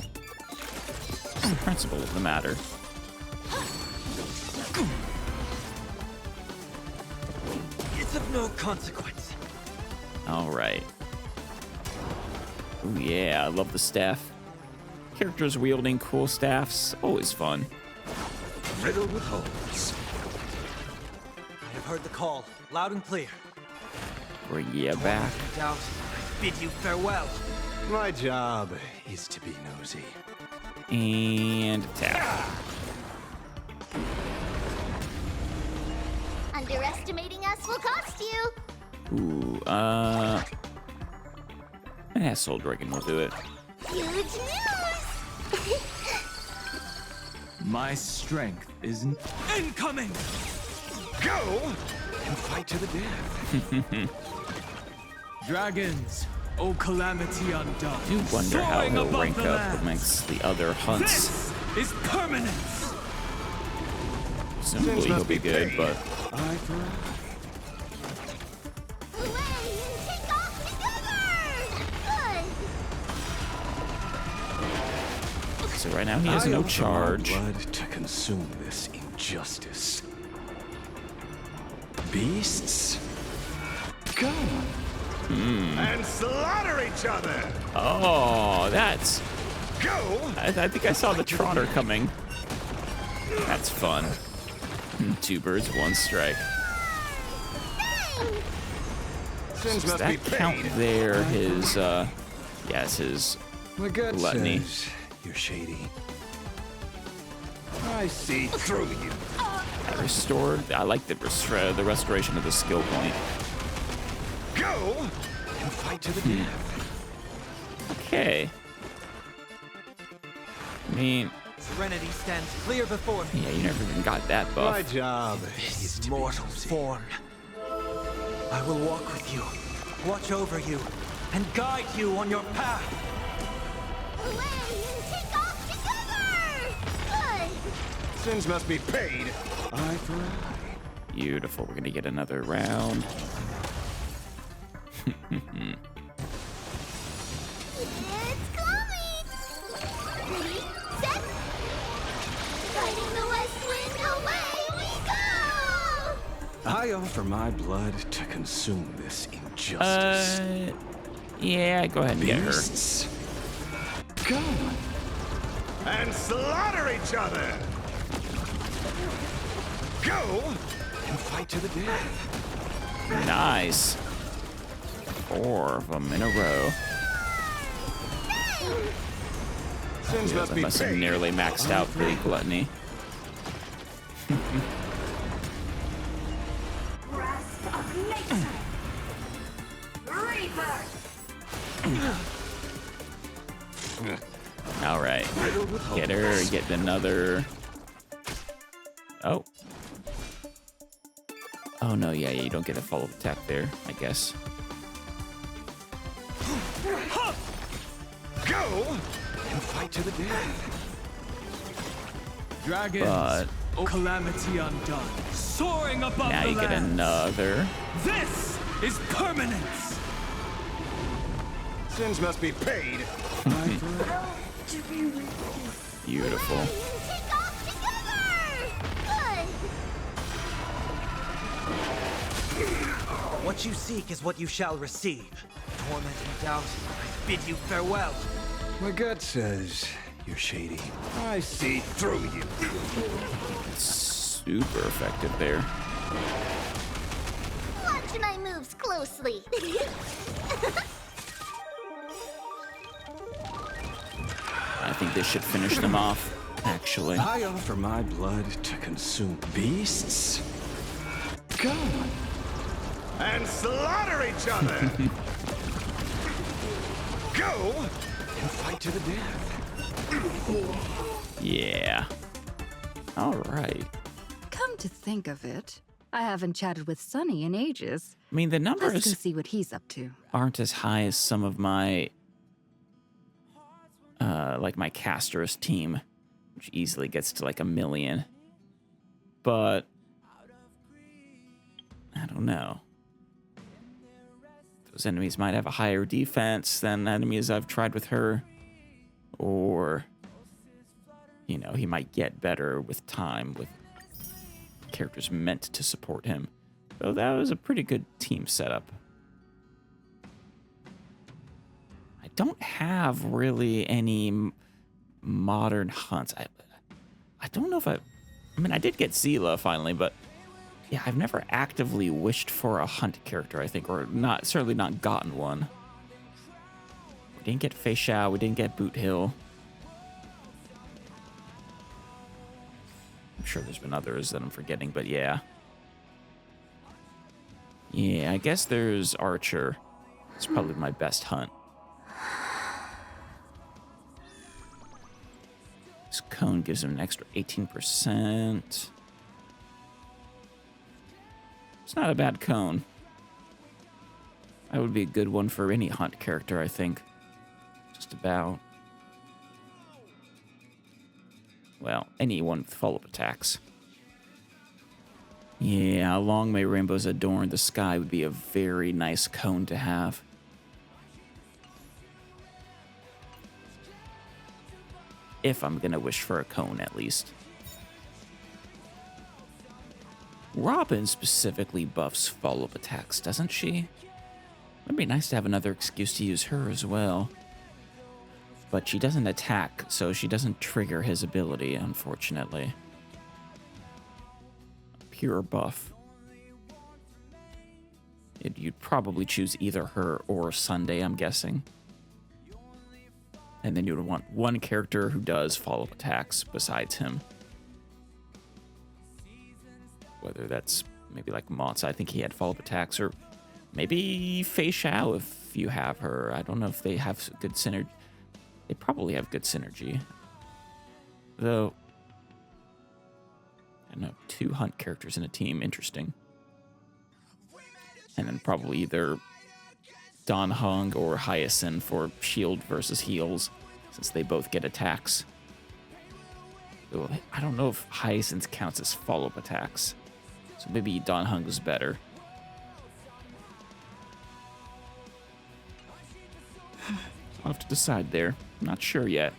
It's the principle of the matter. It's of no consequence. Alright. Oh yeah, I love the staff. Characters wielding cool staffs, always fun. Riddled with holes. I have heard the call, loud and clear. Bring ya back. Doubt, I bid you farewell. My job is to be nosy. And tap. Underestimating us will cost you. Ooh, an asshole dragon will do it. Huge news! My strength isn't incoming! Go and fight to the death. Dragons, oh calamity undone. I do wonder how Soaring he'll above rank the up lands. amongst the other hunts. This is permanence! Presumably he'll be good, but Eye for eye. Away and take off together! Good! so right now he has no charge. Blood to consume this injustice. Beasts, come and slaughter each other. Oh, that's. Go. I think I saw the trotter coming. That's fun. 2 birds, 1 strike. Sins Does must be that count paid. there? His, yes, his My gut gluttony. says you're shady. I see through you. Restored. I like the restoration of the skill point. Go and fight to the death. Okay. I mean, Serenity stands clear before me. yeah, you never even got that buff. My job is to be Mortal nosy. form. I will walk with you watch over you and guide you on your path. Away and take off together! Good! Sins must be paid. Eye for eye. Beautiful. We're gonna get another round. It's coming! Ready, set! Fighting the west wind, away we go! I offer my blood to consume this injustice. Yeah, go ahead and get her. Beasts, come and slaughter each other. Go and fight to the death. Nice. 4 of them in a row. Sins must I be must have paid. nearly maxed out the gluttony. Wrath of nature. Rebirth. All right. Get her. Get another. Oh. Oh, no. Yeah, you don't get a follow attack there, I guess. Go and fight to the death. Dragons, But calamity undone, soaring above now the you get lands. another. This is permanence. Sins must be paid. Eye for eye. Beautiful. And take off together! Good! What you seek is what you shall receive. Torment and doubt, I bid you farewell. My gut says you're shady. I see through you. Super effective there. Watch my moves closely. I think this should finish them off, actually. I offer my blood to consume beasts. Come and slaughter each other. Go and fight to the death. Yeah. All right. Come to think of it, I haven't chatted with Sunny in ages. I mean, the Let's go numbers see what he's up to. aren't as high as some of my, like my Caster's team, which easily gets to like 1 million. But I don't know. Those enemies might have a higher defense than enemies I've tried with her. Or, you know, he might get better with time with characters meant to support him. So that was a pretty good team setup. I don't have really any modern hunts. I don't know if I mean, I did get Zila finally, but yeah, I've never actively wished for a hunt character, I think, or not, certainly not gotten one. We didn't get Fei Xiao, we didn't get Boot Hill. I'm sure there's been others that I'm forgetting, but yeah. Yeah, I guess there's Archer. It's probably my best hunt. This cone gives him an extra 18%. It's not a bad cone. That would be a good one for any hunt character, I think. Just about. Well, anyone with follow-up attacks. Yeah, long may rainbows adorn the sky would be a very nice cone to have. If I'm gonna wish for a cone, at least. Robin specifically buffs follow-up attacks, doesn't she? It'd be nice to have another excuse to use her as well. But she doesn't attack, so she doesn't trigger his ability, unfortunately. Pure buff. You'd probably choose either her or Sunday, I'm guessing. And then you would want one character who does follow-up attacks besides him. Whether that's maybe like Mott's, I think he had follow-up attacks, or maybe Fei Xiao if you have her. I don't know if they have good synergy. They probably have good synergy. Though, I don't know, 2 hunt characters in a team, interesting. And then probably either Dan Heng or Hyacinth for shield versus heals, since they both get attacks. Though I don't know if Hyacinth counts as follow-up attacks, so maybe Dan Heng is better. I'll have to decide there. I'm not sure yet.